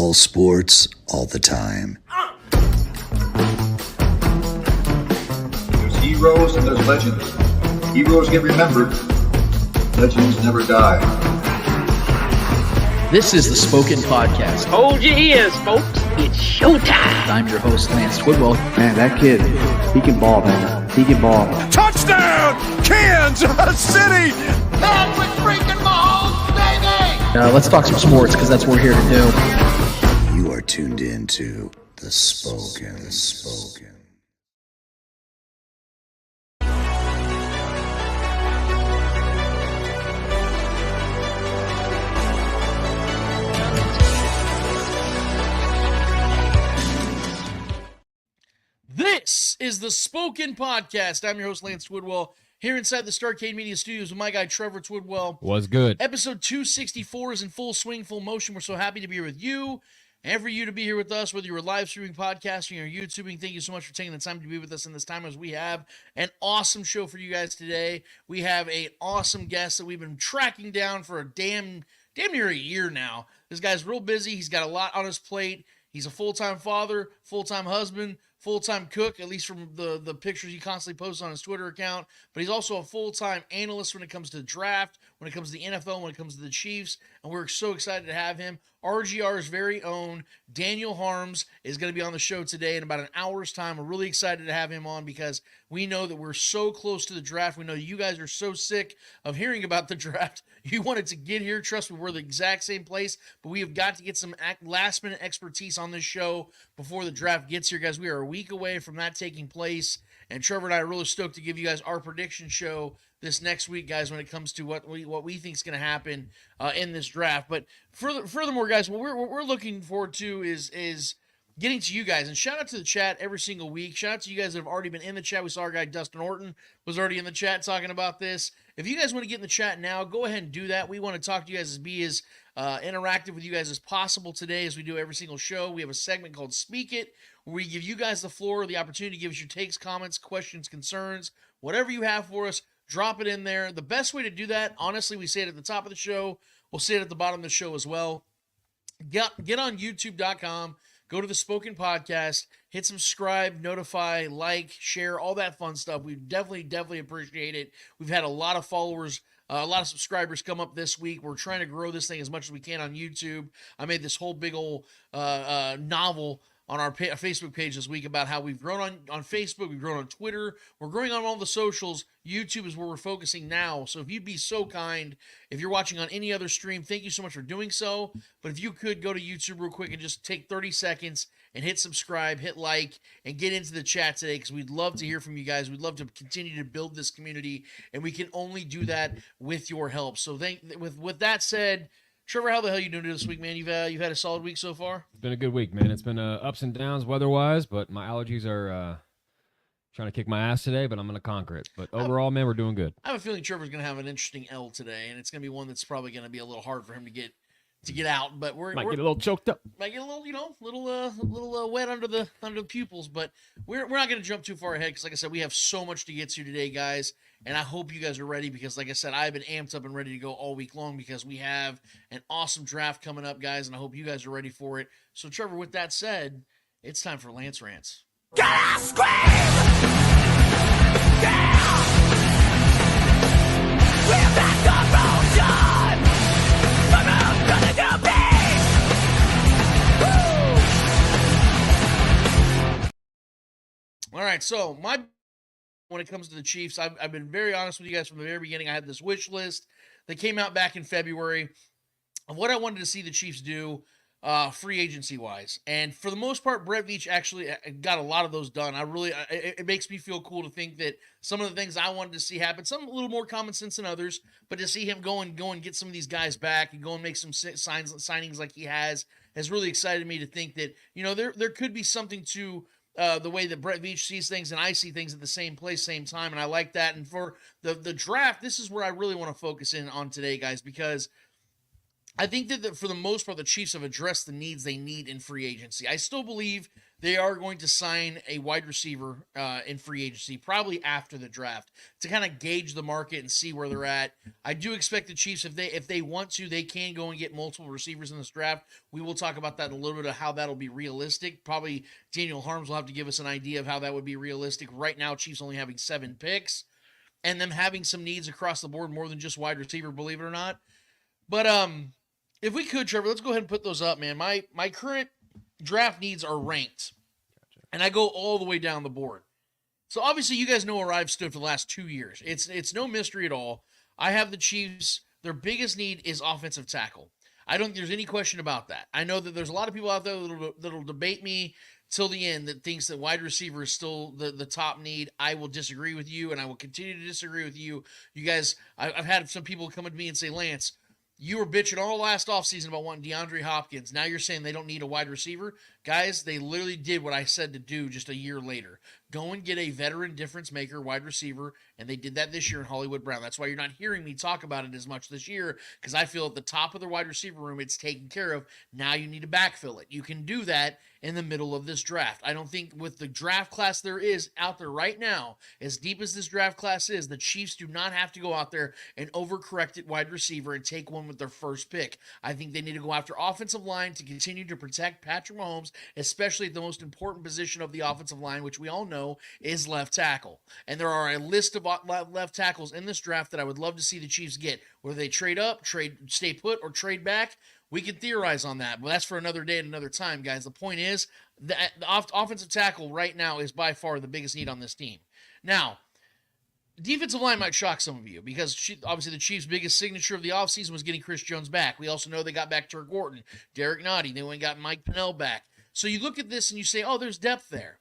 All sports, all the time. There's heroes and there's legends. Heroes get remembered. Legends never die. This is the Spoken Podcast. Hold your ears, folks. It's showtime. I'm your host, Lance Twidwell. Man, that kid, he can ball, man. He can ball. Touchdown, Kansas City! Patrick freaking Mahomes, baby! Let's talk some sports, because that's what we're here to do. You are tuned in to The Spoken. This is the Spoken Podcast. I'm your host, Lance Twidwell, here inside the Starcade Media Studios with my guy, Trevor Twidwell. Was good. Episode 264 is in full swing, full motion. We're so happy to be here with you and for you to be here with us, whether you're live streaming, podcasting, or YouTubing. Thank you so much for taking the time to be with us in this time, as we have an awesome show for you guys today. We have an awesome guest that we've been tracking down for a damn near a year now. This guy's real busy. He's got a lot on his plate. He's a full-time father, full-time husband, full-time cook, at least from the pictures he constantly posts on his Twitter account. But he's also a full-time analyst when it comes to the draft, when it comes to the NFL, when it comes to the Chiefs. And we're so excited to have him. RGR's very own Daniel Harms is going to be on the show today in about an hour's time. We're really excited to have him on because we know that we're so close to the draft. We know you guys are so sick of hearing about the draft. You wanted to get here. Trust me, we're the exact same place, but we have got to get some last-minute expertise on this show before the draft gets here, guys. We are a week away from that taking place, and Trevor and I are really stoked to give you guys our prediction show this next week, guys, when it comes to what we think is going to happen in this draft. But furthermore, guys, what we're looking forward to is getting to you guys. And shout out to the chat every single week. Shout out to you guys that have already been in the chat. We saw our guy Dustin Orton was already in the chat talking about this. If you guys want to get in the chat now, go ahead and do that. We want to talk to you guys, be as interactive with you guys as possible today, as we do every single show. We have a segment called Speak It, where we give you guys the floor, the opportunity to give us your takes, comments, questions, concerns, whatever you have for us. Drop it in there. The best way to do that, honestly, we say it at the top of the show. We'll say it at the bottom of the show as well. Get on YouTube.com. Go to the Spoken Podcast. Hit subscribe, notify, like, share, all that fun stuff. We definitely appreciate it. We've had a lot of followers, a lot of subscribers come up this week. We're trying to grow this thing as much as we can on YouTube. I made this whole big old novel on our Facebook page this week about how we've grown on Facebook, we've grown on Twitter, we're growing on all the socials. YouTube is where we're focusing now. So if you'd be so kind, if you're watching on any other stream, thank you so much for doing so. But if you could go to YouTube real quick and just take 30 seconds and hit subscribe, hit like, and get into the chat today, because we'd love to hear from you guys. We'd love to continue to build this community, and we can only do that with your help. So with that said, Trevor, how the hell you doing this week, man? You've had a solid week so far? It's been a good week, man. It's been ups and downs weather-wise, but my allergies are trying to kick my ass today, but I'm going to conquer it. But overall, man, we're doing good. I have a feeling Trevor's going to have an interesting L today, and it's going to be one that's probably going to be a little hard for him to get out. But we're get a little choked up. Might get a little wet under the pupils. But we're not going to jump too far ahead because, like I said, we have so much to get to today, guys. And I hope you guys are ready because, like I said, I've been amped up and ready to go all week long because we have an awesome draft coming up, guys, and I hope you guys are ready for it. So, Trevor, with that said, it's time for Lance Rants. Gotta scream! Yeah! We're back on motion! Come on, gonna do big! All right, so when it comes to the Chiefs, I've been very honest with you guys from the very beginning. I had this wish list that came out back in February of what I wanted to see the Chiefs do free agency-wise. And for the most part, Brett Veach actually got a lot of those done. It makes me feel cool to think that some of the things I wanted to see happen, some a little more common sense than others, but to see him go and get some of these guys back and go and make some signings like he has really excited me to think that, there could be something to the way that Brett Veach sees things and I see things at the same place, same time, and I like that. And for the draft, this is where I really want to focus in on today, guys, because I think that for the most part, the Chiefs have addressed the needs they need in free agency. I still believe they are going to sign a wide receiver in free agency, probably after the draft, to kind of gauge the market and see where they're at. I do expect the Chiefs, if they want to, they can go and get multiple receivers in this draft. We will talk about that in a little bit of how that'll be realistic. Probably Daniel Harms will have to give us an idea of how that would be realistic. Right now, Chiefs only having 7 picks, and them having some needs across the board more than just wide receiver, believe it or not. But if we could, Trevor, let's go ahead and put those up, man. My current draft needs are ranked, and I go all the way down the board. So obviously, you guys know where I've stood for the last 2 years. It's no mystery at all. I have the Chiefs. Their biggest need is offensive tackle. I don't think there's any question about that. I know that there's a lot of people out there that'll debate me till the end that thinks that wide receiver is still the top need. I will disagree with you, and I will continue to disagree with you. You guys, I've had some people come to me and say, Lance, you were bitching all last offseason about wanting DeAndre Hopkins. Now you're saying they don't need a wide receiver? Guys, they literally did what I said to do just a year later. Go and get a veteran difference maker wide receiver, and they did that this year in Hollywood Brown. That's why you're not hearing me talk about it as much this year, because I feel at the top of the wide receiver room, it's taken care of. Now you need to backfill it. You can do that in the middle of this draft. I don't think with the draft class there is out there right now, as deep as this draft class is, the Chiefs do not have to go out there and overcorrect at wide receiver and take one with their first pick. I think they need to go after offensive line to continue to protect Patrick Mahomes, especially at the most important position of the offensive line, which we all know is left tackle. And there are a list of left tackles in this draft that I would love to see the Chiefs get, whether they trade up, stay put, or trade back. We can theorize on that, but that's for another day and another time, guys. The point is, the offensive tackle right now is by far the biggest need on this team. Now, defensive line might shock some of you because obviously the Chiefs' biggest signature of the offseason was getting Chris Jones back. We also know they got back Turk Wharton, Derek Nottie. They went and got Mike Pennell back. So you look at this and you say, oh, there's depth there.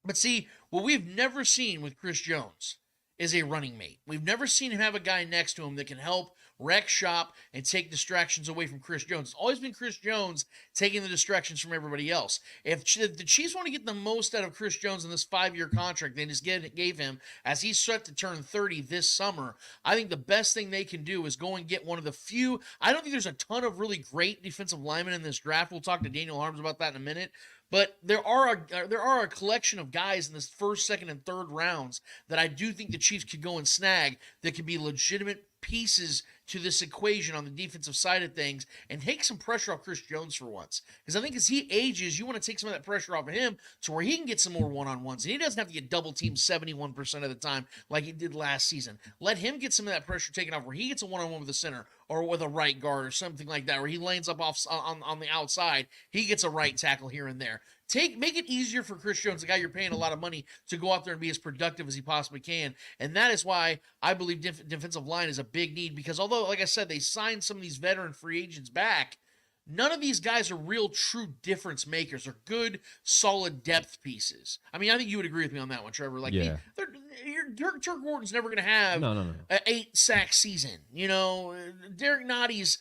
But see, what we've never seen with Chris Jones is a running mate. We've never seen him have a guy next to him that can help wreck shop and take distractions away from Chris Jones. It's always been Chris Jones taking the distractions from everybody else. If the Chiefs want to get the most out of Chris Jones in this 5-year contract they just gave him, as he's set to turn 30 this summer, I think the best thing they can do is go and get one of the few. I don't think there's a ton of really great defensive linemen in this draft. We'll talk to Daniel Harms about that in a minute. But there are a collection of guys in this first, second, and third rounds that I do think the Chiefs could go and snag that could be legitimate pieces to this equation on the defensive side of things and take some pressure off Chris Jones for once. Because I think as he ages, you want to take some of that pressure off of him to where he can get some more one-on-ones. And he doesn't have to get double-teamed 71% of the time like he did last season. Let him get some of that pressure taken off where he gets a one-on-one with the center or with a right guard or something like that, where he lanes up off on the outside. He gets a right tackle here and there. Make it easier for Chris Jones, the guy you're paying a lot of money, to go out there and be as productive as he possibly can. And that is why I believe defensive line is a big need, because although, like I said, they signed some of these veteran free agents back, none of these guys are real true difference makers. They're good, solid depth pieces. I mean, I think you would agree with me on that one, Trevor. Like, yeah. Turk Wharton's never going to have an 8-sack season. You know, Derek Nottie's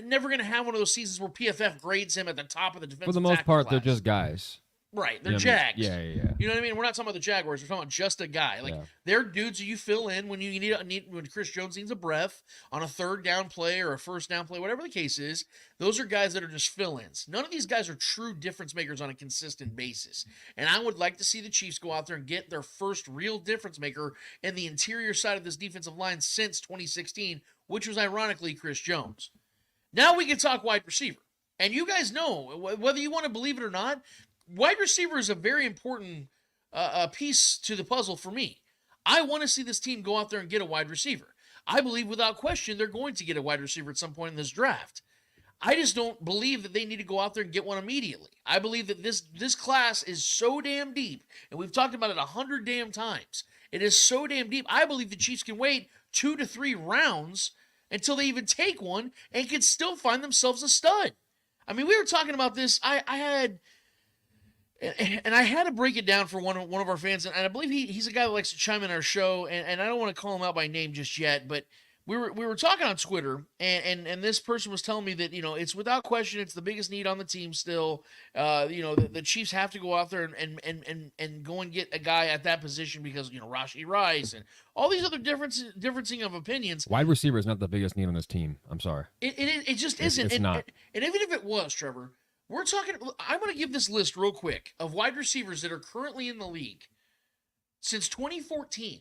never going to have one of those seasons where PFF grades him at the top of the defensive. For the most part, class. They're just guys. Right, they're Jags. Yeah. You know what I mean? We're not talking about the Jaguars. We're talking about just a guy. Like, they're dudes that you fill in when you need when Chris Jones needs a breath on a third down play or a first down play, whatever the case is. Those are guys that are just fill-ins. None of these guys are true difference makers on a consistent basis. And I would like to see the Chiefs go out there and get their first real difference maker in the interior side of this defensive line since 2016, which was ironically Chris Jones. Now we can talk wide receiver. And you guys know, whether you want to believe it or not, wide receiver is a very important piece to the puzzle for me. I want to see this team go out there and get a wide receiver. I believe without question they're going to get a wide receiver at some point in this draft. I just don't believe that they need to go out there and get one immediately. I believe that this class is so damn deep, and we've talked about it 100 damn times. It is so damn deep. I believe the Chiefs can wait 2 to 3 rounds until they even take one and can still find themselves a stud. I mean, we were talking about this. I had to break it down for one of our fans, and I believe he's a guy that likes to chime in our show, and I don't want to call him out by name just yet, but we were talking on Twitter, and this person was telling me that, you know, it's without question, it's the biggest need on the team still. You know, the Chiefs have to go out there and go and get a guy at that position because, you know, Rashee Rice and all these other differencing of opinions. Wide receiver is not the biggest need on this team. I'm sorry. It just isn't. It's not. And even if it was, Trevor, we're talking. I'm going to give this list real quick of wide receivers that are currently in the league since 2014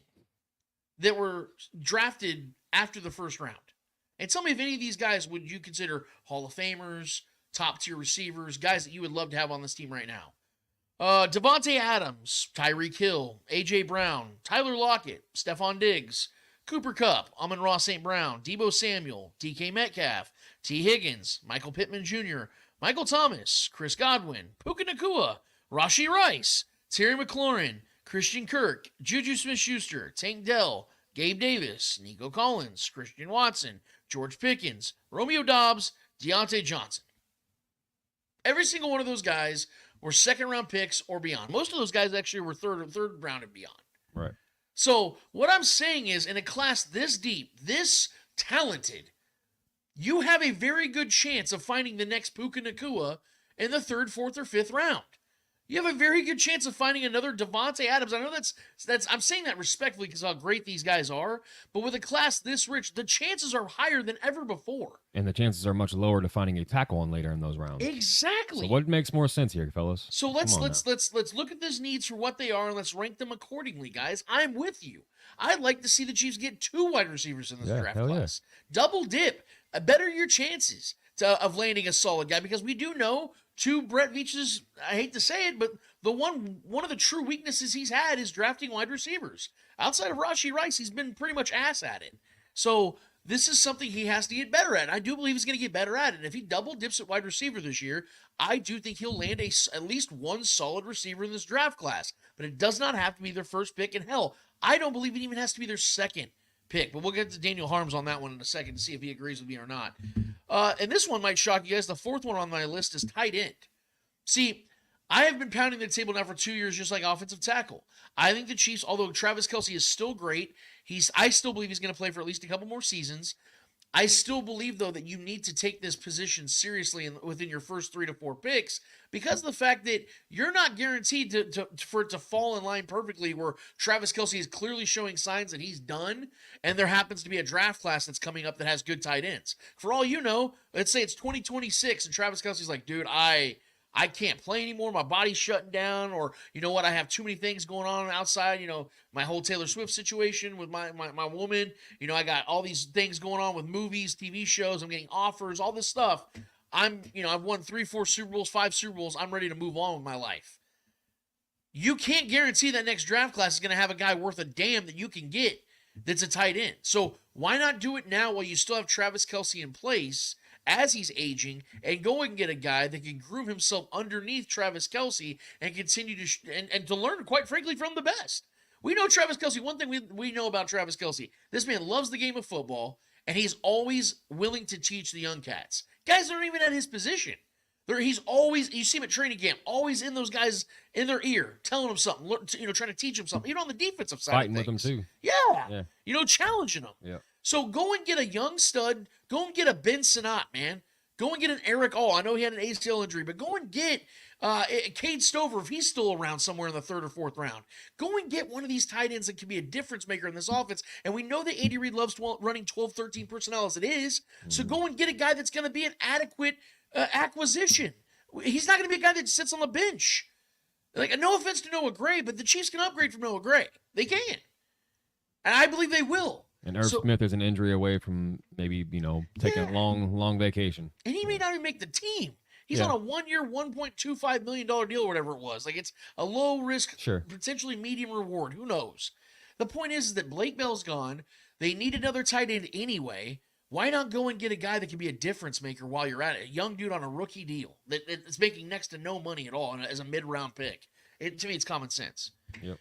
that were drafted after the first round. And tell me if any of these guys would you consider Hall of Famers, top tier receivers, guys that you would love to have on this team right now. Devontae Adams, Tyreek Hill, A.J. Brown, Tyler Lockett, Stephon Diggs, Cooper Kupp, Amon-Ra St. Brown, Deebo Samuel, DK Metcalf, T. Higgins, Michael Pittman Jr., Michael Thomas, Chris Godwin, Puka Nacua, Rashee Rice, Terry McLaurin, Christian Kirk, Juju Smith-Schuster, Tank Dell, Gabe Davis, Nico Collins, Christian Watson, George Pickens, Romeo Doubs, Deontay Johnson. Every single one of those guys were second-round picks or beyond. Most of those guys actually were third round and beyond. Right. So what I'm saying is, in a class this deep, this talented, you have a very good chance of finding the next Puka Nacua in the 3rd, 4th, or 5th round. You have a very good chance of finding another Devontae Adams. I know that's I'm saying that respectfully because how great these guys are, but with a class this rich, the chances are higher than ever before. And the chances are much lower to finding a tackle on later in those rounds. Exactly. So what makes more sense here, fellas? So let's look at these needs for what they are and let's rank them accordingly, guys. I'm with you. I'd like to see the Chiefs get 2 wide receivers in this draft class. Yeah. Double dip. Better your chances of landing a solid guy because we do know to Brett Veach's, I hate to say it, but one of the true weaknesses he's had is drafting wide receivers. Outside of Rashee Rice, he's been pretty much ass at it. So this is something he has to get better at. I do believe he's going to get better at it. And if he double dips at wide receiver this year, I do think he'll land at least one solid receiver in this draft class. But it does not have to be their first pick. And hell, I don't believe it even has to be their second pick. But we'll get to Daniel Harms on that one in a second to see if he agrees with me or not. And this one might shock you guys. The 4th one on my list is tight end. See, I have been pounding the table now for 2 years, just like offensive tackle. I think the Chiefs, although Travis Kelce is still great, I still believe he's going to play for at least a couple more seasons. I still believe, though, that you need to take this position seriously within your first 3 to 4 picks because of the fact that you're not guaranteed for it to fall in line perfectly where Travis Kelce is clearly showing signs that he's done, and there happens to be a draft class that's coming up that has good tight ends. For all you know, let's say it's 2026, and Travis Kelce's like, dude, I can't play anymore. My body's shutting down. Or, you know what, I have too many things going on outside. You know, my whole Taylor Swift situation with my woman. You know, I got all these things going on with movies, TV shows. I'm getting offers, all this stuff. I've won 3, 4 Super Bowls, 5 Super Bowls. I'm ready to move on with my life. You can't guarantee that next draft class is going to have a guy worth a damn that you can get that's a tight end. So why not do it now while you still have Travis Kelce in place as he's aging, and go and get a guy that can groom himself underneath Travis Kelce and continue to and to learn, quite frankly, from the best. We know Travis Kelce. One thing we know about Travis Kelce, this man loves the game of football, and he's always willing to teach the young cats. Guys aren't even at his position. He's always, you see him at training camp, always in those guys in their ear, telling them something, trying to teach them something. Even on the defensive side, fighting of things. with them too. Yeah. Challenging them. Yeah. So go and get a young stud. Go and get a Ben Sinnott, man. Go and get an Eric All. I know he had an ACL injury, but go and get Cade Stover if he's still around somewhere in the 3rd or 4th round. Go and get one of these tight ends that can be a difference maker in this offense. And we know that Andy Reid loves running 12, 13 personnel as it is. So go and get a guy that's going to be an adequate acquisition. He's not going to be a guy that sits on the bench. Like, no offense to Noah Gray, but the Chiefs can upgrade from Noah Gray. They can. And I believe they will. And Irv Smith is an injury away from maybe, taking a long vacation. And he may not even make the team. He's on a 1-year, $1.25 million deal or whatever it was. Like, it's a low risk, potentially medium reward. Who knows? The point is that Blake Bell's gone. They need another tight end anyway. Why not go and get a guy that can be a difference maker while you're at it? A young dude on a rookie deal that's making next to no money at all as a mid-round pick. To me, it's common sense. Yep.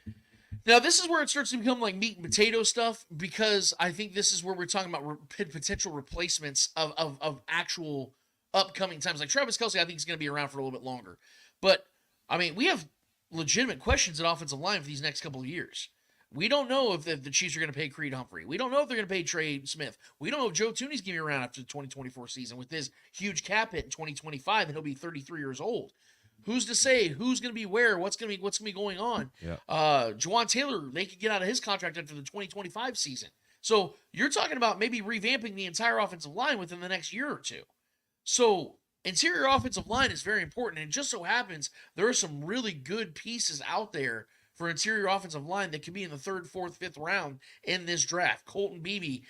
Now, this is where it starts to become like meat and potato stuff because I think this is where we're talking about potential replacements of actual upcoming times. Like Travis Kelce, I think he's going to be around for a little bit longer. But, I mean, we have legitimate questions at offensive line for these next couple of years. We don't know if the Chiefs are going to pay Creed Humphrey. We don't know if they're going to pay Trey Smith. We don't know if Joe Tooney's going to be around after the 2024 season with this huge cap hit in 2025, and he'll be 33 years old. Who's to say who's going to be where? What's going to be going on? Yeah. Juwan Taylor, they could get out of his contract after the 2025 season. So you're talking about maybe revamping the entire offensive line within the next year or two. So interior offensive line is very important, and it just so happens there are some really good pieces out there for interior offensive line that could be in the 3rd, 4th, 5th round in this draft. Colton Beebe,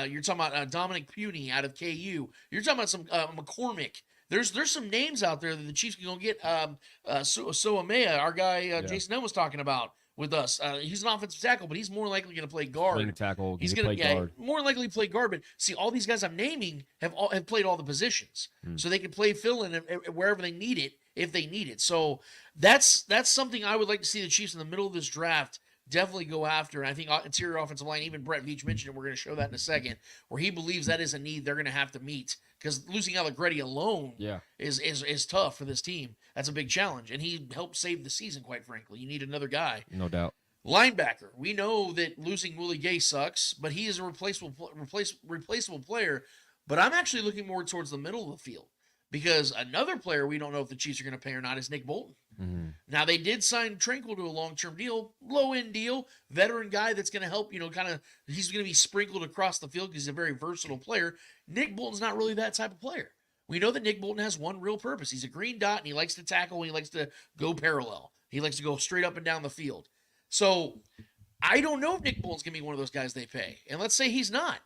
you're talking about Dominic Puny out of KU. You're talking about some McCormick. There's some names out there that the Chiefs can go get. 𝚂𝙿𝙸𝚂𝙾𝙳𝙴, our guy Jason Dunn was talking about with us. He's an offensive tackle, but he's more likely going to play guard. Swing tackle. He's going to guard. More likely play guard. But see, all these guys I'm naming have played all the positions, so they can play fill in wherever they need it if they need it. So that's something I would like to see the Chiefs in the middle of this draft definitely go after. And I think interior offensive line, even Brett Veach mentioned it, we're going to show that in a second, where he believes that is a need they're going to have to meet, because losing Allegretti alone is tough for this team. That's a big challenge, and he helped save the season, quite frankly. You need another guy. No doubt. Linebacker. We know that losing Willie Gay sucks, but he is a replaceable player. But I'm actually looking more towards the middle of the field, because another player we don't know if the Chiefs are going to pay or not is Nick Bolton. Now, they did sign Tranquil to a long-term deal, low-end deal, veteran guy that's going to help, he's going to be sprinkled across the field because he's a very versatile player. Nick Bolton's not really that type of player. We know that Nick Bolton has one real purpose. He's a green dot, and he likes to tackle, and he likes to go parallel. He likes to go straight up and down the field. So I don't know if Nick Bolton's going to be one of those guys they pay. And let's say he's not.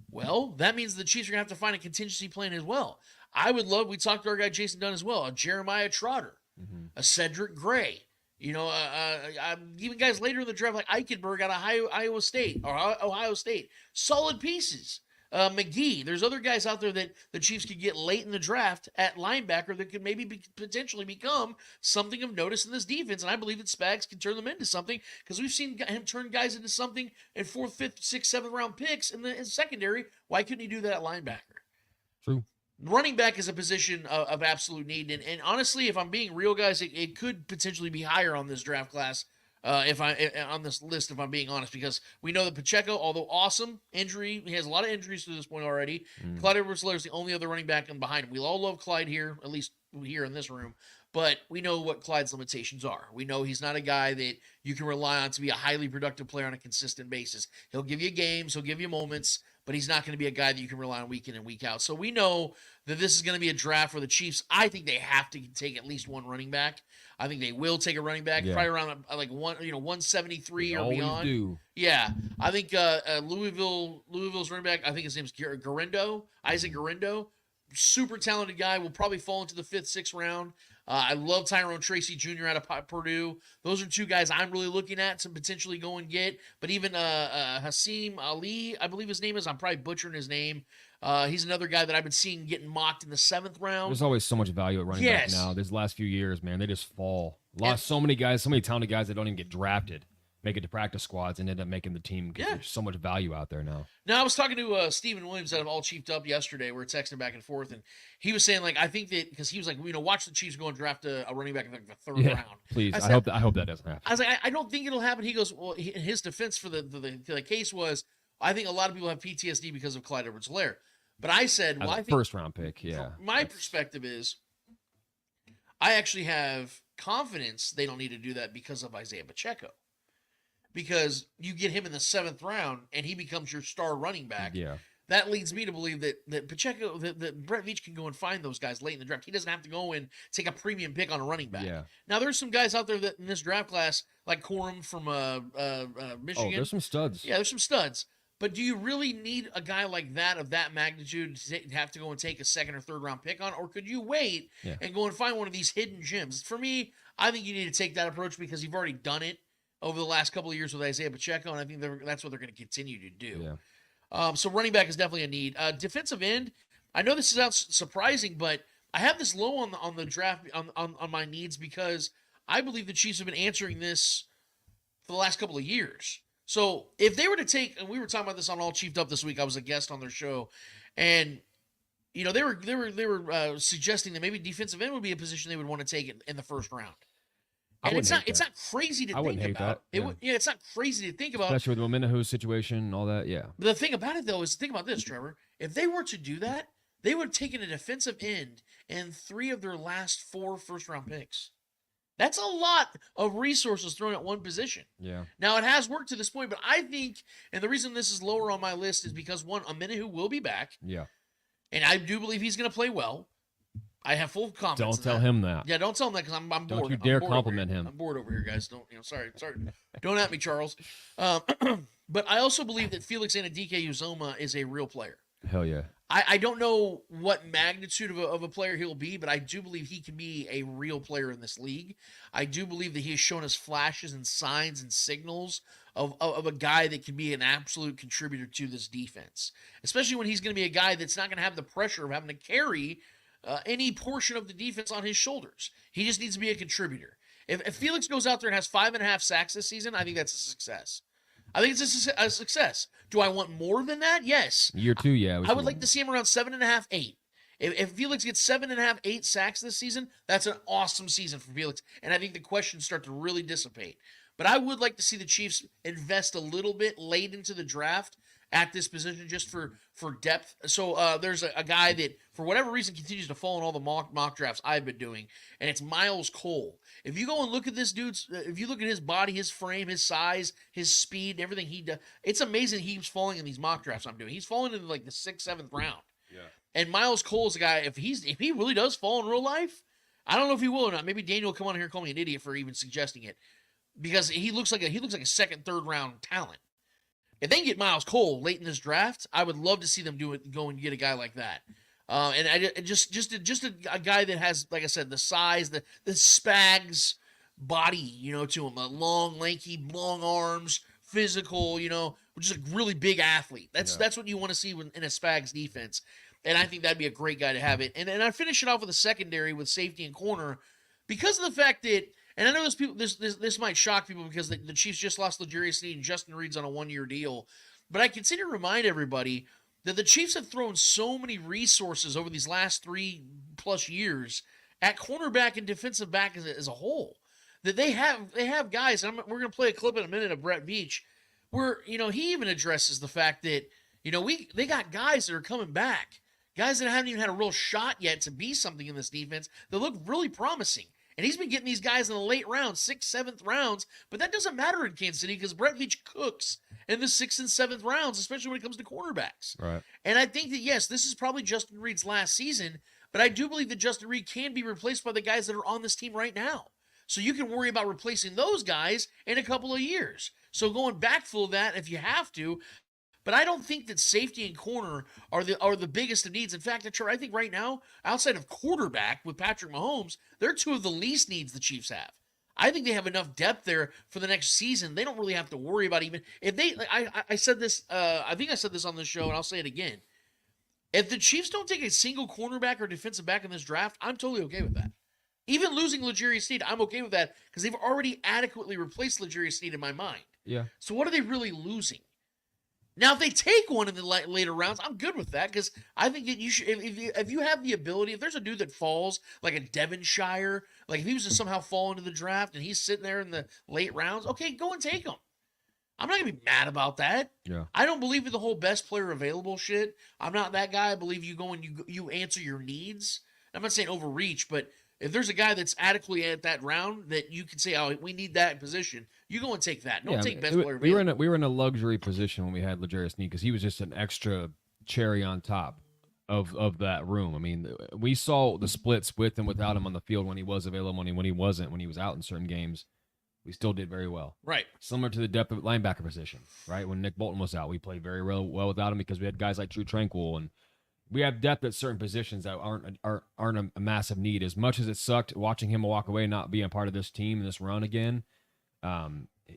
Well, that means the Chiefs are going to have to find a contingency plan as well. We talked to our guy Jason Dunn as well, a Jeremiah Trotter, a Cedric Gray, even guys later in the draft like Eichenberg out of Ohio State. Solid pieces. McGee. There's other guys out there that the Chiefs could get late in the draft at linebacker that could maybe potentially become something of notice in this defense. And I believe that Spags can turn them into something, because we've seen him turn guys into something in 4th, 5th, 6th, 7th round picks in secondary. Why couldn't he do that at linebacker? True. Running back is a position of absolute need. And honestly, if I'm being real, guys, it could potentially be higher on this draft class. On this list, if I'm being honest, because we know that Pacheco, although awesome injury, he has a lot of injuries to this point already. Clyde Edwards-Helaire is the only other running back in behind him. We all love Clyde here, at least here in this room, but we know what Clyde's limitations are. We know he's not a guy that you can rely on to be a highly productive player on a consistent basis. He'll give you games, he'll give you moments, but he's not going to be a guy that you can rely on week in and week out. So we know that this is going to be a draft for the Chiefs. I think they have to take at least one running back. I think they will take a running back, probably around 173 or beyond. Do. Yeah, I think Louisville's running back, I think his name's Isaac Garindo. Super talented guy, will probably fall into the 5th, 6th round. I love Tyrone Tracy Jr. out of Purdue. Those are two guys I'm really looking at to potentially go and get. But even Hasim Ali, I believe his name is. I'm probably butchering his name. He's another guy that I've been seeing getting mocked in the 7th round. There's always so much value at running back now. These last few years, man, they just fall. So many talented guys that don't even get drafted, make it to practice squads and end up making the team, because there's so much value out there now. Now, I was talking to Stephen Williams out of All Chiefed Up yesterday. We were texting back and forth, and he was saying, I think that, because he was like, watch the Chiefs go and draft a running back in the 3rd round. Please, I hope that doesn't happen. I was like, I don't think it'll happen. He goes, well, his defense for the case was, I think a lot of people have PTSD because of Clyde Edwards-Helaire. But I said, I think 1st round pick, my perspective is, I actually have confidence they don't need to do that because of Isaiah Pacheco. Because you get him in the 7th round and he becomes your star running back. Yeah. That leads me to believe that Pacheco, that Brett Veach can go and find those guys late in the draft. He doesn't have to go and take a premium pick on a running back. Yeah. Now, there's some guys out there that in this draft class, like Corum from Michigan. Oh, there's some studs. Yeah, there's some studs. But do you really need a guy like that of that magnitude to have to go and take a 2nd or 3rd round pick on? Or could you wait and go and find one of these hidden gems? For me, I think you need to take that approach because you've already done it over the last couple of years with Isaiah Pacheco, and I think that's what they're going to continue to do. Yeah. So running back is definitely a need. Defensive end, I know this is surprising, but I have this low on the draft on my needs because I believe the Chiefs have been answering this for the last couple of years. So if they were to take, and we were talking about this on All Chiefed Up this week, I was a guest on their show, and they were suggesting that maybe defensive end would be a position they would want to take in the 1st round. And it's not crazy to think about. It's not crazy to think about. Especially with Minahu's situation and all that, yeah. But the thing about it, though, is think about this, Trevor. If they were to do that, they would have taken a defensive end and 3 of their last 4 first-round picks. That's a lot of resources thrown at one position. Yeah. Now, it has worked to this point, but I think, and the reason this is lower on my list is because, one, Minahu will be back. Yeah. And I do believe he's going to play well. I have full confidence. Don't tell him that. Yeah, don't tell him that because I'm bored. Don't you dare compliment him. I'm bored over here, guys. Sorry. Don't at me, Charles. But I also believe that 𝚂𝙿𝙸𝚂𝙾𝙳𝙴 is a real player. Hell yeah. I don't know what magnitude of a player he'll be, but I do believe he can be a real player in this league. I do believe that he has shown us flashes and signs and signals of a guy that can be an absolute contributor to this defense, especially when he's going to be a guy that's not going to have the pressure of having to carry any portion of the defense on his shoulders. He just needs to be a contributor. If Felix goes out there and has 5.5 sacks this season, I think that's a success. I think it's a success. Do I want more than that? Yes. Year 2, yeah. I would like to see him around 7.5, 8. If Felix gets 7.5, 8 sacks this season, that's an awesome season for Felix. And I think the questions start to really dissipate. But I would like to see the Chiefs invest a little bit late into the draft at this position just for depth. So there's a guy that, for whatever reason, continues to fall in all the mock drafts I've been doing, and it's Myles Cole. If you go and look at this dude's, if you look at his body, his frame, his size, his speed, and everything he does, it's amazing he keeps falling in these mock drafts I'm doing. He's falling in like the 6th, 7th round. Yeah. And Myles Cole is a guy, if he really does fall in real life, I don't know if he will or not. Maybe Daniel will come on here and call me an idiot for even suggesting it, because he looks like a 2nd, 3rd round talent. If they can get Myles Cole late in this draft, I would love to see them go and get a guy like that. And just a guy that has, like I said, the size, the Spags body, to him, a long, lanky, long arms, physical, just a really big athlete. That's what you want to see in a Spags defense. And I think that'd be a great guy to have it. And I finish it off with a secondary with safety and corner, because of the fact that, and I know this might shock people because the Chiefs just lost L'Jarius Sneed and Justin Reed's on a 1-year deal. But I continue to remind everybody that the Chiefs have thrown so many resources over these last 3+ years at cornerback and defensive back as a whole, that they have guys, and we're going to play a clip in a minute of Brett Veach, where, he even addresses the fact that, they got guys that are coming back, guys that haven't even had a real shot yet to be something in this defense that look really promising. And he's been getting these guys in the late rounds, 6th, 7th rounds, but that doesn't matter in Kansas City because Brett Veach cooks in the 6th and 7th rounds, especially when it comes to cornerbacks. Right. And I think that, yes, this is probably Justin Reed's last season, but I do believe that Justin Reed can be replaced by the guys that are on this team right now. So you can worry about replacing those guys in a couple of years. So going back full of that if you have to. But I don't think that safety and corner are the biggest of needs. In fact, I think right now, outside of quarterback with Patrick Mahomes, they're 2 of the least needs the Chiefs have. I think they have enough depth there for the next season. They don't really have to worry about even if they. I said this. I think I said this on this show, and I'll say it again. If the Chiefs don't take a single cornerback or defensive back in this draft, I'm totally okay with that. Even losing L'Jarius Sneed, I'm okay with that because they've already adequately replaced L'Jarius Sneed in my mind. Yeah. So what are they really losing? Now, if they take one in the later rounds, I'm good with that because I think that you should. If you have the ability, if there's a dude that falls like a Devonshire, like if he was to somehow fall into the draft and he's sitting there in the late rounds, okay, go and take him. I'm not gonna be mad about that. Yeah. I don't believe in the whole best player available shit. I'm not that guy. I believe you go and you answer your needs. I'm not saying overreach, but if there's a guy that's adequately at that round that you can say, oh, we need that position, you go and take that. Don't take best player available. We were in a luxury position when we had L'Jarius Sneed because he was just an extra cherry on top of that room. I mean, we saw the splits with and without him on the field when he was available and when he wasn't, when he was out in certain games. We still did very well. Right. Similar to the depth of linebacker position, right? When Nick Bolton was out, we played very well without him because we had guys like True Tranquil, and we have depth at certain positions that aren't a massive need. As much as it sucked watching him walk away, not being a part of this team and this run again,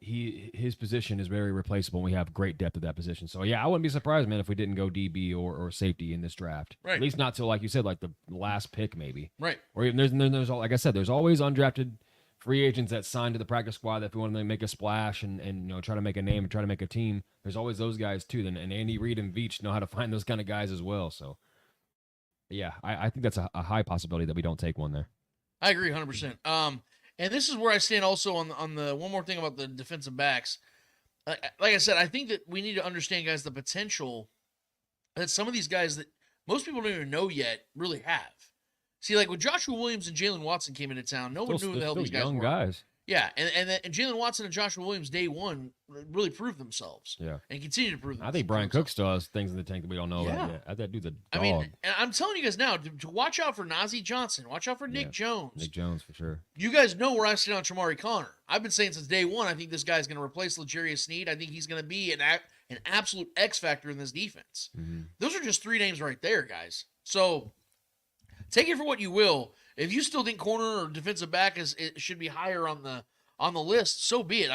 his position is very replaceable. And we have great depth at that position. So yeah, I wouldn't be surprised, man, if we didn't go DB or safety in this draft. Right. At least not till, like you said, like the last pick maybe. Right. Or even there's like I said, there's always undrafted free agents that signed to the practice squad that if we want to make a splash and try to make a name and try to make a team, there's always those guys too. And Andy Reid and Veach know how to find those kind of guys as well. So yeah, I think that's a high possibility that we don't take one there. I agree 100%. And this is where I stand also on the one more thing about the defensive backs. Like I said, I think that we need to understand, guys, the potential that some of these guys that most people don't even know yet really have. See, like when Joshua Williams and Jalen Watson came into town, no one knew who the hell these guys were. Guys. Yeah, and Jalen Watson and Joshua Williams day one really proved themselves. Yeah, and continue to prove themselves. I think Brian Cook still has things in the tank that we don't know about yet. That dude's a dog. I mean, and I'm telling you guys now to watch out for Nazeeh Johnson, watch out for Nick Jones. Nick Jones for sure. You guys know where I stand on Tramari Connor. I've been saying since day one, I think this guy's going to replace L'Jarius Sneed. I think he's going to be an absolute X factor in this defense. Mm-hmm. Those are just 3 names right there, guys. So take it for what you will. If you still think corner or defensive back it should be higher on the list, so be it.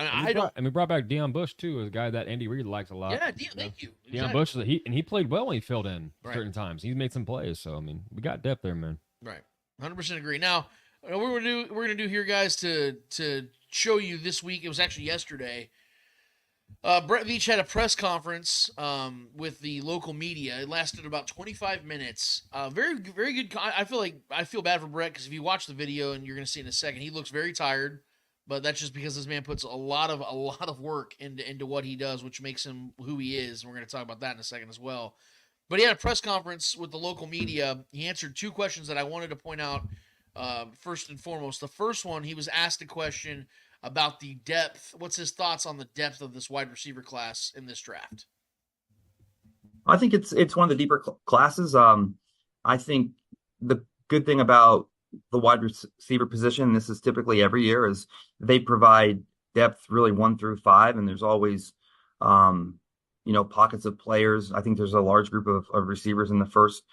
We brought back Deion Bush too, as a guy that Andy Reid likes a lot. Yeah, thank you. Deion Bush, he played well when he filled in certain times. He's made some plays, so I mean, we got depth there, man. Right, 100% agree. Now, what we're gonna do here, guys, to show you this week. It was actually yesterday. Brett Veach had a press conference with the local media. It lasted about 25 minutes. Very, very good. I feel bad for Brett because if you watch the video, and you're gonna see in a second, he looks very tired. But that's just because this man puts a lot of work into what he does, which makes him who he is. And we're going to talk about that in a second as well. But he had a press conference with the local media. He answered 2 questions that I wanted to point out first and foremost. The first one, he was asked a question about the depth. What's his thoughts on the depth of this wide receiver class in this draft? I think it's one of the deeper classes. I think the good thing about the wide receiver position, this is typically every year, is they provide depth really 1 through 5, and there's always pockets of players. I think there's a large group of receivers in the first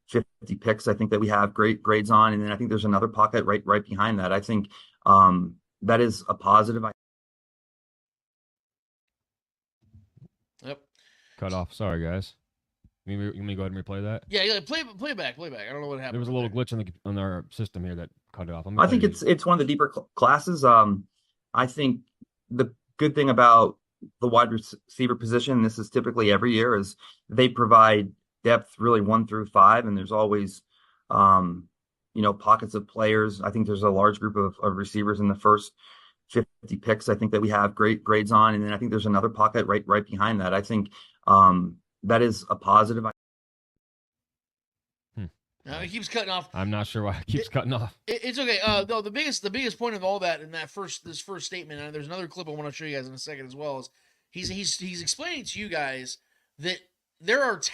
50 picks I think that we have great grades on, and then I think there's another pocket right behind that. I think that is a positive. Yep. Cut off. Sorry, guys. You want me to go ahead and replay that? Yeah, play back. I don't know what happened. There was a little glitch on our system here that cut it off. I think it's one of the deeper classes. I think the good thing about the wide receiver position, this is typically every year, is they provide depth really 1 through 5, and there's always pockets of players. I think there's a large group of receivers in the first 50 picks I think that we have great grades on, and then I think there's another pocket right behind that. I think that is a positive. No, it keeps cutting off. I'm not sure why it keeps cutting off. It's okay. No, the biggest point of all that in this first statement, and there's another clip I want to show you guys in a second as well, is he's explaining to you guys that there's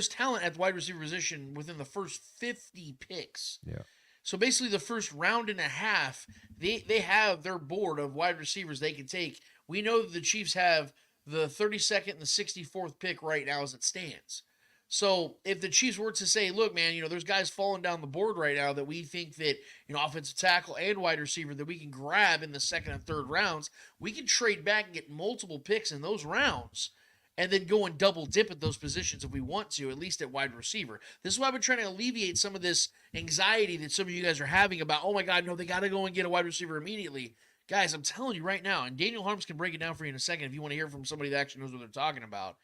talent at the wide receiver position within the first 50 picks. Yeah. So basically the first round and a half, they have their board of wide receivers they can take. We know that the Chiefs have the 32nd and the 64th pick right now as it stands. So if the Chiefs were to say, look, man, there's guys falling down the board right now that we think that, offensive tackle and wide receiver that we can grab in the 2nd and 3rd rounds, we can trade back and get multiple picks in those rounds and then go and double dip at those positions if we want to, at least at wide receiver. This is why I've been trying to alleviate some of this anxiety that some of you guys are having about, oh my God, no, they got to go and get a wide receiver immediately. Guys, I'm telling you right now, and Daniel Harms can break it down for you in a second if you want to hear from somebody that actually knows what they're talking about.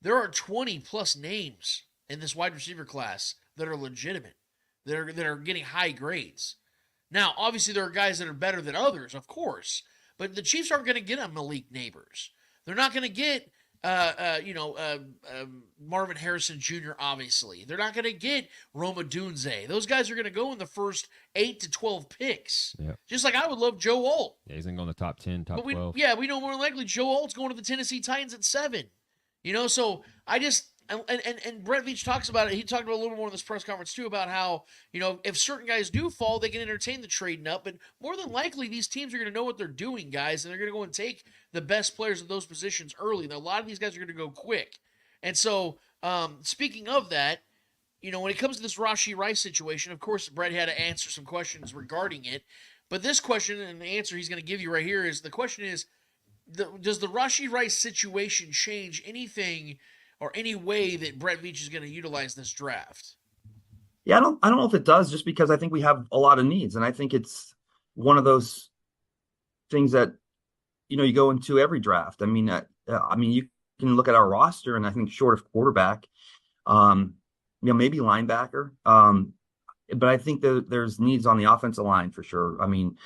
There are 20-plus names in this wide receiver class that are legitimate, that are getting high grades. Now, obviously, there are guys that are better than others, of course, but the Chiefs aren't going to get a Malik Neighbors. They're not going to get Marvin Harrison Jr., obviously. They're not going to get Roma Dunze. Those guys are going to go in the first 8 to 12 picks. Yeah. Just like I would love Joe Alt. Yeah, he's going to go in the top 10, top 12. We know more than likely Joe Alt's going to the Tennessee Titans at 7. So I just and Brett Veach talks about it. He talked about a little more in this press conference too about how, if certain guys do fall, they can entertain the trading up, but more than likely these teams are going to know what they're doing, guys, and they're going to go and take the best players at those positions early. And a lot of these guys are going to go quick. And so, speaking of that, when it comes to this Rashee Rice situation, of course, Brett had to answer some questions regarding it. But this question and the answer he's going to give you right here is, the question is, does the Rashee Rice situation change anything or any way that Brett Veach is going to utilize this draft? Yeah, I don't know if it does, just because I think we have a lot of needs, and I think it's one of those things that you go into every draft. I mean, you can look at our roster, and I think short of quarterback, maybe linebacker. but I think that there's needs on the offensive line for sure. I mean,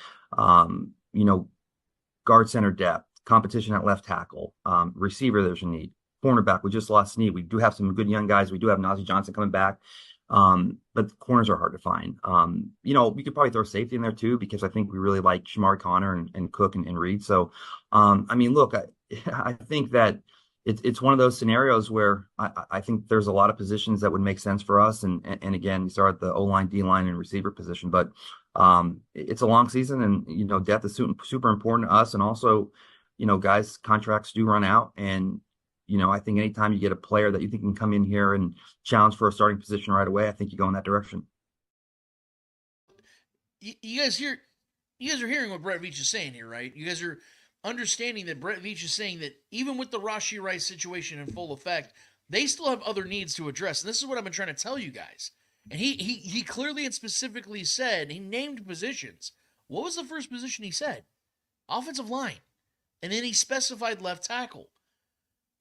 guard center depth, competition at left tackle, receiver, there's a need. Cornerback, we just lost Snead. We do have some good young guys. We do have Najee Johnson coming back. But the corners are hard to find. We could probably throw safety in there too, because I think we really like Shamari Connor and Cook and Reed. So, look, I think that it's one of those scenarios where I think there's a lot of positions that would make sense for us. And again, we start at the O-line, D-line, and receiver position. But it's a long season, and, depth is super important to us. And also, guys' contracts do run out. And, I think anytime you get a player that you think can come in here and challenge for a starting position right away, I think you go in that direction. You guys are hearing what Brett Veach is saying here, right? You guys are understanding that Brett Veach is saying that even with the Rashee Rice situation in full effect, they still have other needs to address. And this is what I've been trying to tell you guys. And he clearly and specifically said, he named positions. What was the first position he said? Offensive line. And then he specified left tackle.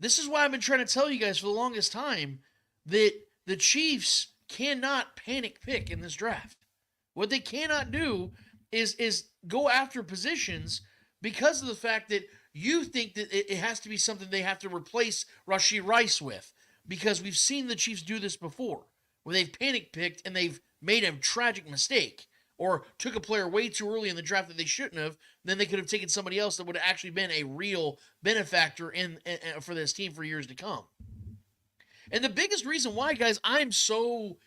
This is why I've been trying to tell you guys for the longest time that the Chiefs cannot panic pick in this draft. What they cannot do is go after positions because of the fact that you think that it has to be something they have to replace Rashee Rice with. Because we've seen the Chiefs do this before, where they've panic picked and they've made a tragic mistake or took a player way too early in the draft that they shouldn't have. Then they could have taken somebody else that would have actually been a real benefactor for this team for years to come. And the biggest reason why, guys, I'm so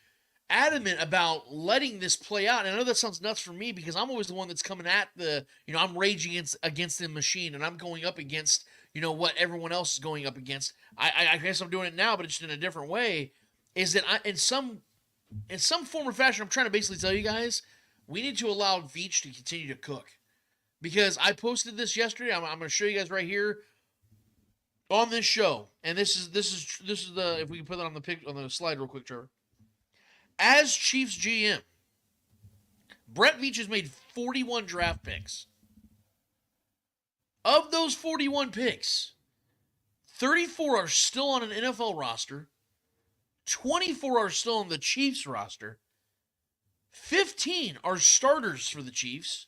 adamant about letting this play out, and I know that sounds nuts for me because I'm always the one that's coming at I'm raging against the machine, and I'm going up against, what everyone else is going up against. I guess I'm doing it now, but it's just in a different way, is that in some form or fashion, I'm trying to basically tell you guys, we need to allow Veach to continue to cook. Because I posted this yesterday. I'm going to show you guys right here on this show. And this is the, if we can put that on the slide real quick, Trevor. As Chiefs GM, Brett Veach has made 41 draft picks. Of those 41 picks, 34 are still on an NFL roster. 24 are still on the Chiefs roster. 15 are starters for the Chiefs.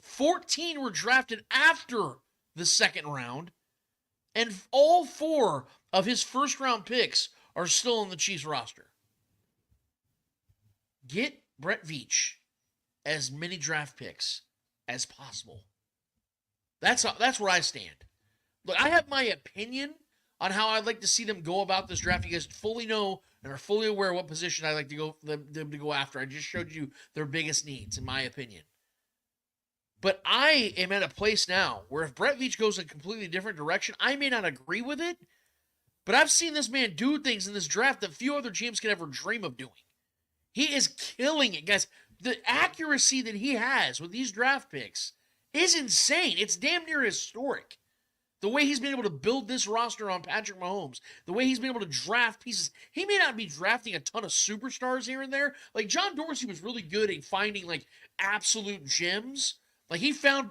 14 were drafted after the second round. And all 4 of his first-round picks are still on the Chiefs roster. Get Brett Veach as many draft picks as possible. That's where I stand. Look, I have my opinion on how I'd like to see them go about this draft. You guys fully know and are fully aware what position I'd like to them to go after. I just showed you their biggest needs, in my opinion. But I am at a place now where if Brett Veach goes in a completely different direction, I may not agree with it, but I've seen this man do things in this draft that few other GMs could ever dream of doing. He is killing it, guys. The accuracy that he has with these draft picks is insane. It's damn near historic. The way he's been able to build this roster on Patrick Mahomes, the way he's been able to draft pieces. He may not be drafting a ton of superstars here and there. Like John Dorsey was really good at finding like absolute gems. Like he found,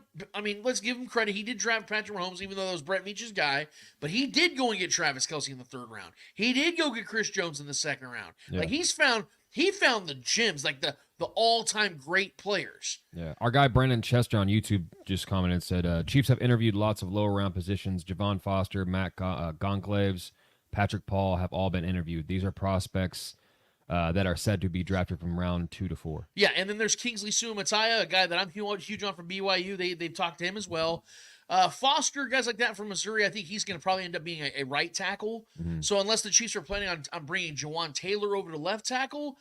let's give him credit. He did draft Patrick Mahomes, even though that was Brett Veach's guy. But he did go and get Travis Kelce in the third round. He did go get Chris Jones in the second round. Yeah. Like he found the gems, like the all-time great players. Yeah. Our guy Brandon Chester on YouTube just commented and said, Chiefs have interviewed lots of lower round positions. Javon Foster, Matt Goncalves, Patrick Paul have all been interviewed. These are prospects that are said to be drafted from round 2 to 4. Yeah, and then there's Kingsley Suamataia, a guy that I'm huge on from BYU. They've talked to him as well. Foster, guys like that from Missouri, I think he's going to probably end up being a right tackle. Mm-hmm. So unless the Chiefs are planning on bringing Jawan Taylor over to left tackle,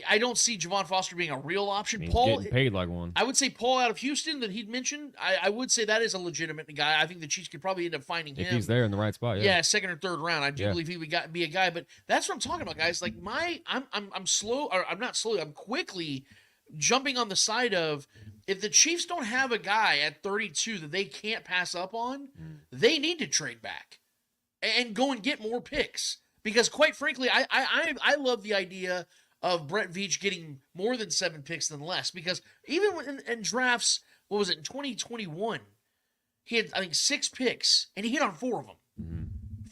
I don't see Javon Foster being a real option. He's Paul getting paid like one. I would say Paul out of Houston that he'd mentioned. I would say that is a legitimate guy. I think the Chiefs could probably end up finding him if he's there in the right spot. Yeah, second or third round. I do believe he would be a guy. But that's what I'm talking about, guys. Like I'm quickly jumping on the side of if the Chiefs don't have a guy at 32 that they can't pass up on, they need to trade back and go and get more picks. Because quite frankly, I love the idea of Brett Veach getting more than 7 picks than less. Because even in drafts, what was it, in 2021, he had, I think, 6 picks, and he hit on 4 of them.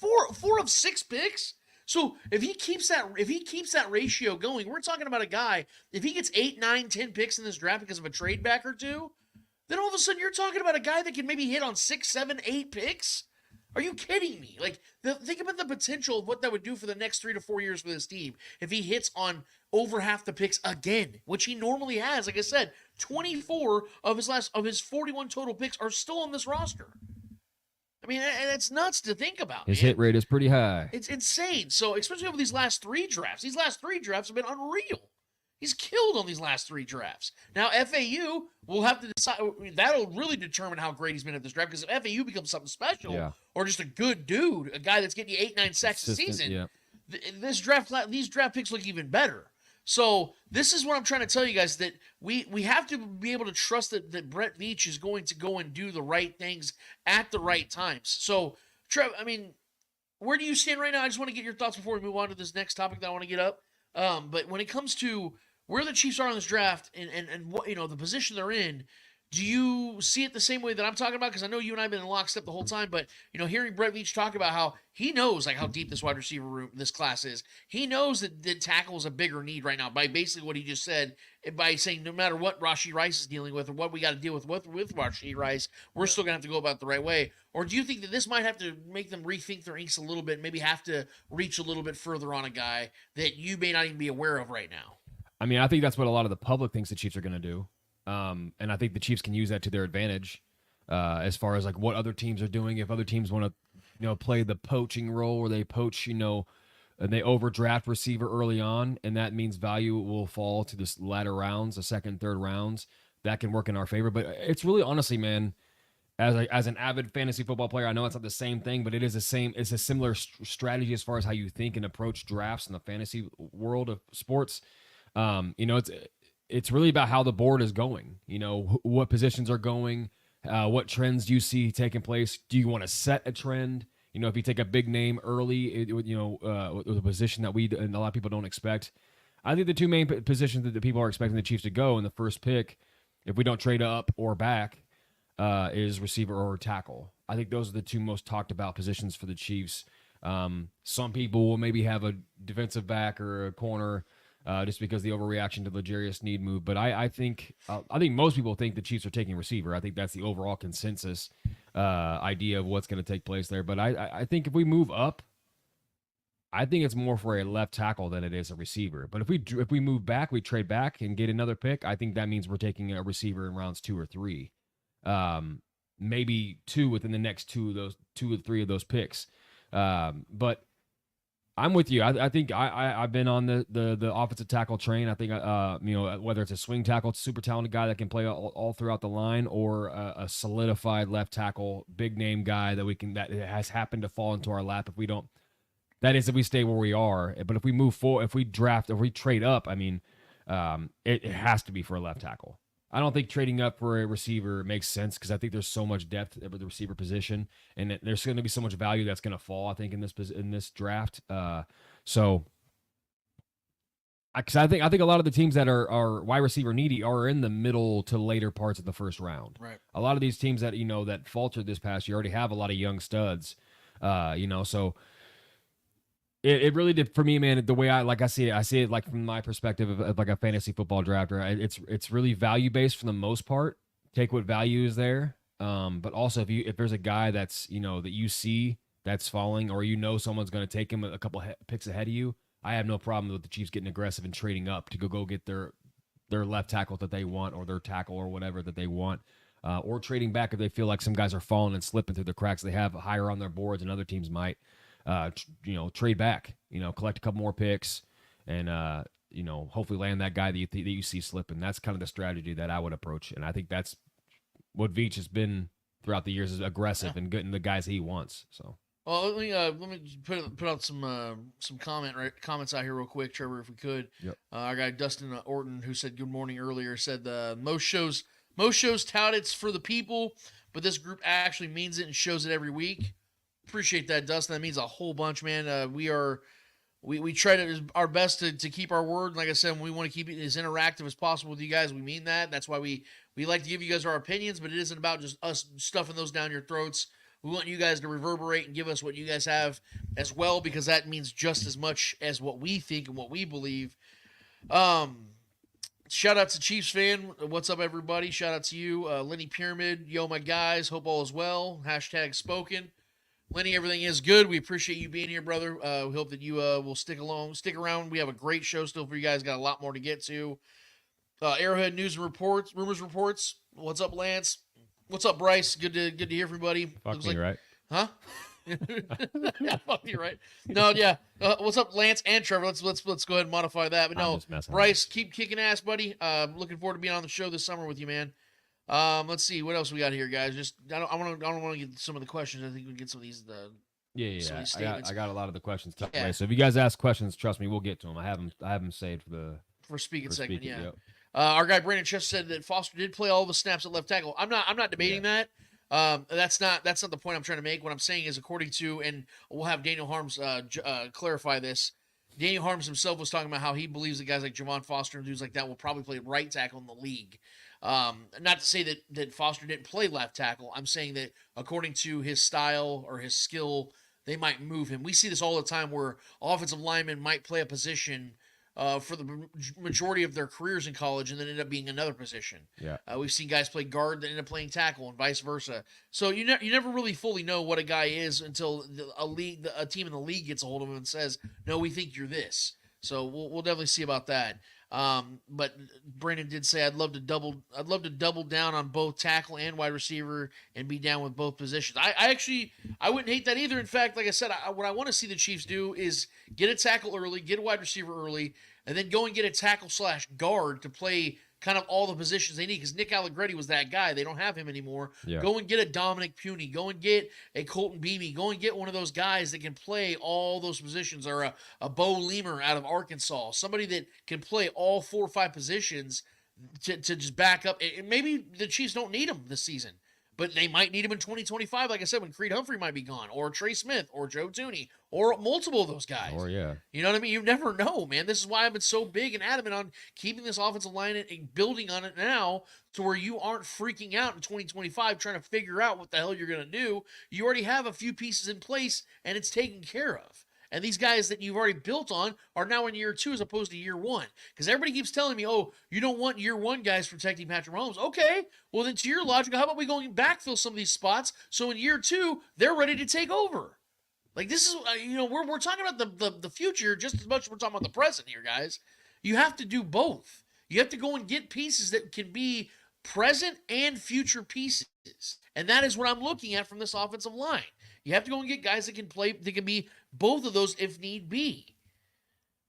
Mm-hmm. 4 of 6 picks? So if he keeps that ratio going, we're talking about a guy, if he gets 8, 9, 10 picks in this draft because of a trade back or two, then all of a sudden you're talking about a guy that can maybe hit on 6, 7, 8 picks. Are you kidding me? Like, think about the potential of what that would do for the next 3 to 4 years for this team if he hits on over half the picks again, which he normally has. Like I said, 24 of his 41 total picks are still on this roster. I mean, and it's nuts to think about. His hit rate is pretty high. It's insane. So, especially over these last 3 drafts. These last 3 drafts have been unreal. He's killed on these last 3 drafts. Now, FAU will have to decide. That'll really determine how great he's been at this draft. Because if FAU becomes something special, or just a good dude, a guy that's getting you 8, 9 sacks a season, these draft picks look even better. So this is what I'm trying to tell you guys, that we have to be able to trust that Brett Veach is going to go and do the right things at the right times. So, Trev, I mean, where do you stand right now? I just want to get your thoughts before we move on to this next topic that I want to get up. But when it comes to where the Chiefs are in this draft and what, the position they're in, do you see it the same way that I'm talking about? Because I know you and I have been in lockstep the whole time, but hearing Brett Veach talk about how he knows how deep this wide receiver room, this class is. He knows that tackle is a bigger need right now by basically what he just said, by saying no matter what Rashee Rice is dealing with or what we got to deal with Rashee Rice, we're still gonna have to go about it the right way. Or do you think that this might have to make them rethink their inks a little bit, maybe have to reach a little bit further on a guy that you may not even be aware of right now? I mean, I think that's what a lot of the public thinks the Chiefs are going to do. And I think the Chiefs can use that to their advantage as far as what other teams are doing. If other teams want to, play the poaching role where they poach, and they overdraft receiver early on, and that means value will fall to this latter rounds, the second, third rounds, that can work in our favor. But it's really, honestly, man, as an avid fantasy football player, I know it's not the same thing, but it's a similar strategy as far as how you think and approach drafts in the fantasy world of sports. It's really about how the board is going, what positions are going, what trends do you see taking place? Do you want to set a trend? If you take a big name early, with a position that and a lot of people don't expect. I think the 2 main positions that the people are expecting the Chiefs to go in the first pick, if we don't trade up or back, is receiver or tackle. I think those are the 2 most talked about positions for the Chiefs. Some people will maybe have a defensive back or a corner, just because the overreaction to the L'Jarius Sneed move. But I think most people think the Chiefs are taking receiver. I think that's the overall consensus idea of what's going to take place there. But I think if we move up, I think it's more for a left tackle than it is a receiver. But if we move back, we trade back and get another pick, I think that means we're taking a receiver in rounds 2 or 3. Maybe 2 within the next 2 or 3 of those picks. But I'm with you. I think I've been on the offensive tackle train. I think whether it's a swing tackle, super talented guy that can play all throughout the line, or a solidified left tackle, big name guy that has happened to fall into our lap. If we don't, that is if we stay where we are. But if we move forward, if we draft, if we trade up, I mean, it has to be for a left tackle. I don't think trading up for a receiver makes sense because I think there's so much depth at the receiver position, and there's going to be so much value that's going to fall, I think, in this draft. So, because I think a lot of the teams that are wide receiver needy are in the middle to later parts of the first round. Right. A lot of these teams that that faltered this past year already have a lot of young studs. So. It really did for me, man. The way I see it like from my perspective of like a fantasy football drafter. It's really value based for the most part. Take what value is there, but also if there's a guy that's that you see that's falling, or someone's going to take him a couple picks ahead of you, I have no problem with the Chiefs getting aggressive and trading up to go get their left tackle that they want, or their tackle or whatever that they want, or trading back if they feel like some guys are falling and slipping through the cracks. They have higher on their boards than other teams might. Trade back, collect a couple more picks, and hopefully land that guy that you see slipping. That's kind of the strategy that I would approach, and I think that's what Veach has been throughout the years, is aggressive and getting the guys he wants. So, well, let me put out some comments out here real quick, Trevor, if we could. Yep. Our guy Dustin Orton, who said good morning earlier, said most shows tout it's for the people, but this group actually means it and shows it every week. Appreciate that, Dustin. That means a whole bunch, man. We try our best to keep our word. Like I said, we want to keep it as interactive as possible with you guys. We mean that. That's why we like to give you guys our opinions, but it isn't about just us stuffing those down your throats. We want you guys to reverberate and give us what you guys have as well, because that means just as much as what we think and what we believe. Shout out to Chiefs fan. What's up, everybody? Shout out to you. Lenny Pyramid. Yo, my guys. Hope all is well. Hashtag spoken. Lenny, everything is good. We appreciate you being here, brother. We hope that you will stick around. We have a great show still for you guys. Got a lot more to get to. Arrowhead News and Reports, Rumors Reports. What's up, Lance? What's up, Bryce? Good to hear from everybody. Fuck me, right? Huh? Yeah, fuck you, right? No, yeah. What's up, Lance and Trevor? Let's go ahead and modify that. But no, Bryce, keep kicking ass, buddy. Looking forward to being on the show this summer with you, man. Let's see what else we got here, guys. Just I don't want to get some of the questions. I think we can get some of these. I got a lot of the questions tucked away. So if you guys ask questions, trust me, we'll get to them. I have them saved for speaking segment. Speaking, yeah. yep. Our guy Brandon Chester said that Foster did play all the snaps at left tackle. I'm not debating that. That's not the point I'm trying to make. What I'm saying is, according to, and we'll have Daniel Harms clarify this. Daniel Harms himself was talking about how he believes that guys like Javon Foster and dudes like that will probably play right tackle in the league. Not to say that Foster didn't play left tackle. I'm saying that according to his style or his skill, they might move him. We see this all the time where offensive linemen might play a position for the majority of their careers in college and then end up being another position. Yeah. We've seen guys play guard that end up playing tackle and vice versa. So you never really fully know what a guy is until a team in the league gets a hold of him and says, no, we think you're this. So we'll definitely see about that. But Brandon did say I'd love to double down on both tackle and wide receiver and be down with both positions. I wouldn't hate that either. In fact, like I said, what I want to see the Chiefs do is get a tackle early, get a wide receiver early, and then go and get a tackle / guard to play kind of all the positions they need, because Nick Allegretti was that guy. They don't have him anymore. Yeah. Go and get a Dominic Puny. Go and get a Colton Beebe. Go and get one of those guys that can play all those positions, or a Bo Leamer out of Arkansas, somebody that can play all 4 or 5 positions to just back up. And maybe the Chiefs don't need him this season, but they might need him in 2025, like I said, when Creed Humphrey might be gone, or Trey Smith, or Joe Thuney, or multiple of those guys. Or yeah. You know what I mean? You never know, man. This is why I've been so big and adamant on keeping this offensive line and building on it now to where you aren't freaking out in 2025 trying to figure out what the hell you're going to do. You already have a few pieces in place, and it's taken care of. And these guys that you've already built on are now in year 2 as opposed to year 1. Because everybody keeps telling me, oh, you don't want year 1 guys protecting Patrick Mahomes. Okay, well then to your logic, how about we go and backfill some of these spots so in year 2, they're ready to take over? Like, this is, we're talking about the future just as much as we're talking about the present here, guys. You have to do both. You have to go and get pieces that can be present and future pieces. And that is what I'm looking at from this offensive line. You have to go and get guys that can play, that can be both of those if need be.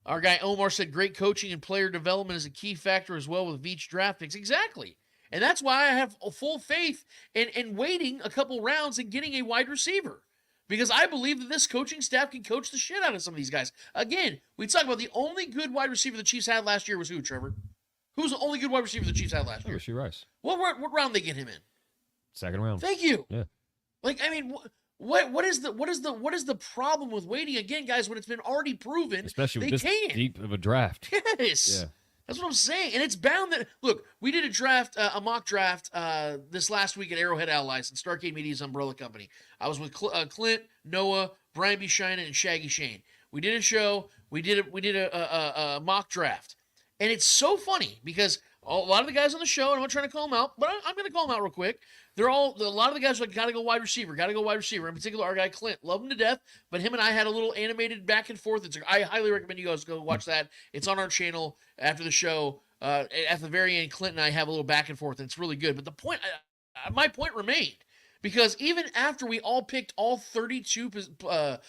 Our guy Omar said great coaching and player development is a key factor as well with Veach draft picks. Exactly. And that's why I have a full faith in waiting a couple rounds and getting a wide receiver. Because I believe that this coaching staff can coach the shit out of some of these guys. Again, we talk about the only good wide receiver the Chiefs had last year was who, Trevor? Who was the only good wide receiver the Chiefs had last year? Rashee Rice. What round they get him in? 2nd round. Thank you. Yeah. Like, I mean, what is the problem with waiting again, guys, when it's been already proven, especially with they this can. deep of a draft? Yes. Yeah. That's what I'm saying. And it's bound that, look, we did a mock draft this last week at Arrowhead Allies and Starcade Media's umbrella company. I was with Clint, Noah, Brian B. Shinen, and Shaggy Shane. We did a show. We did a mock draft. And it's so funny because a lot of the guys on the show, and I'm not trying to call them out, but I'm going to call them out real quick. A lot of the guys are like, got to go wide receiver. In particular, our guy Clint, love him to death, but him and I had a little animated back and forth. I highly recommend you guys go watch that. It's on our channel after the show. At the very end, Clint and I have a little back and forth, and it's really good. But the point, my point remained, because even after we all picked all 32, the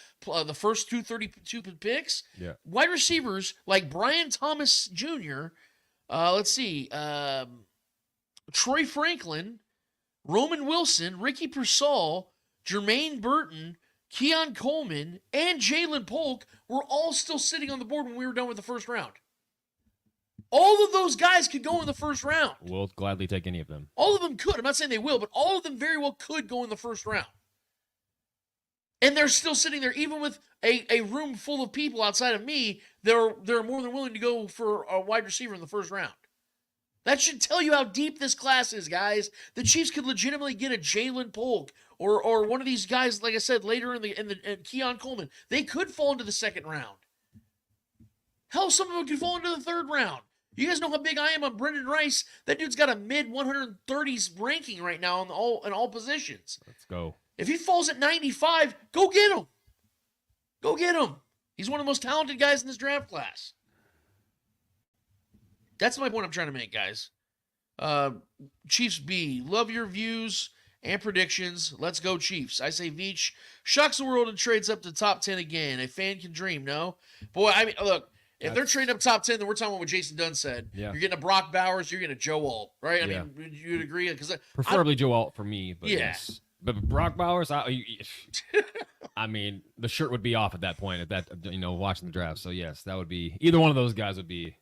first 32 picks, yeah, wide receivers like Brian Thomas Jr., Troy Franklin, Roman Wilson, Ricky Pearsall, Jermaine Burton, Keon Coleman, and Jalen Polk were all still sitting on the board when we were done with the first round. All of those guys could go in the first round. We'll gladly take any of them. All of them could. I'm not saying they will, but all of them very well could go in the first round. And they're still sitting there, even with a room full of people outside of me, they're more than willing to go for a wide receiver in the first round. That should tell you how deep this class is, guys. The Chiefs could legitimately get a Jalen Polk or one of these guys, like I said, later in 𝚂𝙿𝙾𝙺𝙴, they could fall into the second round. Hell, some of them could fall into the third round. You guys know how big I am on Brendan Rice. That dude's got a mid 130s ranking right now in all positions. Let's go. If he falls at 95, go get him. Go get him. He's one of the most talented guys in this draft class. That's my point I'm trying to make, guys. Chiefs B, love your views and predictions. Let's go Chiefs. I say Veach shocks the world and trades up to top 10 again. A fan can dream, no? Boy, I mean, look, if they're trading up top 10, then we're talking about what Jason Dunn said. Yeah. You're getting a Brock Bowers, you're getting a Joe Alt, right? I Yeah. mean, you'd agree? Preferably Joe Alt for me, but Yeah. yes. But Brock Bowers, I mean, the shirt would be off at that point, watching the draft. So, yes, that would be – either one of those guys would be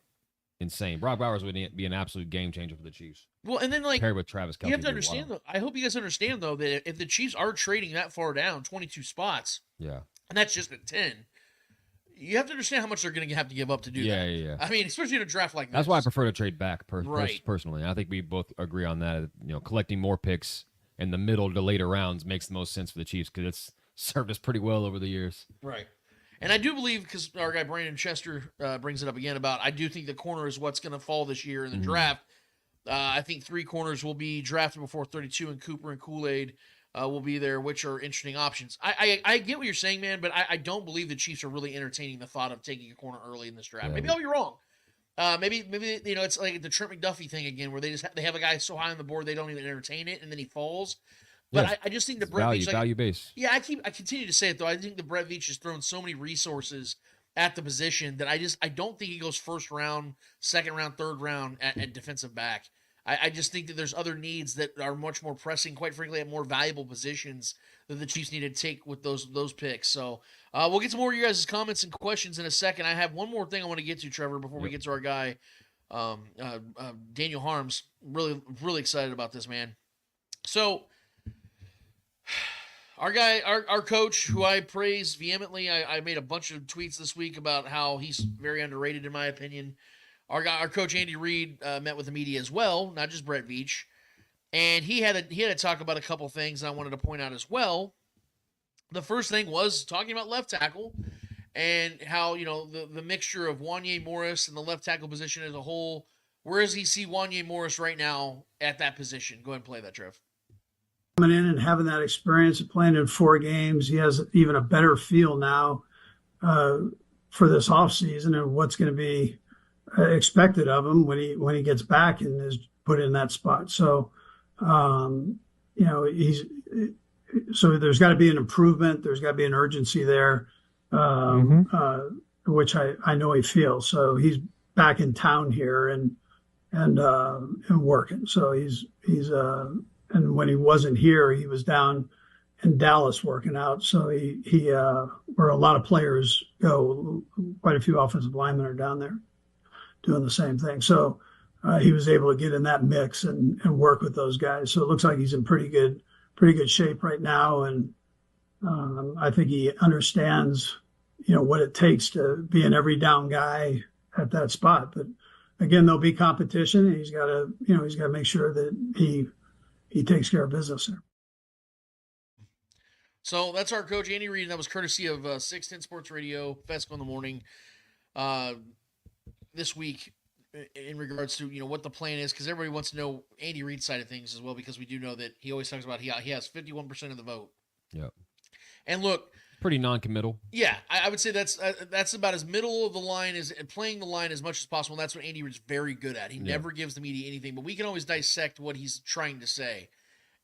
insane. Brock Bowers would be an absolute game changer for the Chiefs. Well, and then, like, paired with Travis Kelce, you have to understand, though. I hope you guys understand, though, that if the Chiefs are trading that far down, 22 spots, yeah, and that's just at 10, you have to understand how much they're going to have to give up to do that. Yeah. I mean, especially in a draft like this. That's why I prefer to trade back Right. personally. I think we both agree on that. Collecting more picks in the middle to later rounds makes the most sense for the Chiefs because it's served us pretty well over the years. Right. And I do believe, because our guy Brandon Chester brings it up again about, I do think the corner is what's going to fall this year in the draft. I think 3 corners will be drafted before 32, and Cooper and Kool-Aid will be there, which are interesting options. I get what you're saying, man, but I don't believe the Chiefs are really entertaining the thought of taking a corner early in this draft. Yeah. Maybe I'll be wrong. Maybe it's like the Trent McDuffie thing again, where they have a guy so high on the board they don't even entertain it, and then he falls. But Yeah. I just think the Brett Veach, value base. Yeah, I continue to say it though. I think the Brett Veach has thrown so many resources at the position that I don't think he goes first round, second round, third round at defensive back. I just think that there's other needs that are much more pressing, quite frankly, at more valuable positions that the Chiefs need to take with those picks. So we'll get to more of your guys' comments and questions in a second. I have one more thing I want to get to, Trevor, before we get to our guy, Daniel Harms. Really, really excited about this, man. So our guy, our coach, who I praise vehemently, I made a bunch of tweets this week about how he's very underrated in my opinion. Our coach Andy Reid met with the media as well, not just Brett Veach, and he had to talk about a couple things I wanted to point out as well. The first thing was talking about left tackle and how the mixture of Wanya Morris and the left tackle position as a whole. Where does he see Wanya Morris right now at that position? Go ahead and play that, Trev. Coming in and having that experience of playing in 4 games, he has even a better feel now for this offseason and what's going to be expected of him when he gets back and is put in that spot. So, there's got to be an improvement. There's got to be an urgency there, which I know he feels. So he's back in town here and working. So he's and when he wasn't here, he was down in Dallas working out. So he where a lot of players go, quite a few offensive linemen are down there doing the same thing. So he was able to get in that mix and work with those guys. So it looks like he's in pretty good shape right now. And I think he understands, what it takes to be an every down guy at that spot. But again, there'll be competition, and he's got to make sure that he takes care of business there. So that's our coach, Andy Reid, and that was courtesy of 610 Sports Radio, Fesco in the Morning, this week in regards to, what the plan is, because everybody wants to know Andy Reid's side of things as well, because we do know that he always talks about he has 51% of the vote. Yeah. And look, pretty non-committal. Yeah, I would say that's about as middle of the line as playing the line as much as possible. And that's what Andy Reid's very good at. He never gives the media anything, but we can always dissect what he's trying to say.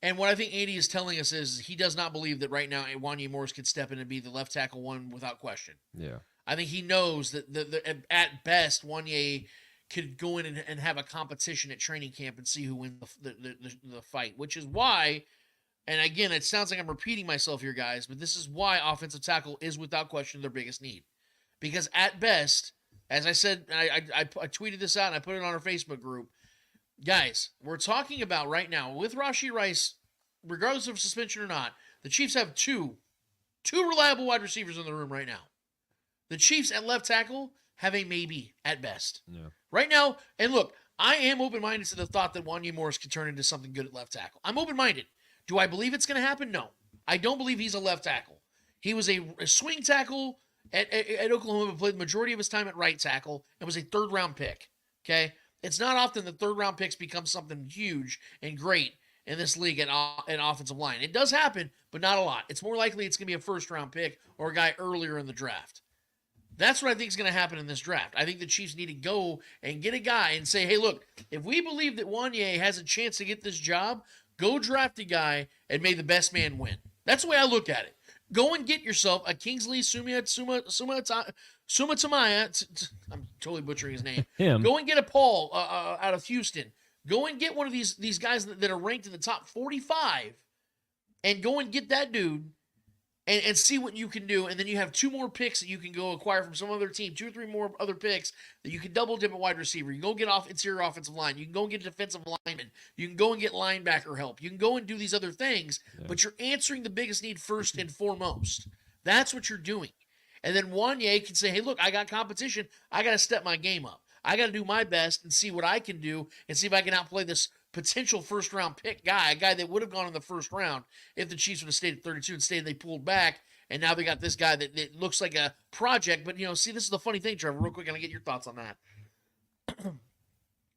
And what I think Andy is telling us is he does not believe that right now Wanya Morris could step in and be the left tackle one without question. Yeah. I think he knows that at best Wanya could go in and have a competition at training camp and see who wins the fight, which is why. And again, it sounds like I'm repeating myself here, guys, but this is why offensive tackle is without question their biggest need. Because at best, as I said, I tweeted this out and I put it on our Facebook group. Guys, we're talking about right now, with Rashee Rice, regardless of suspension or not, the Chiefs have two reliable wide receivers in the room right now. The Chiefs at left tackle have a maybe at best. Yeah. Right now, and look, I am open-minded to the thought that Wanya Morris could turn into something good at left tackle. I'm open-minded. Do I believe it's going to happen? No. I don't believe he's a left tackle. He was a swing tackle at Oklahoma, but played the majority of his time at right tackle and was a third-round pick. Okay? It's not often that third-round picks become something huge and great in this league at offensive line. It does happen, but not a lot. It's more likely it's going to be a first-round pick or a guy earlier in the draft. That's what I think is going to happen in this draft. I think the Chiefs need to go and get a guy and say, hey, look, if we believe that Ďeňa has a chance to get this job, go draft a guy and may the best man win. That's the way I look at it. Go and get yourself a Kingsley Sumatamaya. I'm totally butchering his name. Him. Go and get a Paul out of Houston. Go and get one of these guys that are ranked in the top 45 and go and get that dude and see what you can do. And then you have 2 more picks that you can go acquire from some other team, 2 or 3 more other picks that you can double dip at wide receiver. You can go get off interior offensive line. You can go and get defensive lineman. You can go and get linebacker help. You can go and do these other things, but you're answering the biggest need first and foremost. That's what you're doing. And then Ďeňa can say, hey, look, I got competition. I got to step my game up. I got to do my best and see what I can do and see if I can outplay this potential first-round pick guy, a guy that would have gone in the first round if the Chiefs would have stayed at 32. Instead, they pulled back, and now they got this guy that looks like a project. But, see, this is the funny thing, Trevor. Real quick, and I get your thoughts on that.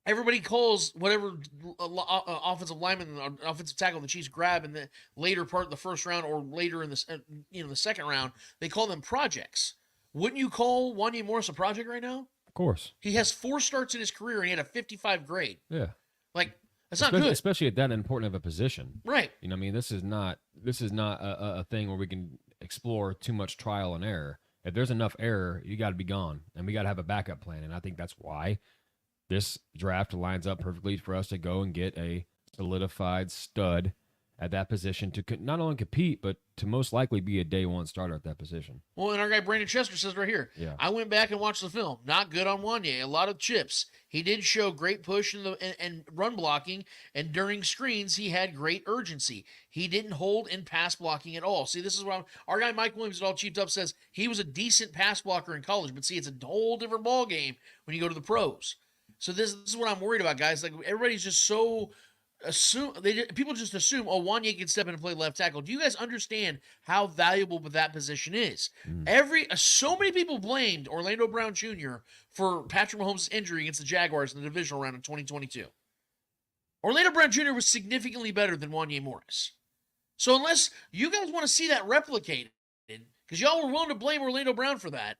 Everybody calls whatever offensive lineman or offensive tackle the Chiefs grab in the later part of the first round or later in the second round, they call them projects. Wouldn't you call Ďeňa Morris a project right now? Of course. He has 4 starts in his career, and he had a 55 grade. Yeah. Like, that's not good. Especially at that important of a position. Right. This is not a thing where we can explore too much trial and error. If there's enough error, you got to be gone, and we got to have a backup plan. And I think that's why this draft lines up perfectly for us to go and get a solidified stud at that position to not only compete, but to most likely be a day one starter at that position. Well, and our guy Brandon Chester says right here, I went back and watched the film. Not good on Ďeňa. A lot of chips. He did show great push and run blocking, and during screens, he had great urgency. He didn't hold in pass blocking at all. See, this is what our guy Mike Williams at All Cheaped Up says. He was a decent pass blocker in college, but see, it's a whole different ball game when you go to the pros. So this is what I'm worried about, guys. Like, everybody's just so people just assume, oh, Ďeňa can step in and play left tackle. Do you guys understand how valuable that position is? So many people blamed Orlando Brown Jr. for Patrick Mahomes' injury against the Jaguars in the divisional round in 2022. Orlando Brown Jr. was significantly better than Ďeňa Morris. So unless you guys want to see that replicated, because y'all were willing to blame Orlando Brown for that,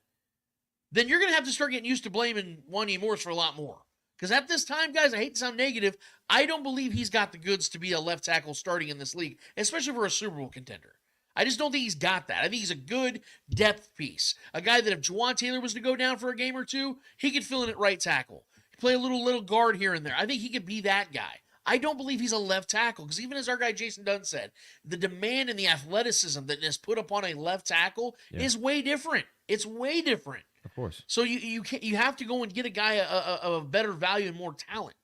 then you're going to have to start getting used to blaming Ďeňa Morris for a lot more. Because at this time, guys, I hate to sound negative, I don't believe he's got the goods to be a left tackle starting in this league, especially for a Super Bowl contender. I just don't think he's got that. I think he's a good depth piece. A guy that if Juwan Taylor was to go down for a game or two, he could fill in at right tackle. Play a little guard here and there. I think he could be that guy. I don't believe he's a left tackle because even as our guy Jason Dunn said, the demand and the athleticism that is put upon a left tackle is way different. It's way different. Of course. So you have to go and get a guy of better value and more talent.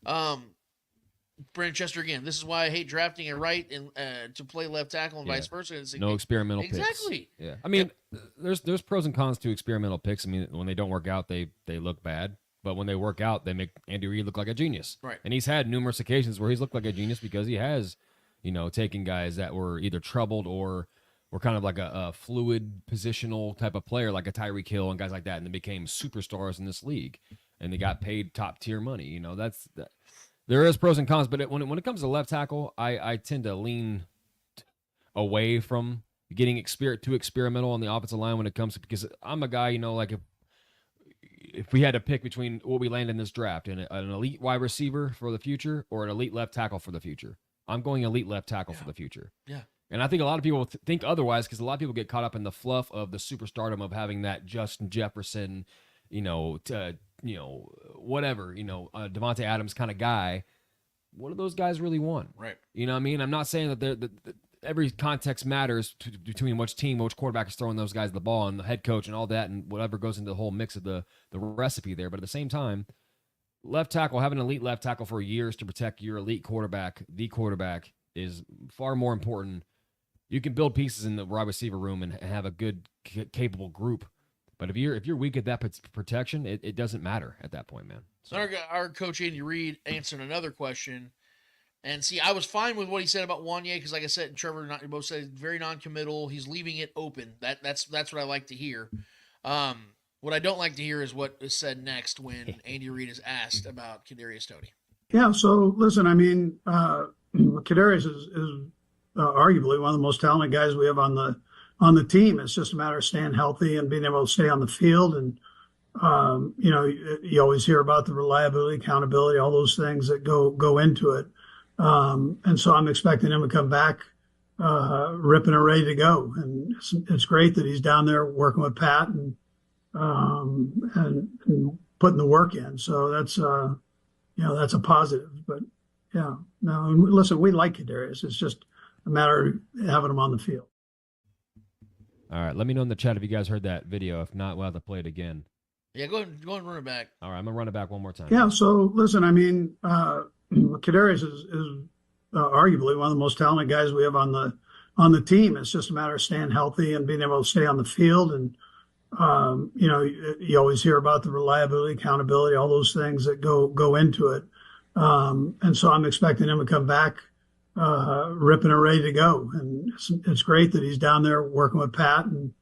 Brandon Chester again. This is why I hate drafting a right and to play left tackle and vice versa. No experimental picks. Exactly. Yeah. I mean, there's pros and cons to experimental picks. I mean, when they don't work out, they look bad. But when they work out, they make Andy Reid look like a genius. Right. And he's had numerous occasions where he's looked like a genius because he has, taken guys that were either troubled or were kind of like a fluid positional type of player, like a Tyreek Hill and guys like that, and they became superstars in this league, and they got paid top tier money. There is pros and cons, but when it comes to left tackle, I tend to lean away from getting too experimental on the offensive line when it comes to, because I'm a guy, like if we had to pick between what we land in this draft and an elite wide receiver for the future or an elite left tackle for the future, I'm going elite left tackle for the future. Yeah. And I think a lot of people think otherwise because a lot of people get caught up in the fluff of the superstardom of having that Justin Jefferson, Devontae Adams kind of guy. What do those guys really want? Right. You know what I mean? I'm not saying that every context matters between which team, which quarterback is throwing those guys the ball and the head coach and all that and whatever goes into the whole mix of the recipe there. But at the same time, left tackle, having an elite left tackle for years to protect your elite quarterback, the quarterback, is far more important. You can build pieces in the wide receiver room and have a good, capable group. But if you're weak at that protection, it doesn't matter at that point, man. So our coach Andy Reid answered another question And see, I was fine with what he said about Wanye because, like I said, Trevor, you both said very non-committal. He's leaving it open. That's what I like to hear. What I don't like to hear is what is said next when Andy Reid is asked about 𝚂𝙿𝙸𝚂𝙀. Yeah. So listen, I mean, 𝚂𝙿𝙸𝙀 is arguably one of the most talented guys we have on the team. It's just a matter of staying healthy and being able to stay on the field. And you always hear about the reliability, accountability, all those things that go into it. And so I'm expecting him to come back ripping and ready to go. And it's great that he's down there working with Pat and putting the work in. So that's that's a positive. But yeah, no, listen, we like 𝚂𝙿𝙀𝙀. It's just a matter of having him on the field. All right, let me know in the chat if you guys heard that video. If not, we'll have to play it again. Yeah, go ahead and run it back. All right, I'm gonna run it back one more time. Yeah. So listen, I mean, 𝚂𝙿𝙀𝙀 is arguably one of the most talented guys we have on the team. It's just a matter of staying healthy and being able to stay on the field. And you always hear about the reliability, accountability, all those things that go into it. And so I'm expecting him to come back ripping and ready to go. And it's great that he's down there working with Pat and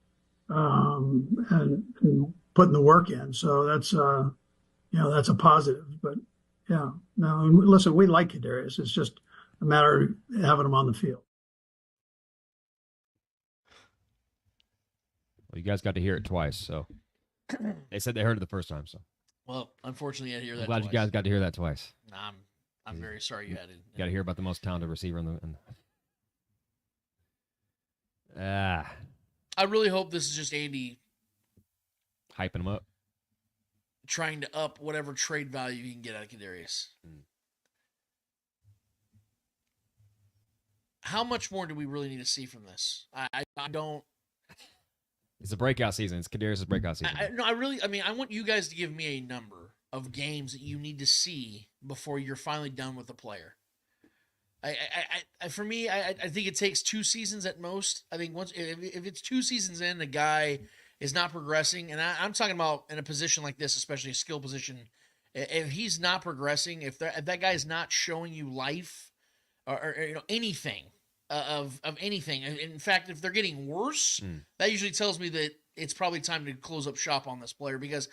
putting the work in. So that's that's a positive. But yeah, no, listen, we like 𝚂𝙿𝙀𝙀. It's just a matter of having him on the field. Well, you guys got to hear it twice, so they said they heard it the first time. So, well, unfortunately, I had to hear that. I'm glad twice. you guys got to hear that twice. Nah, I'm very sorry you had it. You got to hear about the most talented receiver in the. I really hope this is just Andy hyping him up, trying to up whatever trade value he can get out of 𝚂𝙿𝙀𝙀. How much more do we really need to see from this? I don't. It's a breakout season. It's 𝚂𝙿𝙀𝙀's breakout season. I want you guys to give me a number of games that you need to see before you're finally done with the player. For me, I think it takes 2 seasons at most. I think if it's 2 seasons in, the guy is not progressing, and I'm talking about in a position like this, especially a skill position. If he's not progressing, if that guy is not showing you life or anything of anything, in fact, if they're getting worse, that usually tells me that it's probably time to close up shop on this player because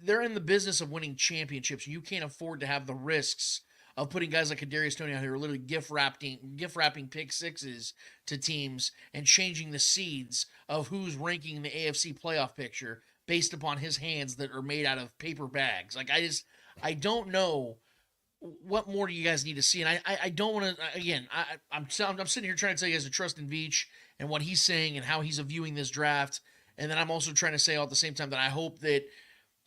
they're in the business of winning championships. You can't afford to have the risks of putting guys like 𝚂𝙿𝙀𝙀 out here literally gift wrapping pick sixes to teams and changing the seeds of who's ranking the AFC playoff picture based upon his hands that are made out of paper bags. Like I don't know what more do you guys need to see, and I don't want to. Again, I'm sitting here trying to tell you guys to trust in Veach and what he's saying and how he's viewing this draft, and then I'm also trying to say all at the same time that I hope that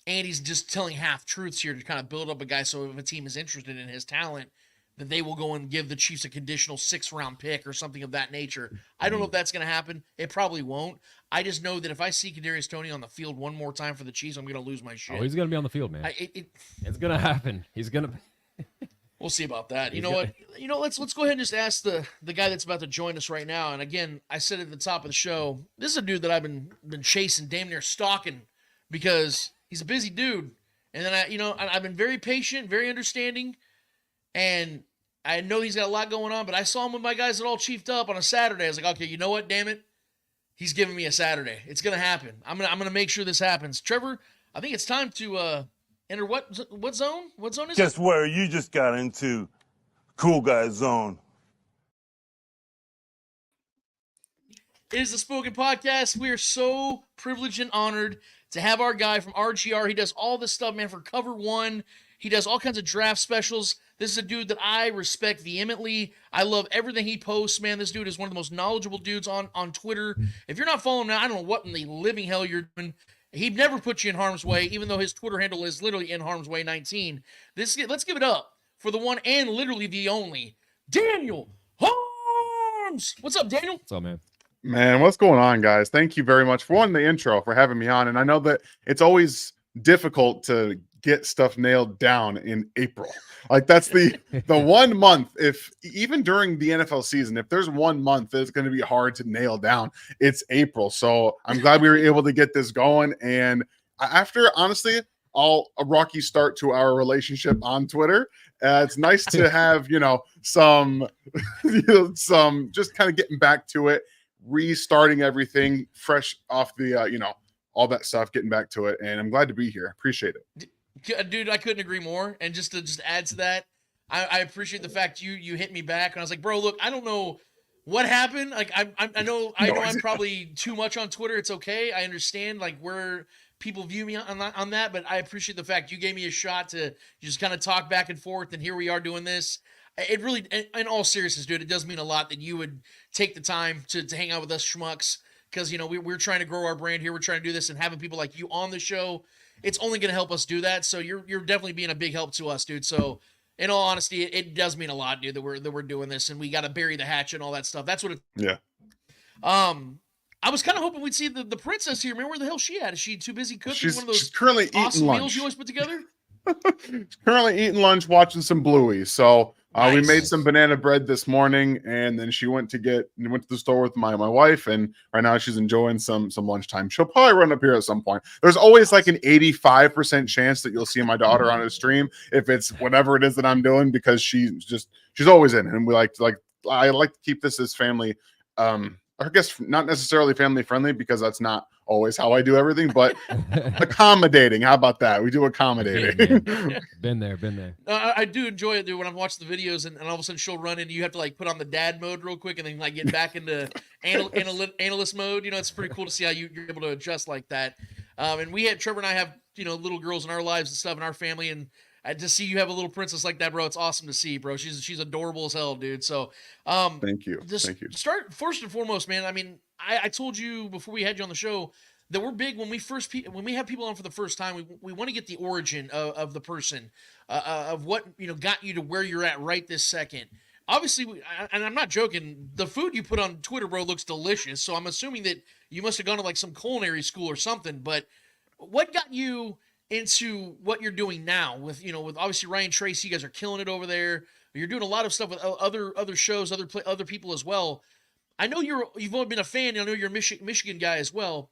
Andy's just telling half-truths here to kind of build up a guy so if a team is interested in his talent, that they will go and give the Chiefs a conditional 6th-round pick or something of that nature. I don't know if that's going to happen. It probably won't. I just know that if I see 𝚂𝙿𝙀𝙀𝙀 on the field one more time for the Chiefs, I'm going to lose my shit. Oh, he's going to be on the field, man. It's going to happen. He's going to We'll see about that. You know what? Let's go ahead and just ask the guy that's about to join us right now. And again, I said at the top of the show, this is a dude that I've been chasing, damn near stalking, because he's a busy dude. And then I've been very patient, very understanding, and I know he's got a lot going on. But I saw him with my guys that all chiefed up on a Saturday. I was like, okay, you know what? Damn it, he's giving me a Saturday. It's gonna happen. I'm gonna make sure this happens. Trevor, I think it's time to enter what zone? What zone is it? Guess where you just got into cool guy zone. It is the Spoken Podcast. We are so privileged and honored to have our guy from RGR. He does all this stuff, man, for Cover One. He does all kinds of draft specials. This is a dude that I respect vehemently. I love everything he posts, man. This dude is one of the most knowledgeable dudes on Twitter. If you're not following him, I don't know what in the living hell you're doing. He'd never put you in harm's way, even though his Twitter handle is literally in harm's way 19. Let's give it up for the one and literally the only Daniel Harms. What's up, Daniel? What's up, man? Man, what's going on, guys? Thank you very much for the intro, for having me on. And I know that it's always difficult to get stuff nailed down in April. Like that's the 1 month. If even during the NFL season, if there's 1 month that's going to be hard to nail down, it's April. So I'm glad we were able to get this going. And after, honestly, a rocky start to our relationship on Twitter. It's nice to have, some, some just kind of getting back to it, restarting everything fresh off the, all that stuff, getting back to it. And I'm glad to be here. Appreciate it. Dude, I couldn't agree more. And just to add to that, I appreciate the fact you hit me back, and I was like, bro, look, I don't know what happened. Like, I know I'm probably too much on Twitter. It's okay. I understand like where people view me on that, but I appreciate the fact you gave me a shot to just kind of talk back and forth, and here we are doing this. It really, in all seriousness, dude, it does mean a lot that you would take the time to hang out with us schmucks, because we're trying to grow our brand here. We're trying to do this, and having people like you on the show, it's only going to help us do that. So you're definitely being a big help to us, dude. So in all honesty, it does mean a lot, dude, that we're doing this, and we got to bury the hatchet and all that stuff. That's what it. Yeah. I was kind of hoping we'd see the princess here. Remember where the hell she at? Is she too busy cooking one of those currently awesome eating meals lunch. you always put together? Currently eating lunch, watching some Bluey. So Nice. we made some banana bread this morning, and then she went to the store with my wife, and right now she's enjoying some lunchtime. She'll probably run up here at some point. There's always like an 85% chance that you'll see my daughter on a stream if it's whatever it is that I'm doing, because she's always in, and I like to keep this as family. I guess not necessarily family friendly, because that's not always how I do everything, but accommodating. How about that? We do accommodating. Been there. I do enjoy it, dude, when I'm watching the videos and all of a sudden she'll run in, you have to like put on the dad mode real quick and then like get back into analyst mode. It's pretty cool to see how you're able to adjust like that. And Trevor and I have, little girls in our lives and stuff in our family, and to see you have a little princess like that, bro, it's awesome to see, bro. She's adorable as hell, dude. So, thank you. Start first and foremost, man. I mean, I told you before we had you on the show that we're big when we have people on for the first time. We want to get the origin of the person, of what got you to where you're at right this second. Obviously, and I'm not joking. The food you put on Twitter, bro, looks delicious. So I'm assuming that you must have gone to like some culinary school or something. But what got you into what you're doing now with obviously Ryan Tracy? You guys are killing it over there. You're doing a lot of stuff with other shows, other people as well. I know you've only been a fan, and I know you're a Michigan guy as well.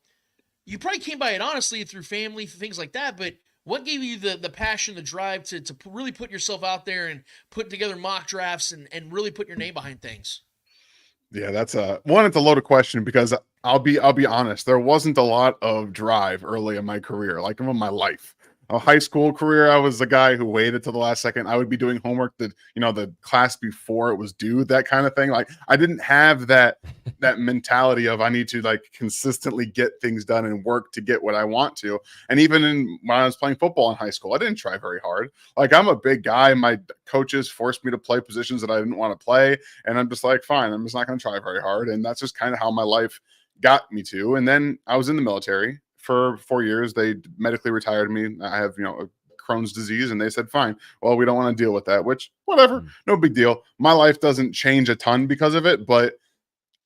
You probably came by it honestly through family, things like that, but what gave you the passion, the drive to really put yourself out there and put together mock drafts and really put your name behind things? Yeah, that's it's a loaded question, because I'll be honest. There wasn't a lot of drive early in my career, like in my life. A high school career, I was the guy who waited till the last second. I would be doing homework that the class before it was due, that kind of thing. Like, I didn't have that mentality of I need to like consistently get things done and work to get what I want to. And even when I was playing football in high school, I didn't try very hard. Like, I'm a big guy. My coaches forced me to play positions that I didn't want to play, and I'm just like, fine, I'm just not going to try very hard. And that's just kind of how my life got me to. And then I was in the military for 4 years. They medically retired me. I have, a Crohn's disease, and they said, fine, well, we don't want to deal with that, which whatever, no big deal. My life doesn't change a ton because of it. But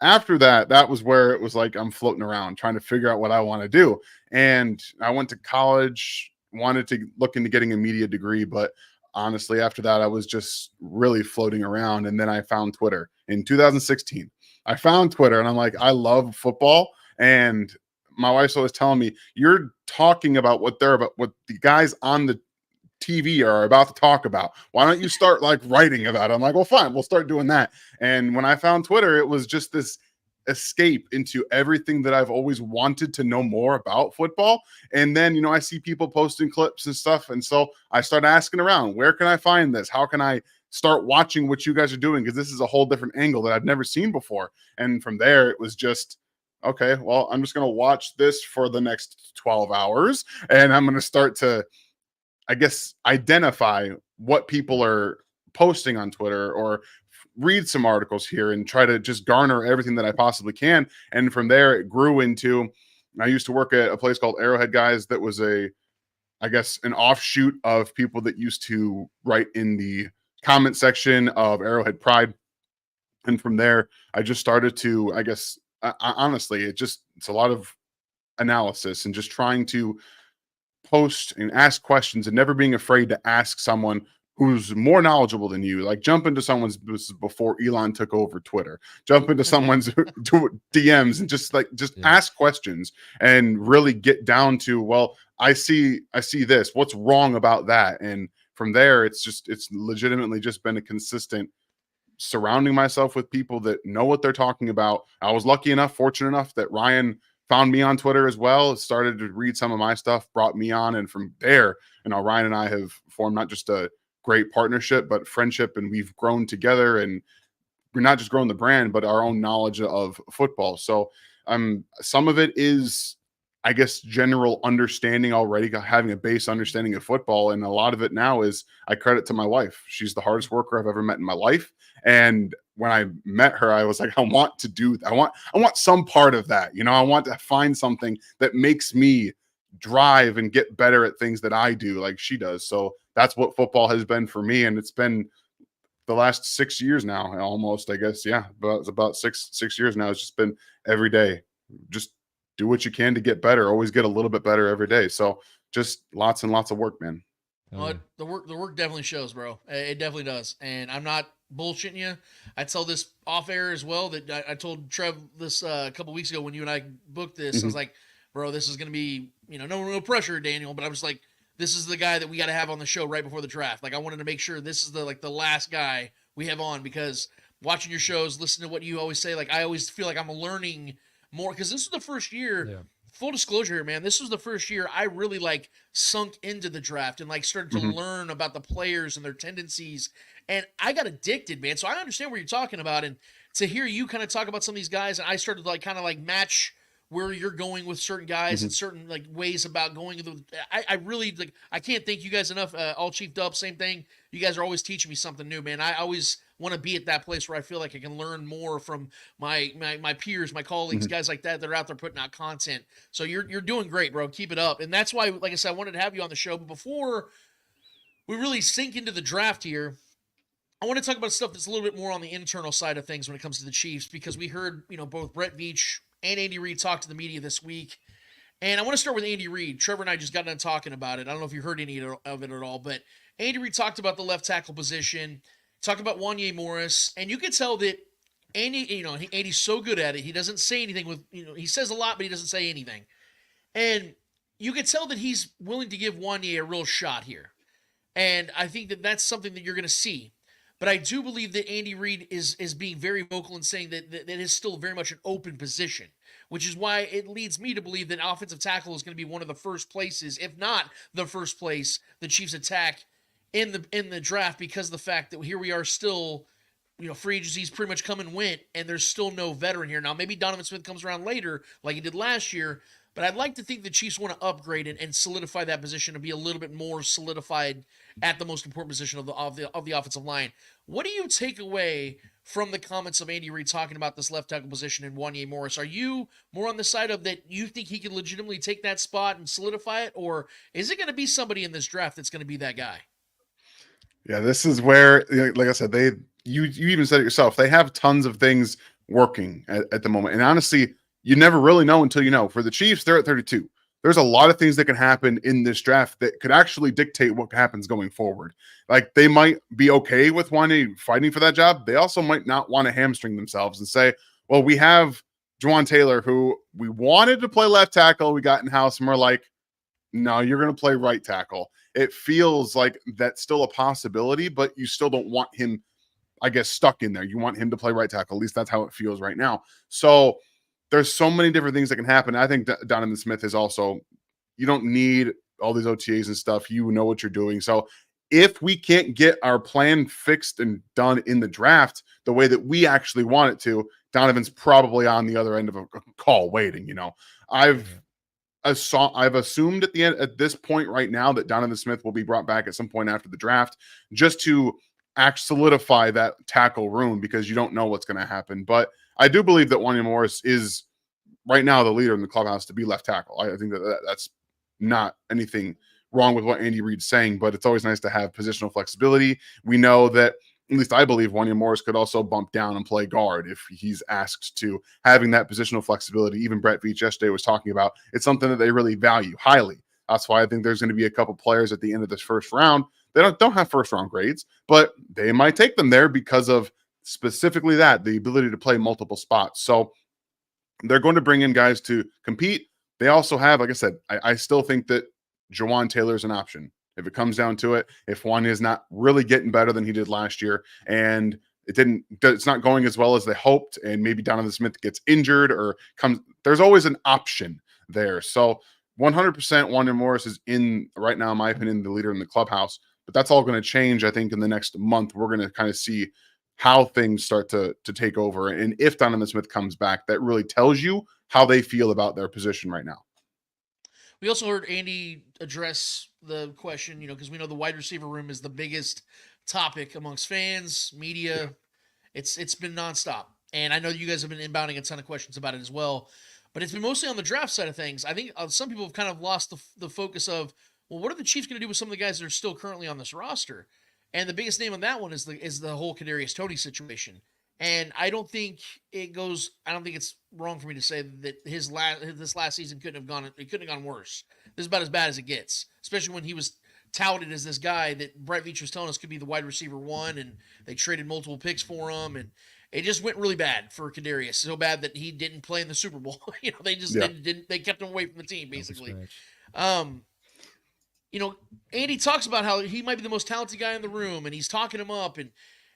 after that was where it was like, I'm floating around trying to figure out what I want to do. And I went to college, wanted to look into getting a media degree, but honestly, after that, I was just really floating around. And then I found Twitter in 2016. I found Twitter, and I'm like, I love football. And my wife's always telling me, you're talking about what the guys on the TV are about to talk about. Why don't you start like writing about it? I'm like, well, fine, we'll start doing that. And when I found Twitter, it was just this escape into everything that I've always wanted to know more about football. And then, I see people posting clips and stuff. And so I start asking around, where can I find this? How can I start watching what you guys are doing? Because this is a whole different angle that I've never seen before. And from there, it was just, okay, well, I'm just going to watch this for the next 12 hours. And I'm going to start to, I guess, identify what people are posting on Twitter, or read some articles here and try to just garner everything that I possibly can. And from there, it grew into, I used to work at a place called Arrowhead Guys that was an offshoot of people that used to write in the comment section of Arrowhead Pride. And from there, I just started to, I guess, honestly, it's a lot of analysis and just trying to post and ask questions and never being afraid to ask someone who's more knowledgeable than you. Like jump into someone's, this is before Elon took over Twitter, jump into someone's DMs and just ask questions and really get down to, well, I see this, what's wrong about that? And from there, it's legitimately just been a consistent surrounding myself with people that know what they're talking about. I was lucky enough, fortunate enough that Ryan found me on Twitter as well, started to read some of my stuff, brought me on. And from there, Ryan and I have formed not just a great partnership, but friendship. And we've grown together, and we're not just growing the brand, but our own knowledge of football. So some of it is, I guess, general understanding already, having a base understanding of football. And a lot of it now is I credit to my wife. She's the hardest worker I've ever met in my life. And when I met her, I was like, I want to do that. I want some part of that. I want to find something that makes me drive and get better at things that I do like she does. So that's what football has been for me. And it's been the last 6 years now, almost, I guess. Yeah, but it's about six years now. It's just been every day. Just do what you can to get better. Always get a little bit better every day. So just lots and lots of work, man. Well, the work definitely shows, bro. It definitely does. And I'm not bullshitting you. I tell this off air as well that I told Trev this a couple weeks ago when you and I booked this. I was like, bro, this is going to be, no pressure, Daniel, but I was like, this is the guy that we got to have on the show right before the draft. Like, I wanted to make sure this is the last guy we have on, because watching your shows, listening to what you always say, like, I always feel like I'm learning more, because this is the first year. Yeah. Full disclosure here, man, this was the first year I really sunk into the draft and started to learn about the players and their tendencies. And I got addicted, man. So I understand what you're talking about. And to hear you kind of talk about some of these guys, and I started to match where you're going with certain guys and certain ways about going. I really I can't thank you guys enough. All Chief Dub, same thing. You guys are always teaching me something new, man. I always want to be at that place where I feel like I can learn more from my peers, my colleagues, guys like that are out there putting out content. So you're doing great, bro. Keep it up. And that's why, like I said, I wanted to have you on the show. But before we really sink into the draft here, I want to talk about stuff that's a little bit more on the internal side of things when it comes to the Chiefs, because we heard, both Brett Veach and Andy Reid talk to the media this week. And I want to start with Andy Reid. Trevor and I just got done talking about it. I don't know if you heard any of it at all, but Andy Reid talked about the left tackle position, talked about 𝚂𝙾 Morris, and you could tell that Andy, Andy's so good at it. He doesn't say anything with, he says a lot, but he doesn't say anything. And you could tell that he's willing to give 𝚂𝙾 a real shot here. And I think that that's something that you're going to see. But I do believe that Andy Reid is being very vocal in saying that it is still very much an open position, which is why it leads me to believe that offensive tackle is going to be one of the first places, if not the first place, the Chiefs attack in the draft, because of the fact that here we are still, free agencies pretty much come and went, and there's still no veteran here. Now, maybe Donovan Smith comes around later like he did last year, but I'd like to think the Chiefs want to upgrade and solidify that position to be a little bit more solidified at the most important position of the offensive line. What do you take away from the comments of Andy Reid talking about this left tackle position in 𝚂𝙾 Morris? Are you more on the side of that you think he can legitimately take that spot and solidify it, or is it going to be somebody in this draft that's going to be that guy? Yeah, this is where, like I said, you even said it yourself. They have tons of things working at the moment. And honestly, you never really know until you know. For the Chiefs, they're at 32. There's a lot of things that can happen in this draft that could actually dictate what happens going forward. Like, they might be okay with 𝚂𝙾 fighting for that job. They also might not want to hamstring themselves and say, well, we have Juwan Taylor, who we wanted to play left tackle. We got in house, and we're like, no, you're going to play right tackle. It feels like that's still a possibility, but you still don't want him, I guess, stuck in there. You want him to play right tackle. At least that's how it feels right now. So there's so many different things that can happen. I think Donovan Smith is also, you don't need all these OTAs and stuff. You know what you're doing. So if we can't get our plan fixed and done in the draft the way that we actually want it to, Donovan's probably on the other end of a call waiting. I've assumed at this point right now that Donovan Smith will be brought back at some point after the draft, just to solidify that tackle room, because you don't know what's going to happen. But I do believe that 𝚂𝙾 Morris is right now the leader in the clubhouse to be left tackle. I think that's not anything wrong with what Andy Reid's saying, but it's always nice to have positional flexibility. We know that, at least I believe, 𝚂𝙾 Morris could also bump down and play guard if he's asked to. Having that positional flexibility, even Brett Veach yesterday was talking about, it's something that they really value highly. That's why I think there's going to be a couple players at the end of this first round They don't have first round grades, but they might take them there because of specifically that, the ability to play multiple spots. So they're going to bring in guys to compete. They also have, like I said, I still think that Jawan Taylor is an option. If it comes down to it, if Juan is not really getting better than he did last year, and it's not going as well as they hoped, and maybe Donovan Smith gets injured or comes, there's always an option there. So 100% Wanda Morris is in right now, in my opinion, the leader in the clubhouse. But that's all going to change, I think, in the next month. We're going to kind of see how things start to take over. And if Donovan Smith comes back, that really tells you how they feel about their position right now. We also heard Andy address the question, because we know the wide receiver room is the biggest topic amongst fans, media. It's been nonstop. And I know you guys have been inbounding a ton of questions about it as well. But it's been mostly on the draft side of things. I think some people have kind of lost the focus of, well, what are the Chiefs going to do with some of the guys that are still currently on this roster? And the biggest name on that one is the whole Kadarius Toney situation. And I don't think it's wrong for me to say that this last season couldn't have gone worse. This is about as bad as it gets, especially when he was touted as this guy that Brett Veach was telling us could be the wide receiver one, and they traded multiple picks for him, and it just went really bad for Kadarius. So bad that he didn't play in the Super Bowl. They kept him away from the team, basically. Andy talks about how he might be the most talented guy in the room, and he's talking him up, and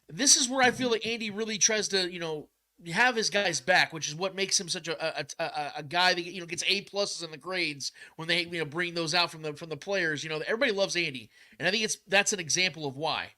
this is where I feel like Andy really tries to, have his guys back, which is what makes him such a guy that gets A+ in the grades when they bring those out from the players. Everybody loves Andy, and I think that's an example of why.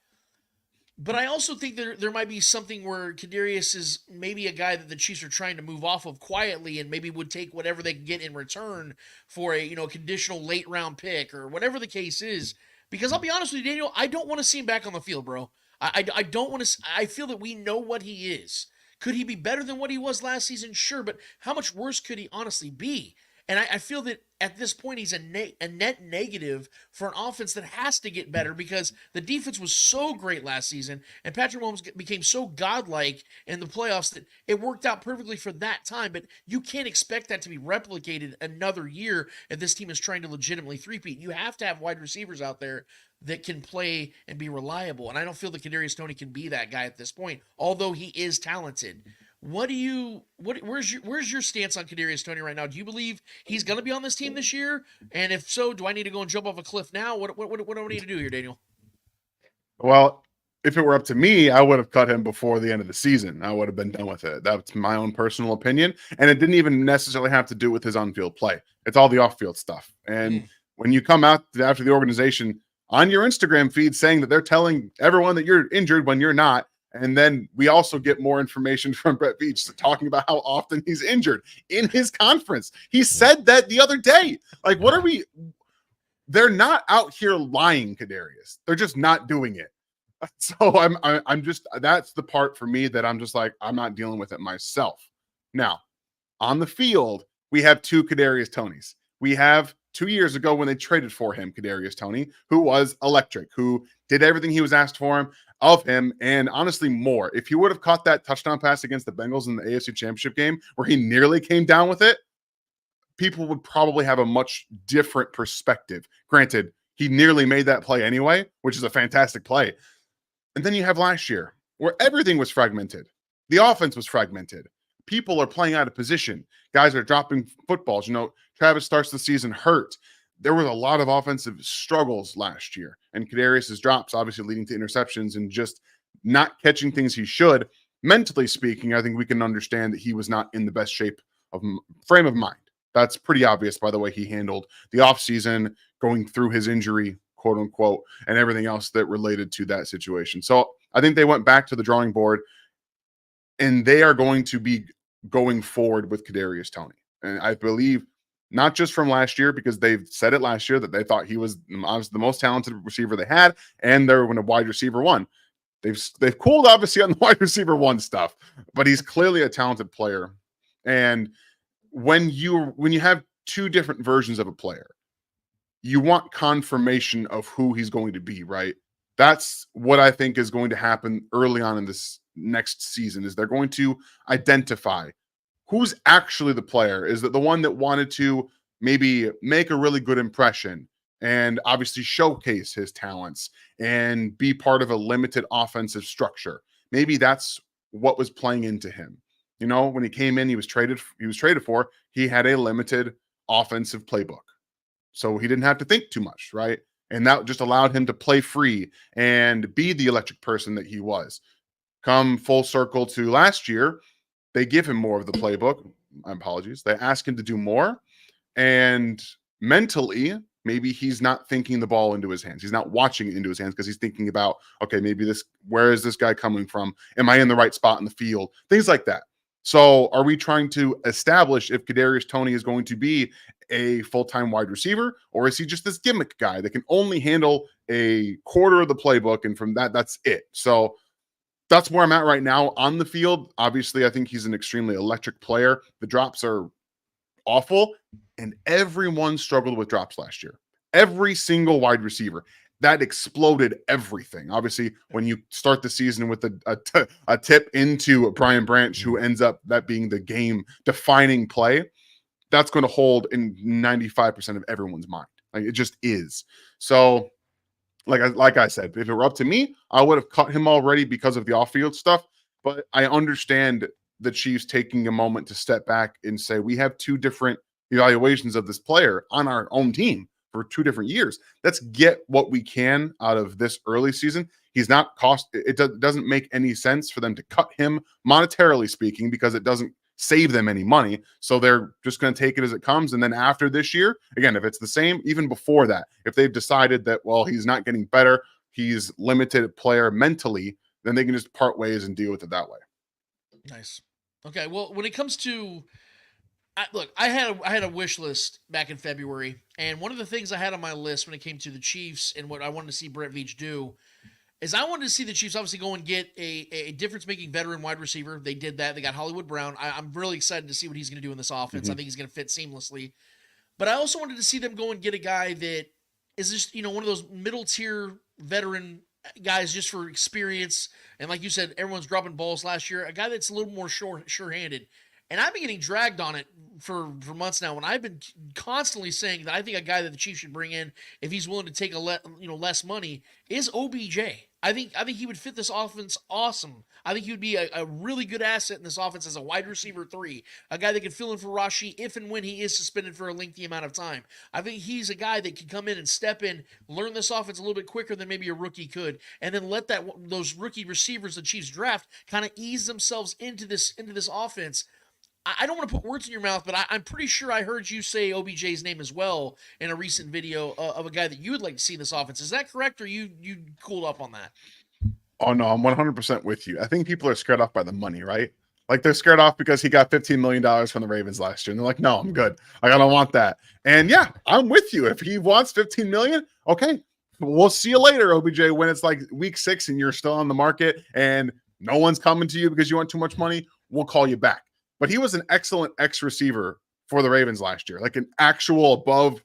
But I also think there might be something where Kadarius is maybe a guy that the Chiefs are trying to move off of quietly, and maybe would take whatever they can get in return for a conditional late round pick or whatever the case is. Because I'll be honest with you, Daniel, I don't want to see him back on the field, bro. I don't want to. I feel that we know what he is. Could he be better than what he was last season? Sure, but how much worse could he honestly be? And I feel that at this point he's a net negative for an offense that has to get better, because the defense was so great last season, and Patrick Mahomes became so godlike in the playoffs that it worked out perfectly for that time. But you can't expect that to be replicated another year if this team is trying to legitimately three-peat. You have to have wide receivers out there that can play and be reliable. And I don't feel that Kadarius Toney can be that guy at this point, although he is talented. Where's your stance on Kadarius Toney right now? Do you believe he's going to be on this team this year? And if so, do I need to go and jump off a cliff now? What do I need to do here, Daniel? Well, if it were up to me, I would have cut him before the end of the season. I would have been done with it. That's my own personal opinion. And it didn't even necessarily have to do with his on-field play. It's all the off-field stuff. And when you come out after the organization on your Instagram feed saying that they're telling everyone that you're injured when you're not, and then we also get more information from Brett Veach talking about how often he's injured in his conference. He said that the other day. Like, what are we? They're not out here lying, Kadarius. They're just not doing it. So I'm just, that's the part for me that I'm just like, I'm not dealing with it myself. Now, on the field, we have two Kadarius Toneys. We have 2 years ago when they traded for him, Kadarius Toney, who was electric, who did everything he was asked of him, and honestly more. If he would have caught that touchdown pass against the Bengals in the AFC Championship game where he nearly came down with it, people would probably have a much different perspective. Granted, he nearly made that play anyway, which is a fantastic play. And then you have last year where everything was fragmented. The offense was fragmented. People are playing out of position. Guys are dropping footballs. Travis starts the season hurt. There was a lot of offensive struggles last year, and Kadarius's drops obviously leading to interceptions and just not catching things he should. Mentally speaking, I think we can understand that he was not in the best frame of mind. That's pretty obvious by the way he handled the offseason, going through his injury, quote unquote, and everything else that related to that situation. So I think they went back to the drawing board, and they are going to be going forward with Kadarius Toney. And I believe not just from last year, because they've said it last year that they thought he was obviously the most talented receiver they had, and they're going to wide receiver one. They've cooled obviously on the wide receiver one stuff, but he's clearly a talented player. And when you have two different versions of a player, you want confirmation of who he's going to be, right? That's what I think is going to happen early on in this next season, is they're going to identify who's actually the player. Is that the one that wanted to maybe make a really good impression and obviously showcase his talents and be part of a limited offensive structure. Maybe that's what was playing into him. You know, when he came in, he was traded for, he had a limited offensive playbook. So he didn't have to think too much, right? And that just allowed him to play free and be the electric person that he was. Come full circle to last year, they give him more of the playbook. My apologies. They ask him to do more. And mentally, maybe he's not thinking the ball into his hands. He's not watching it into his hands because he's thinking about, okay, maybe where is this guy coming from? Am I in the right spot in the field? Things like that. So are we trying to establish if Kadarius Toney is going to be a full-time wide receiver, or is he just this gimmick guy that can only handle a quarter of the playbook, and from that's it? So that's where I'm at right now on the field. Obviously, I think he's an extremely electric player. The drops are awful, and everyone struggled with drops last year. Every single wide receiver. That exploded everything. Obviously, when you start the season with a tip into Brian Branch, who ends up that being the game-defining play, that's going to hold in 95% of everyone's mind. Like, it just is. So, like I said, if it were up to me, I would have cut him already because of the off-field stuff. But I understand the Chiefs taking a moment to step back and say, we have two different evaluations of this player on our own team for 2 different years. Let's get what we can out of this early season. He's not it doesn't make any sense for them to cut him monetarily speaking, because it doesn't save them any money. So they're just going to take it as it comes. And then after this year, again, if it's the same, even before that, if they've decided that, well, he's not getting better, he's limited player mentally, then they can just part ways and deal with it that way. Nice. Okay. Well, when it comes to, look, I had a wish list back in February, and one of the things I had on my list when it came to the Chiefs and what I wanted to see Brett Veach do is I wanted to see the Chiefs obviously go and get a difference-making veteran wide receiver. They did that. They got Hollywood Brown. I'm really excited to see what he's going to do in this offense. I think he's going to fit seamlessly. But I also wanted to see them go and get a guy that is just, one of those middle-tier veteran guys just for experience. And like you said, everyone's dropping balls last year. A guy that's a little more sure-handed. And I've been getting dragged on it for months now, when I've been constantly saying that I think a guy that the Chiefs should bring in, if he's willing to take less money, is OBJ. I think he would fit this offense awesome. I think he would be a really good asset in this offense as a wide receiver 3, a guy that can fill in for Rashee if and when he is suspended for a lengthy amount of time. I think he's a guy that can come in and step in, learn this offense a little bit quicker than maybe a rookie could, and then let those rookie receivers the Chiefs draft kind of ease themselves into this offense. I don't want to put words in your mouth, but I'm pretty sure I heard you say OBJ's name as well in a recent video of a guy that you would like to see in this offense. Is that correct, or you cooled up on that? Oh, no, I'm 100% with you. I think people are scared off by the money, right? Like, they're scared off because he got $15 million from the Ravens last year. And they're like, no, I'm good. Like, I don't want that. And yeah, I'm with you. If he wants $15 million, okay, we'll see you later, OBJ, when it's like week 6 and you're still on the market and no one's coming to you because you want too much money. We'll call you back. But he was an excellent X receiver for the Ravens last year, like an actual above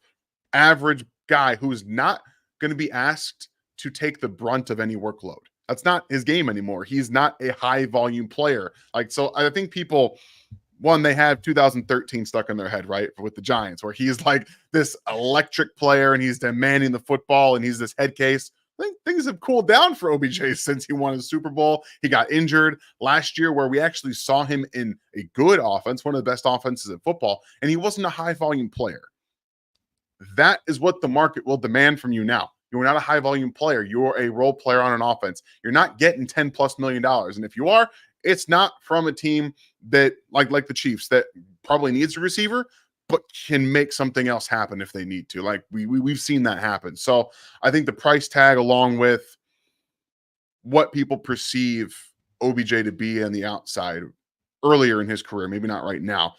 average guy who's not going to be asked to take the brunt of any workload. That's not his game anymore. He's not a high volume player. Like, so I think people, one, they have 2013 stuck in their head, right? With the Giants, where he's like this electric player and he's demanding the football and he's this head case. I think things have cooled down for OBJ since he won a Super Bowl. He got injured last year, where we actually saw him in a good offense, one of the best offenses in football, and he wasn't a high volume player. That is what the market will demand from you now. You're not a high volume player. You're a role player on an offense. You're not getting $10+ million. And if you are, it's not from a team that like the Chiefs that probably needs a receiver, but can make something else happen if they need to. Like we've seen that happen. So I think the price tag, along with what people perceive OBJ to be on the outside earlier in his career, maybe not right now,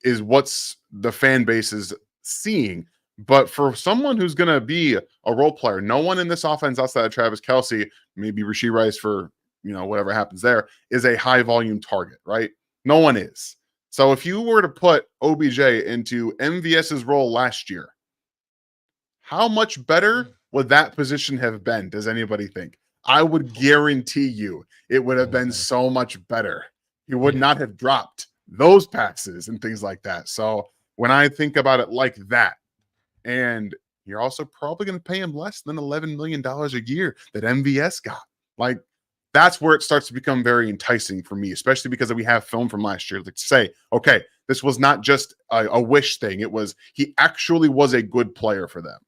is what's the fan base is seeing. But for someone who's going to be a role player, no one in this offense outside of Travis Kelce, maybe Rashee Rice for, whatever happens there, is a high volume target, right? No one is. So if you were to put OBJ into MVS's role last year, how much better would that position have been? Does anybody think? I would guarantee you it would have been so much better. He would not have dropped those passes and things like that. So when I think about it like that, and you're also probably going to pay him less than $11 million a year that MVS got. Like, that's where it starts to become very enticing for me, especially because we have film from last year. Like, to say, okay, this was not just a wish thing. It was, he actually was a good player for them.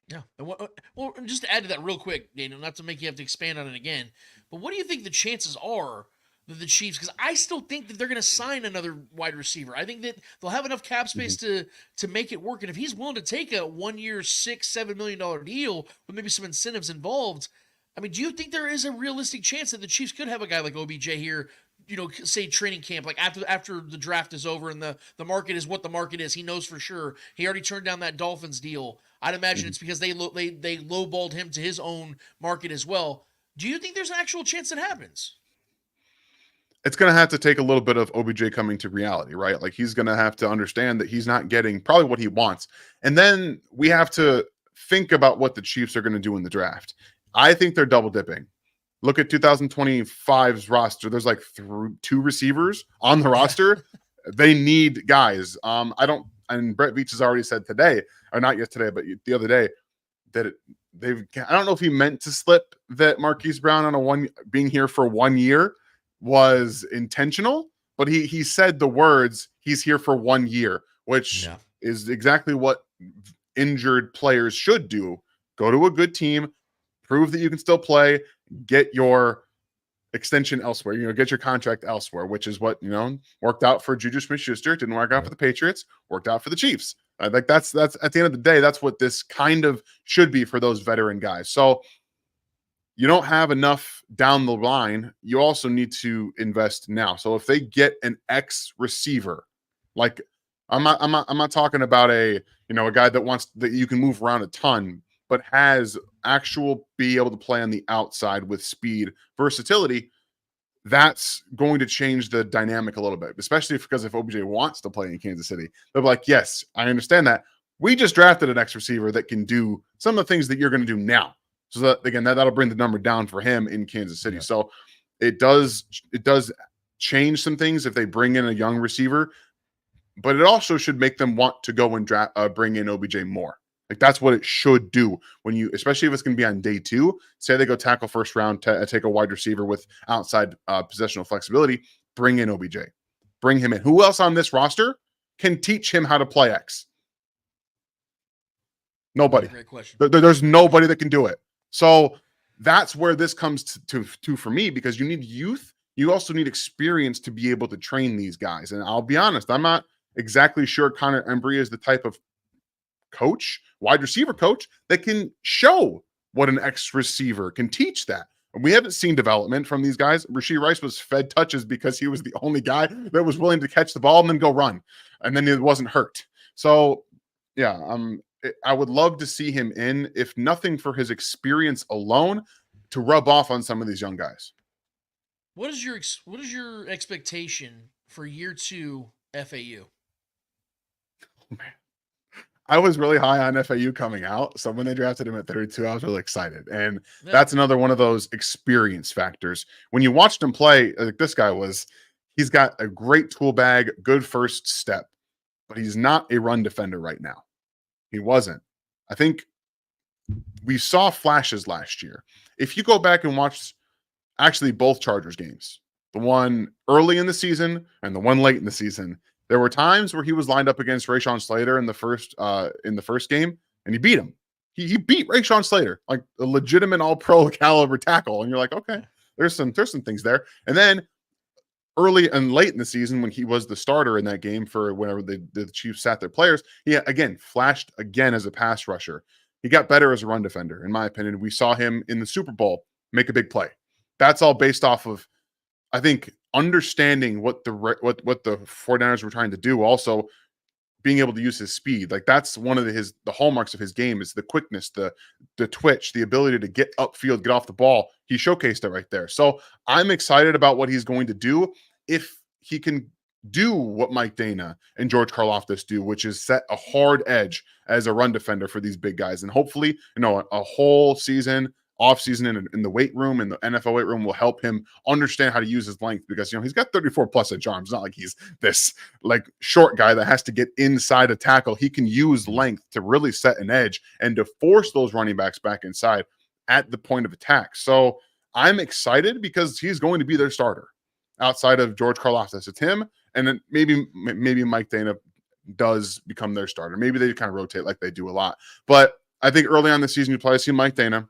Yeah. Well, just to add to that real quick, Daniel, not to make you have to expand on it again, but what do you think the chances are that the Chiefs, because I still think that they're going to sign another wide receiver. I think that they'll have enough cap space to make it work. And if he's willing to take a 1 year, $6-7 million deal with maybe some incentives involved, I mean, do you think there is a realistic chance that the Chiefs could have a guy like OBJ here, you know, say training camp, like after the draft is over and the market is what the market is? He knows for sure. He already turned down that Dolphins deal. I'd imagine it's because they lowballed him to his own market as well. Do you think there's an actual chance that happens? It's going to have to take a little bit of OBJ coming to reality, right? Like, he's going to have to understand that he's not getting probably what he wants. And then we have to think about what the Chiefs are going to do in the draft. I think they're double dipping. Look at 2025's roster. There's like 2 receivers on the roster. They need guys. And Brett Veach has already said today, or not yesterday, but the other day, that I don't know if he meant to slip that Marquise Brown on being here for 1 year was intentional, but he said the words, he's here for 1 year, which is exactly what injured players should do. Go to a good team, prove that you can still play, get your extension elsewhere, get your contract elsewhere, which is what, worked out for Juju Smith-Schuster. Didn't work out for the Patriots, worked out for the Chiefs. I think that's at the end of the day, that's what this kind of should be for those veteran guys. So you don't have enough down the line. You also need to invest now. So if they get an X receiver, like I'm not talking about a guy that you can move around a ton, but has be able to play on the outside with speed, versatility, that's going to change the dynamic a little bit, especially because if OBJ wants to play in Kansas City, they'll be like, yes, I understand that. We just drafted an X receiver that can do some of the things that you're going to do now. So that, again, that'll bring the number down for him in Kansas City. Yeah. So it does change some things if they bring in a young receiver, but it also should make them want to go and bring in OBJ more. Like, that's what it should do especially if it's going to be on day 2. Say they go tackle first round, take a wide receiver with outside possessional flexibility, bring in OBJ, bring him in. Who else on this roster can teach him how to play X? Nobody. Great question. There's nobody that can do it. So that's where this comes to for me, because you need youth. You also need experience to be able to train these guys. And I'll be honest, I'm not exactly sure Connor Embry is the type of wide receiver coach that can show what an X receiver can teach that. And we haven't seen development from these guys. Rashee Rice was fed touches because he was the only guy that was willing to catch the ball and then go run. And then he wasn't hurt. So yeah, I would love to see him in, if nothing for his experience alone, to rub off on some of these young guys. What is your expectation for year 2 FAU? Oh, man. I was really high on FAU coming out. So when they drafted him at 32, I was really excited. And that's another one of those experience factors. When you watched him play, like this guy he's got a great tool bag, good first step, but he's not a run defender right now. He wasn't. I think we saw flashes last year. If you go back and watch actually both Chargers games, the one early in the season and the one late in the season, there were times where he was lined up against Rashawn Slater in the first game, and he beat him. He beat Rashawn Slater, like a legitimate all-pro caliber tackle, and you're like, okay, there's some things there. And then early and late in the season, when he was the starter in that game for whenever the Chiefs sat their players, he again flashed again as a pass rusher. He got better as a run defender, in my opinion. We saw him in the Super Bowl make a big play. That's all based off of, I think, understanding what the 49ers were trying to do, also being able to use his speed. Like, that's one of the hallmarks of his game, is the quickness, the twitch, the ability to get upfield, get off the ball. He showcased it right there. So I'm excited about what he's going to do if he can do what Mike Dana and George Karlaftis do, which is set a hard edge as a run defender for these big guys. And hopefully, a whole season offseason in the weight room, in the NFL weight room, will help him understand how to use his length, because he's got 34 plus inch arms. It's not like he's this like short guy that has to get inside a tackle. He can use length to really set an edge and to force those running backs back inside at the point of attack. So I'm excited because he's going to be their starter outside of George Karlaftis. It's him, and then maybe Mike Dana does become their starter. Maybe they kind of rotate like they do a lot. But I think early on the season, you probably see Mike Dana.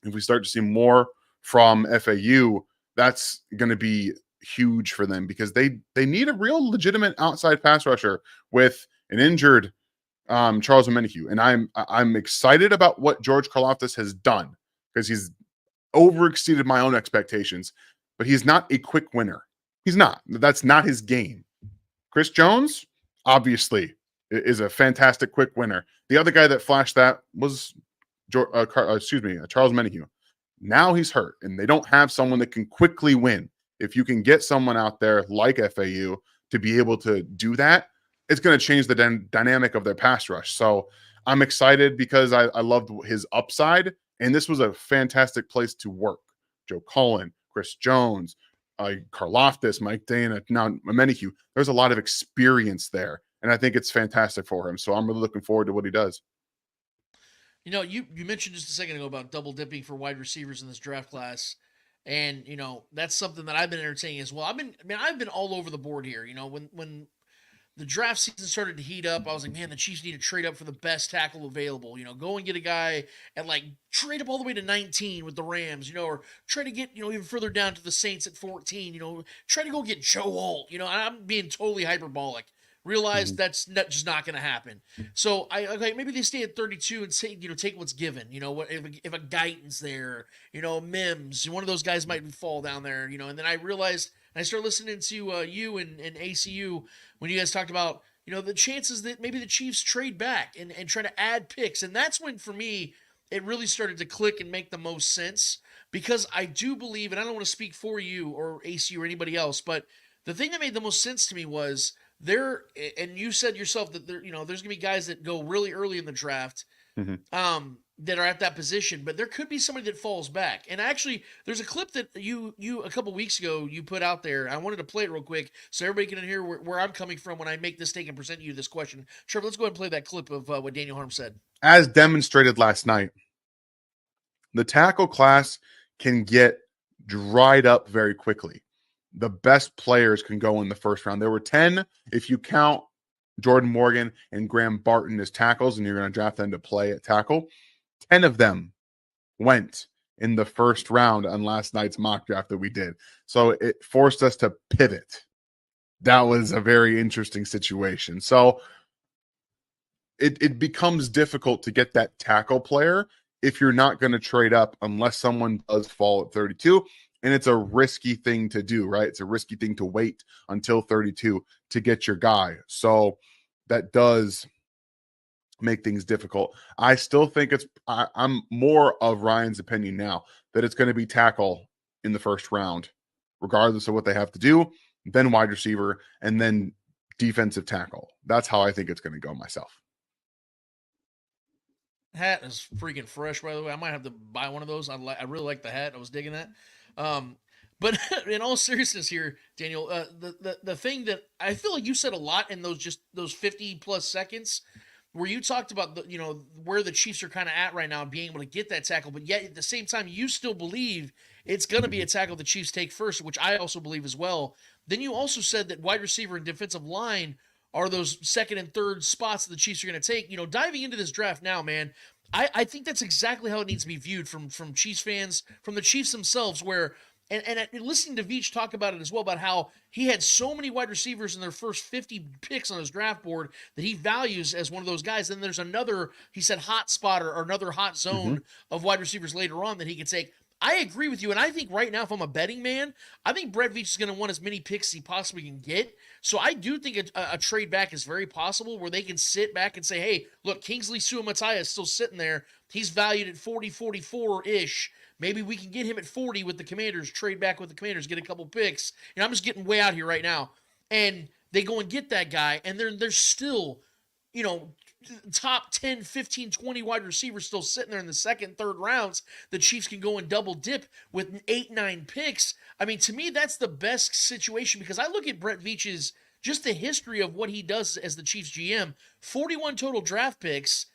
If we start to see more from FAU, that's going to be huge for them, because they need a real legitimate outside pass rusher with an injured Charles Omenihu. And I'm excited about what George Karlaftis has done, because he's overexceeded my own expectations, but he's not a quick winner. He's not. That's not his game. Chris Jones, obviously, is a fantastic quick winner. The other guy that flashed that was Charles Omenihu. Now he's hurt, and they don't have someone that can quickly win. If you can get someone out there like FAU to be able to do that, it's going to change the dynamic of their pass rush. So I'm excited because I loved his upside, and this was a fantastic place to work. Joe Cullen, Chris Jones, Karlaftis, Mike Dana, now Omenihu. There's a lot of experience there, and I think it's fantastic for him. So I'm really looking forward to what he does. You mentioned just a second ago about double dipping for wide receivers in this draft class. And, that's something that I've been entertaining as well. I've been all over the board here. When the draft season started to heat up, I was like, man, the Chiefs need to trade up for the best tackle available. Go and get a guy and trade up all the way to 19 with the Rams, or try to get, even further down to the Saints at 14, try to go get Joe Alt. I'm being totally hyperbolic. Realize that's just not going to happen. So maybe they stay at 32 and say, take what's given. If a Guyton's there, Mims, one of those guys might fall down there. And then I realized, and I started listening to you and ACU when you guys talked about the chances that maybe the Chiefs trade back and try to add picks, and that's when for me it really started to click and make the most sense, because I do believe, and I don't want to speak for you or ACU or anybody else, but the thing that made the most sense to me was, and you said yourself that there's going to be guys that go really early in the draft, that are at that position, but there could be somebody that falls back. And actually, there's a clip that you a couple weeks ago you put out there. I wanted to play it real quick so everybody can hear where I'm coming from when I make this take and present you this question. Trevor, let's go ahead and play that clip of what Daniel Harm said. As demonstrated last night, the tackle class can get dried up very quickly. The best players can go in the first round. There were 10, if you count Jordan Morgan and Graham Barton as tackles, and you're going to draft them to play at tackle. 10 of them went in the first round on last night's mock draft that we did. So it forced us to pivot. That was a very interesting situation. So it becomes difficult to get that tackle player if you're not going to trade up unless someone does fall at 32. And it's a risky thing to do, right? It's a risky thing to wait until 32 to get your guy. So that does make things difficult. I still think I'm more of Ryan's opinion now that it's going to be tackle in the first round, regardless of what they have to do, then wide receiver, and then defensive tackle. That's how I think it's going to go myself. Hat is freaking fresh, by the way. I might have to buy one of those. I really like the hat. I was digging that. But in all seriousness here, Daniel, the thing that I feel like you said a lot in those 50 plus seconds where you talked about where the Chiefs are kind of at right now, being able to get that tackle, but yet at the same time, you still believe it's going to be a tackle the Chiefs take first, which I also believe as well. Then you also said that wide receiver and defensive line are those second and third spots that the Chiefs are going to take. Diving into this draft now, man, I think that's exactly how it needs to be viewed from Chiefs fans, from the Chiefs themselves, where and listening to Veach talk about it as well, about how he had so many wide receivers in their first 50 picks on his draft board that he values as one of those guys. Then there's another, he said, hot spot or another hot zone of wide receivers later on that he could take. I agree with you, and I think right now, if I'm a betting man, I think Brett Veach is going to want as many picks as he possibly can get. So I do think a trade back is very possible, where they can sit back and say, hey, look, Kingsley 𝚂𝙾𝙳 is still sitting there. He's valued at 40, 44-ish. Maybe we can get him at 40 with the Commanders, trade back with the Commanders, get a couple picks. I'm just getting way out here right now. And they go and get that guy, and they're still, top 10, 15, 20 wide receivers still sitting there in the second, third rounds. The Chiefs can go and double dip with 8, 9 picks. I mean, to me, that's the best situation because I look at Brett Veach's just the history of what he does as the Chiefs GM. 41 total draft picks.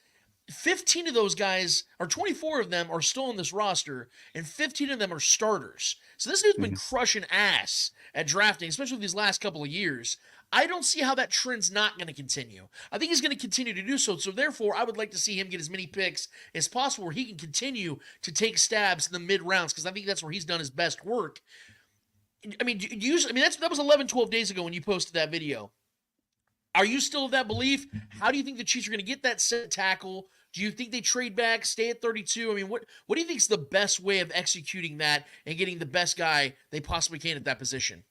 15 of those guys, or 24 of them, are still on this roster, and 15 of them are starters. So this dude's been crushing ass at drafting, especially these last couple of years. I don't see how that trend's not going to continue. I think he's going to continue to do so. So therefore, I would like to see him get as many picks as possible where he can continue to take stabs in the mid rounds because I think that's where he's done his best work. I mean, that was 11, 12 days ago when you posted that video. Are you still of that belief? How do you think the Chiefs are going to get that set tackle? Do you think they trade back, stay at 32? I mean, what do you think is the best way of executing that and getting the best guy they possibly can at that position?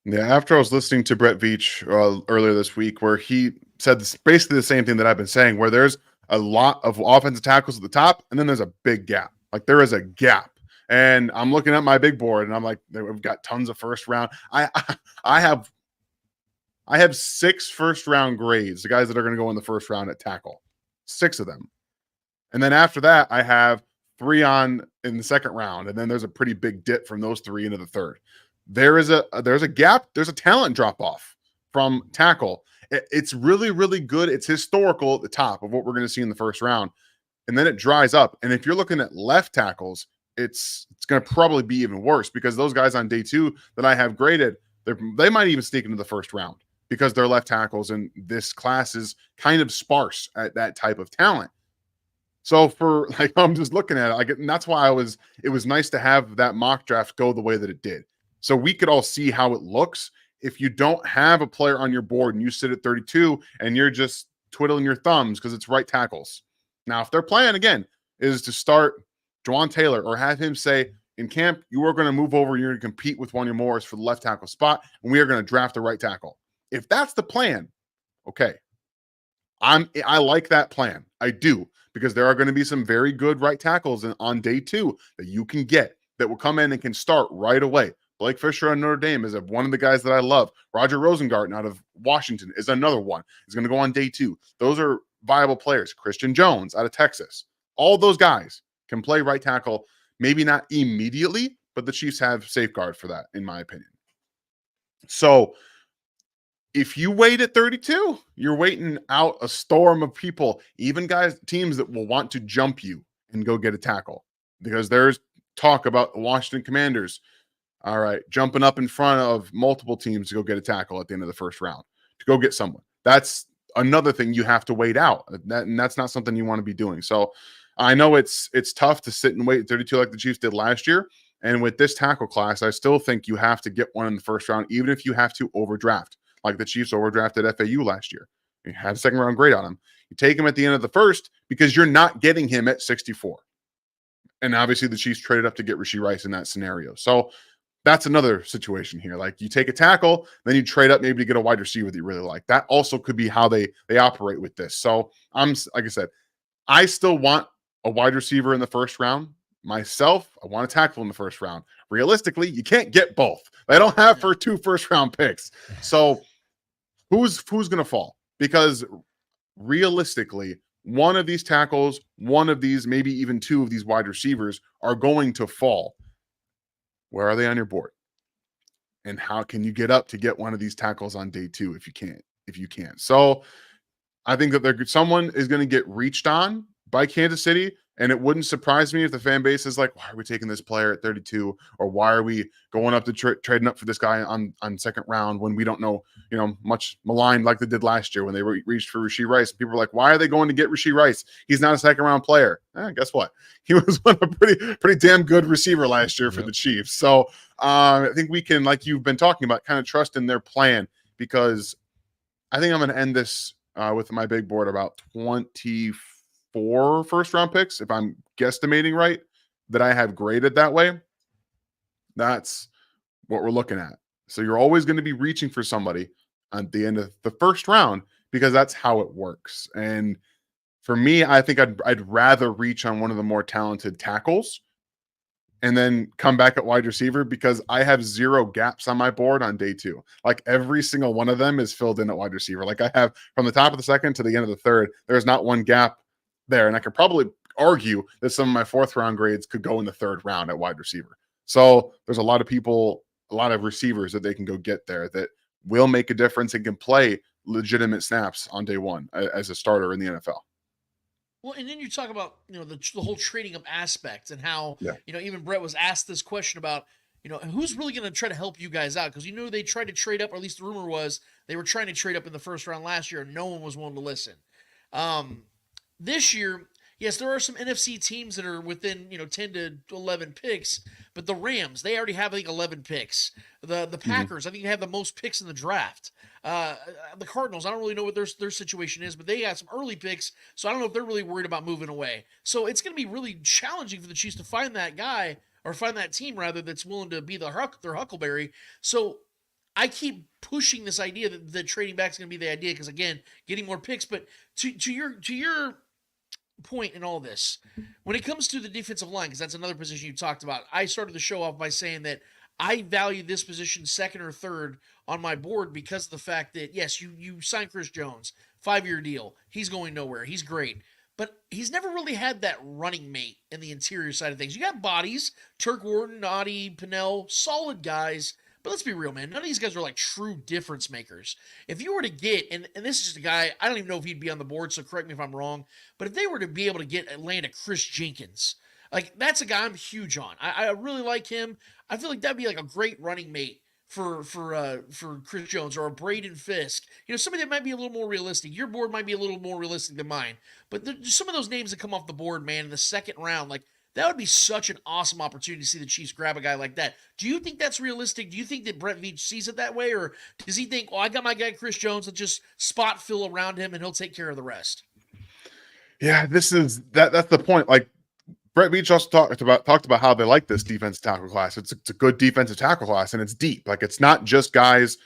Yeah, after I was listening to Brett Veach earlier this week, where he said basically the same thing that I've been saying, where there's a lot of offensive tackles at the top, and then there's a big gap. Like there is a gap. And I'm looking at my big board, and I'm like, we've got tons of first round. I have 6 first round grades, the guys that are going to go in the first round at tackle. 6 of them. And then after that, I have 3 in the second round. And then there's a pretty big dip from those 3 into the third. There's a gap. There's a talent drop off from tackle. It's really, really good. It's historical at the top of what we're going to see in the first round. And then it dries up. And if you're looking at left tackles, it's going to probably be even worse because those guys on day 2 that I have graded, they might even sneak into the first round because they're left tackles, and this class is kind of sparse at that type of talent. So I'm just looking at it, and that's why it was nice to have that mock draft go the way that it did. So we could all see how it looks. If you don't have a player on your board and you sit at 32 and you're just twiddling your thumbs because it's right tackles. Now, if their plan, again, is to start Juwan Taylor or have him say, in camp, you are going to move over, you're going to compete with Wanya Morris for the left tackle spot, and we are going to draft a right tackle. If that's the plan, okay, I like that plan. I do, because there are going to be some very good right tackles on day 2 that you can get that will come in and can start right away. Blake Fisher on Notre Dame is one of the guys that I love. Roger Rosengarten out of Washington is another one. He's going to go on day 2. Those are viable players. Christian Jones out of Texas. All those guys can play right tackle, maybe not immediately, but the Chiefs have safeguard for that, in my opinion. So if you wait at 32, you're waiting out a storm of people, even teams that will want to jump you and go get a tackle, because there's talk about the Washington Commanders, all right, jumping up in front of multiple teams to go get a tackle at the end of the first round, to go get someone. That's another thing you have to wait out. And that's not something you want to be doing. So I know it's tough to sit and wait at 32 like the Chiefs did last year. And with this tackle class, I still think you have to get one in the first round, even if you have to overdraft, like the Chiefs overdrafted FAU last year. You had a second round grade on him. You take him at the end of the first because you're not getting him at 64. And obviously the Chiefs traded up to get Rashee Rice in that scenario. So that's another situation here. Like you take a tackle, then you trade up maybe to get a wide receiver that you really like. That also could be how they operate with this. So like I said, I still want a wide receiver in the first round. Myself, I want a tackle in the first round. Realistically, you can't get both. They don't have 2 first round picks. So who's going to fall? Because realistically, one of these tackles, one of these, maybe even 2 of these wide receivers are going to fall. Where are they on your board? And how can you get up to get one of these tackles on day 2 if you can't? So I think that someone is going to get reached on by Kansas City. And it wouldn't surprise me if the fan base is like, why are we taking this player at 32? Or why are we going up to trading up for this guy on second round when we don't know, much maligned like they did last year when they reached for Rashee Rice. People were like, why are they going to get Rashee Rice? He's not a second round player. Guess what? He was a pretty damn good receiver last year for the Chiefs. So I think we can, like you've been talking about, kind of trust in their plan, because I think I'm going to end this with my big board about 24 first round picks, if I'm guesstimating right, that I have graded that way. That's what we're looking at. So you're always going to be reaching for somebody at the end of the first round, because that's how it works. And for me, I think I'd rather reach on one of the more talented tackles and then come back at wide receiver because I have 0 gaps on my board on day 2. Like every single one of them is filled in at wide receiver. Like I have from the top of the second to the end of the third, there's not one gap there. And I could probably argue that some of my 4th round grades could go in the 3rd round at wide receiver. So there's a lot of people, a lot of receivers that they can go get there that will make a difference and can play legitimate snaps on day 1 as a starter in the NFL. Well, and then you talk about, the whole trading up aspect and how, Yeah. Even Brett was asked this question about, who's really going to try to help you guys out? Because, they tried to trade up, or at least the rumor was they were trying to trade up in the 1st round last year, and no one was willing to listen. This year, yes, there are some NFC teams that are within, 10 to 11 picks, but the Rams, they already have, 11 picks. The Packers, I think they have the most picks in the draft. The Cardinals, I don't really know what their situation is, but they got some early picks, so I don't know if they're really worried about moving away. So it's going to be really challenging for the Chiefs to find that guy, or find that team, rather, that's willing to be their Huckleberry. So I keep pushing this idea that trading back is going to be the idea because, again, getting more picks. But to your point in all this, when it comes to the defensive line, because that's another position you talked about, I started the show off by saying that I value this position 2nd or 3rd on my board because of the fact that, yes, you signed Chris Jones, 5-year deal. He's going nowhere. He's great. But he's never really had that running mate in the interior side of things. You got bodies, Turk Wharton, Noddy, Pinnell, solid guys. But let's be real, man. None of these guys are like true difference makers. If you were to get, and this is just a guy, I don't even know if he'd be on the board, so correct me if I'm wrong, but if they were to be able to land a Chris Jenkins, like that's a guy I'm huge on. I really like him. I feel like that'd be like a great running mate for Chris Jones, or a Braden Fisk. Somebody that might be a little more realistic. Your board might be a little more realistic than mine. But there's some of those names that come off the board, man, in the 2nd round, like that would be such an awesome opportunity to see the Chiefs grab a guy like that. Do you think that's realistic? Do you think that Brett Veach sees it that way? Or does he think, I got my guy Chris Jones, let's just spot fill around him and he'll take care of the rest? Yeah, that's the point. Like Brett Veach also talked about how they like this defensive tackle class. It's a good defensive tackle class, and it's deep. Like it's not just guys.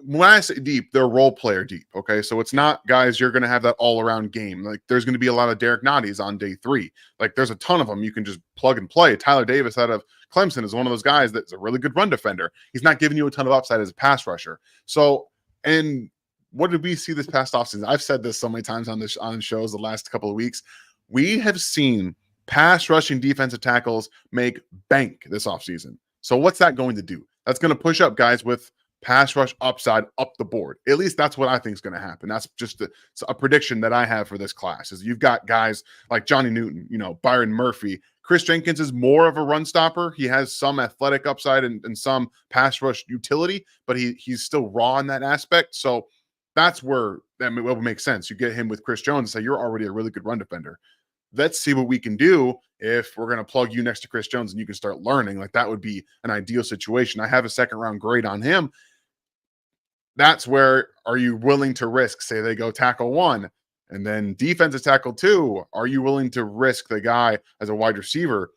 When I say deep, they're role player deep. Okay, so it's not guys you're going to have that all around game. Like there's going to be a lot of Derek Noddies on day 3. Like there's a ton of them you can just plug and play. Tyler Davis out of Clemson is one of those guys that's a really good run defender. He's not giving you a ton of upside as a pass rusher. So, and what did we see this past offseason? I've said this so many times on shows the last couple of weeks. We have seen pass rushing defensive tackles make bank this offseason. So what's that going to do? That's going to push up guys with pass rush upside up the board. At least that's what I think is going to happen. That's just a prediction that I have for this class is you've got guys like Johnny Newton, Byron Murphy. Chris Jenkins is more of a run stopper. He has some athletic upside and some pass rush utility, but he's still raw in that aspect. So that's where that will make sense. You get him with Chris Jones and say, you're already a really good run defender. Let's see what we can do if we're going to plug you next to Chris Jones and you can start learning. Like that would be an ideal situation. I have a 2nd round grade on him. That's where, are you willing to risk, say they go tackle 1 and then defensive tackle 2? Are you willing to risk the guy as a wide receiver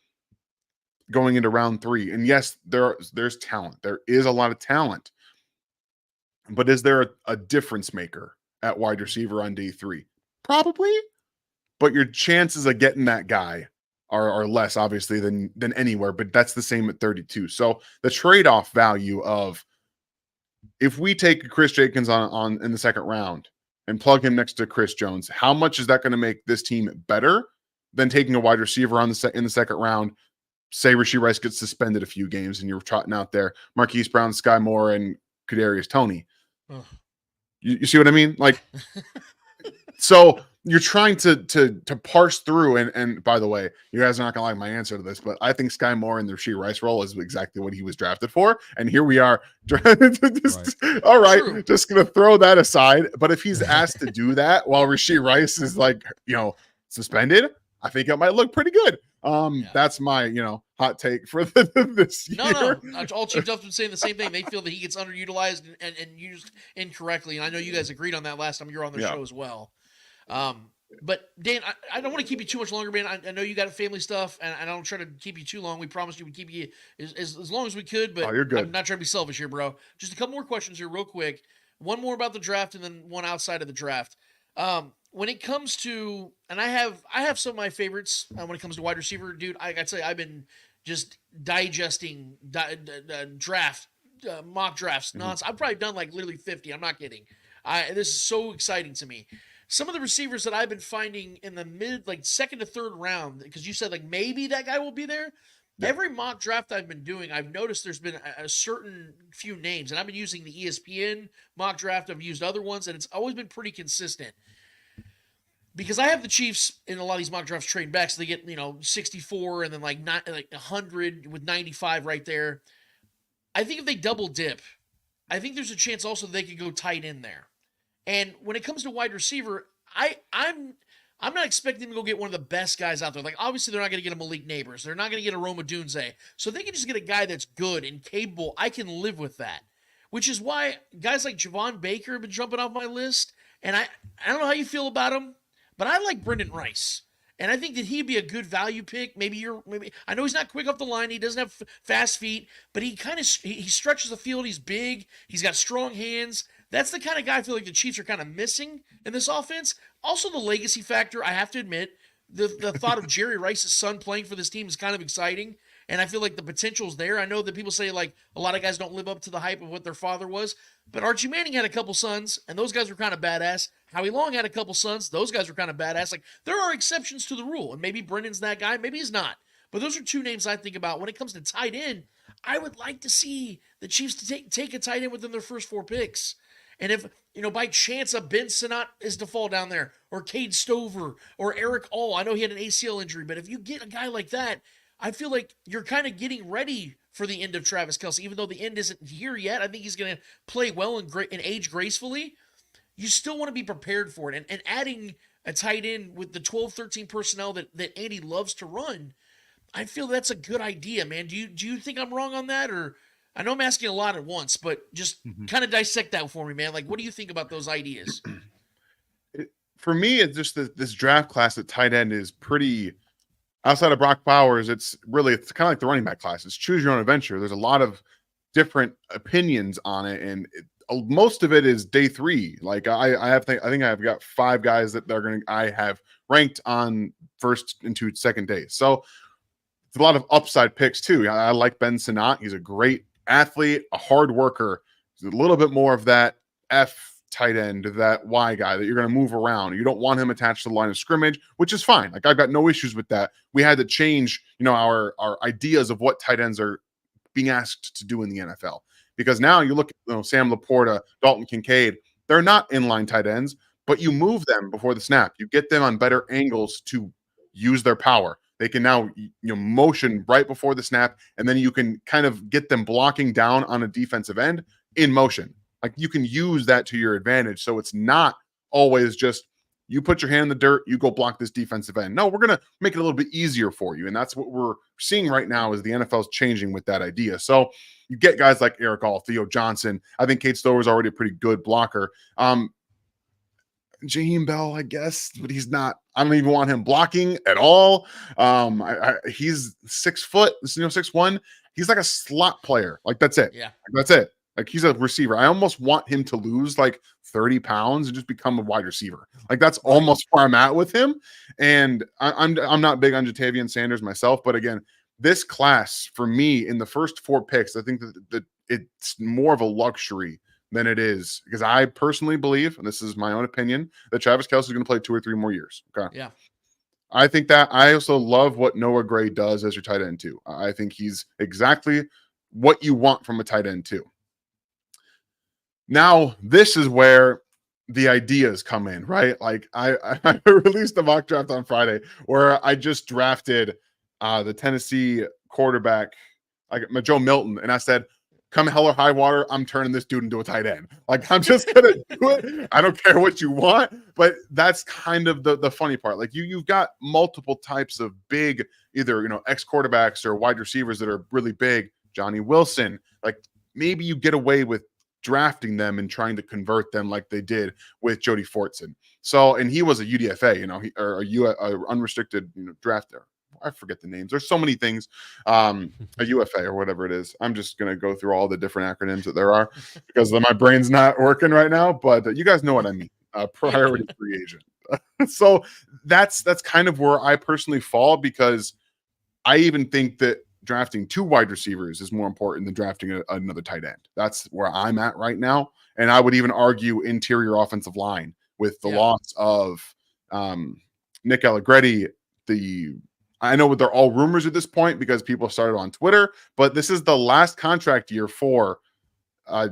going into round 3? And yes, there's talent. There is a lot of talent. But is there a difference maker at wide receiver on day 3? Probably. But your chances of getting that guy are less, obviously, than anywhere. But that's the same at 32. So the trade-off value of, if we take Chris Jenkins on in the 2nd round and plug him next to Chris Jones, how much is that going to make this team better than taking a wide receiver in the 2nd round? Say Rashee Rice gets suspended a few games and you're trotting out there Marquise Brown, Sky Moore, and Kadarius Toney. You see what I mean? Like, so you're trying to parse through, and by the way, you guys are not gonna like my answer to this, but I think Sky Moore in the Rashee Rice role is exactly what he was drafted for, and here we are. All right, true. Just gonna throw that aside. But if he's asked to do that while Rashee Rice is suspended, I think it might look pretty good. That's my hot take for this year. No. All Chief Duff's been saying the same thing. They feel that he gets underutilized and used incorrectly, and I know you guys agreed on that last time you were on the show as well. But Dan, I don't want to keep you too much longer, man. I know you got family stuff, and I don't try to keep you too long. We promised you would keep you as long as we could, but you're good. I'm not trying to be selfish here, bro. Just a couple more questions here real quick. One more about the draft and then one outside of the draft. When it comes to, and I have some of my favorites when it comes to wide receiver, dude, I gotta say, I've been just digesting mock drafts. I've probably done like literally 50. I'm not kidding. This is so exciting to me. Some of the receivers that I've been finding in the mid, like second to third round, because you said like maybe that guy will be there. Yeah. Every mock draft I've been doing, I've noticed there's been a certain few names, and I've been using the ESPN mock draft. I've used other ones, and it's always been pretty consistent. Because I have the Chiefs in a lot of these mock drafts trading back, so they get 64 and then like 100 with 95 right there. I think if they double dip, I think there's a chance also they could go tight end there. And when it comes to wide receiver, I'm not expecting to go get one of the best guys out there. Like, obviously, they're not going to get a Malik Neighbors. They're not going to get a Rome Odunze. So if they can just get a guy that's good and capable, I can live with that. Which is why guys like Javon Baker have been jumping off my list. And I don't know how you feel about him, but I like Brendan Rice. And I think that he'd be a good value pick. Maybe I know he's not quick off the line. He doesn't have fast feet, but he stretches the field. He's big. He's got strong hands. That's the kind of guy I feel like the Chiefs are kind of missing in this offense. Also, the legacy factor, I have to admit, the thought of Jerry Rice's son playing for this team is kind of exciting, and I feel like the potential's there. I know that people say, like, a lot of guys don't live up to the hype of what their father was, but Archie Manning had a couple sons, and those guys were kind of badass. Howie Long had a couple sons. Those guys were kind of badass. Like, there are exceptions to the rule, and maybe Brendan's that guy. Maybe he's not. But those are two names I think about. When it comes to tight end, I would like to see the Chiefs to take a tight end within their first 4 picks. And if, by chance a Ben Sinnott is to fall down there, or Cade Stover, or Eric All, I know he had an ACL injury, but if you get a guy like that, I feel like you're kind of getting ready for the end of Travis Kelce. Even though the end isn't here yet, I think he's going to play well and age gracefully. You still want to be prepared for it. And adding a tight end with the 12-13 personnel that Andy loves to run, I feel that's a good idea, man. Do you think I'm wrong on that, or... I know I'm asking a lot at once, but just kind of dissect that for me, man. Like, what do you think about those ideas? For me, it's just this draft class at tight end is pretty, outside of Brock Bowers, it's kind of like the running back class. It's choose your own adventure. There's a lot of different opinions on it, and most of it is day 3. Like I think I've got 5 guys that I have ranked on first into second day. So it's a lot of upside picks too. I like Ben Sinnott. He's a great athlete, a hard worker. He's a little bit more of that F tight end, that Y guy that you're going to move around. You don't want him attached to the line of scrimmage, which is fine. Like, I've got no issues with that. We had to change, our ideas of what tight ends are being asked to do in the NFL, because now you look at Sam Laporta, Dalton Kincaid. They're not inline tight ends, but you move them before the snap. You get them on better angles to use their power. They can now motion right before the snap, and then you can kind of get them blocking down on a defensive end in motion. Like, you can use that to your advantage. So it's not always just you put your hand in the dirt, you go block this defensive end. No, we're going to make it a little bit easier for you. And that's what we're seeing right now, is the NFL is changing with that idea. So you get guys like Eric All, Theo Johnson. I think Cade Stover is already a pretty good blocker. Jaheim Bell, I guess, but he's not. I don't even want him blocking at all. He's 6 foot, 6'1". He's like a slot player. Like, that's it. Yeah, that's it. Like, he's a receiver. I almost want him to lose like 30 pounds and just become a wide receiver. Like, that's almost where I'm at with him. And I'm not big on Jatavian Sanders myself, but again, this class for me in the first 4 picks, I think that it's more of a luxury than it is, because I personally believe, and this is my own opinion, that Travis Kelce is going to play 2 or 3 more years. Okay. Yeah. I think that. I also love what Noah Gray does as your tight end too. I think he's exactly what you want from a tight end too. Now, this is where the ideas come in, right? Like, I released a mock draft on Friday where I just drafted the Tennessee quarterback, Joe Milton, and I said, come hell or high water, I'm turning this dude into a tight end. Like, I'm just gonna do it. I don't care what you want, but that's kind of the funny part. Like, you've got multiple types of big, either ex quarterbacks or wide receivers that are really big. Johnny Wilson, like, maybe you get away with drafting them and trying to convert them like they did with Jody Fortson. So, and he was a UDFA, or a unrestricted draft there. I forget the names. There's so many things, a UFA or whatever it is. I'm just going to go through all the different acronyms that there are because my brain's not working right now, but you guys know what I mean. Priority free agent. So that's kind of where I personally fall, because I even think that drafting 2 wide receivers is more important than drafting another tight end. That's where I'm at right now. And I would even argue interior offensive line with the loss of Nick Allegretti. I know they're all rumors at this point because people started on Twitter, but this is the last contract year for oh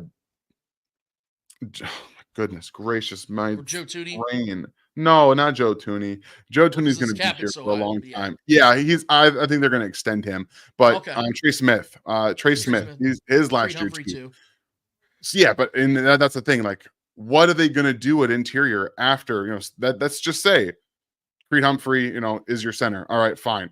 my goodness gracious, my Joe Thuney? brain. No, not Joe Thuney. Joe Thuney's going to be here for a long time. Yeah, I think they're going to extend him. But Trey Smith, his last year too. So, yeah, but that's the thing. Like, what are they going to do at interior after? Let's just say Creed Humphrey, is your center. All right, fine.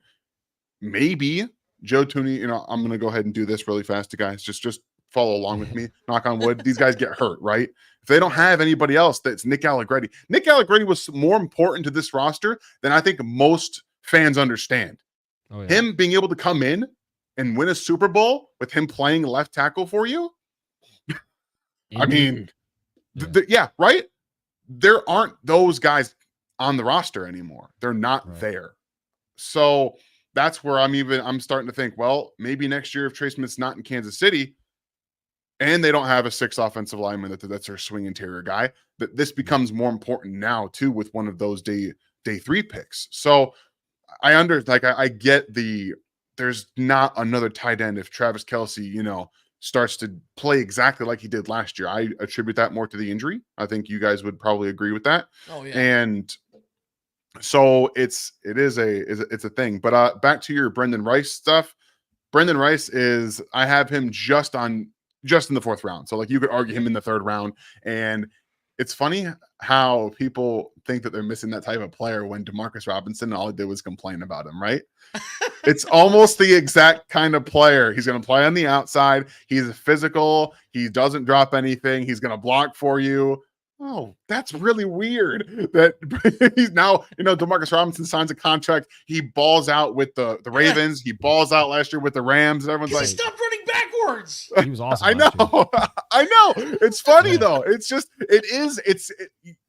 Maybe Joe Thuney. I'm going to go ahead and do this really fast, guys. Just follow along with me. Knock on wood. These guys get hurt, right? If they don't have anybody else, that's Nick Allegretti. Nick Allegretti was more important to this roster than I think most fans understand. Oh, yeah. Him being able to come in and win a Super Bowl with him playing left tackle for you. I mean, right? There aren't those guys on the roster anymore. They're not there. So that's where I'm starting to think, well, maybe next year if Trey Smith's not in Kansas City, and they don't have a 6th offensive lineman that's their swing interior guy, that this becomes more important now too with one of those day 3 picks. So I get there's not another tight end if Travis Kelce, starts to play exactly like he did last year. I attribute that more to the injury. I think you guys would probably agree with that. Oh yeah. And so it's a thing. But back to your Brendan Rice stuff. Brendan Rice I have him just in the 4th round. So like you could argue him in the 3rd round. And it's funny how people think that they're missing that type of player when Demarcus Robinson, all he did was complain about him, right? It's almost the exact kind of player. He's going to play on the outside. He's physical. He doesn't drop anything. He's going to block for you. Oh, that's really weird that he's now, Demarcus Robinson signs a contract. He balls out with the Ravens. He balls out last year with the Rams. Everyone's like, he stopped running backwards. He was awesome. I know. I know. It's funny though. It's just,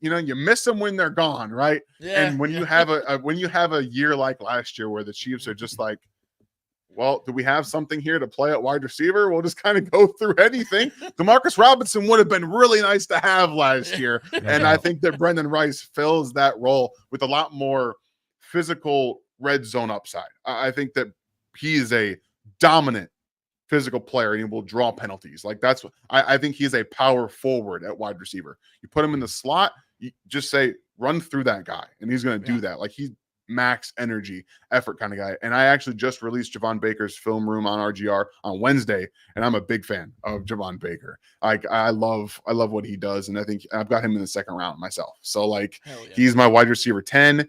you miss them when they're gone. Right. Yeah, and when you have a year like last year where the Chiefs are just like, well, do we have something here to play at wide receiver? We'll just kind of go through anything. Demarcus Robinson would have been really nice to have last year. And I think that Brendan Rice fills that role with a lot more physical red zone upside. I think that he is a dominant physical player and he will draw penalties. Like that's what I think he's a power forward at wide receiver. You put him in the slot, you just say, run through that guy. And he's going to do that. Like he's max energy effort kind of guy. And I actually just released Javon Baker's film room on RGR on Wednesday, and I'm a big fan of Javon Baker. I love what he does, and I think I've got him in the 2nd round myself. So he's my wide receiver 10.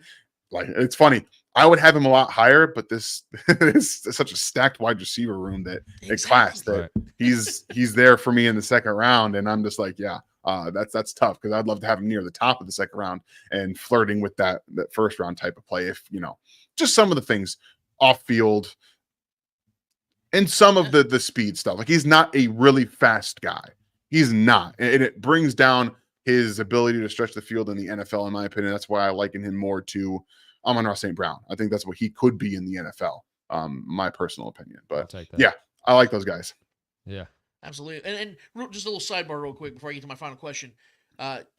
Like it's funny, I would have him a lot higher, but this is such a stacked wide receiver room that class that he's there for me in the 2nd round, and I'm just like, that's tough because I'd love to have him near the top of the 2nd round and flirting with that 1st round type of play. If just some of the things off field and some of the speed stuff. Like he's not a really fast guy. He's not, and it brings down his ability to stretch the field in the NFL. In my opinion, that's why I liken him more to Amon-Ra St. Brown. I think that's what he could be in the NFL. My personal opinion, but I like those guys. Yeah. Absolutely. And just a little sidebar real quick before I get to my final question.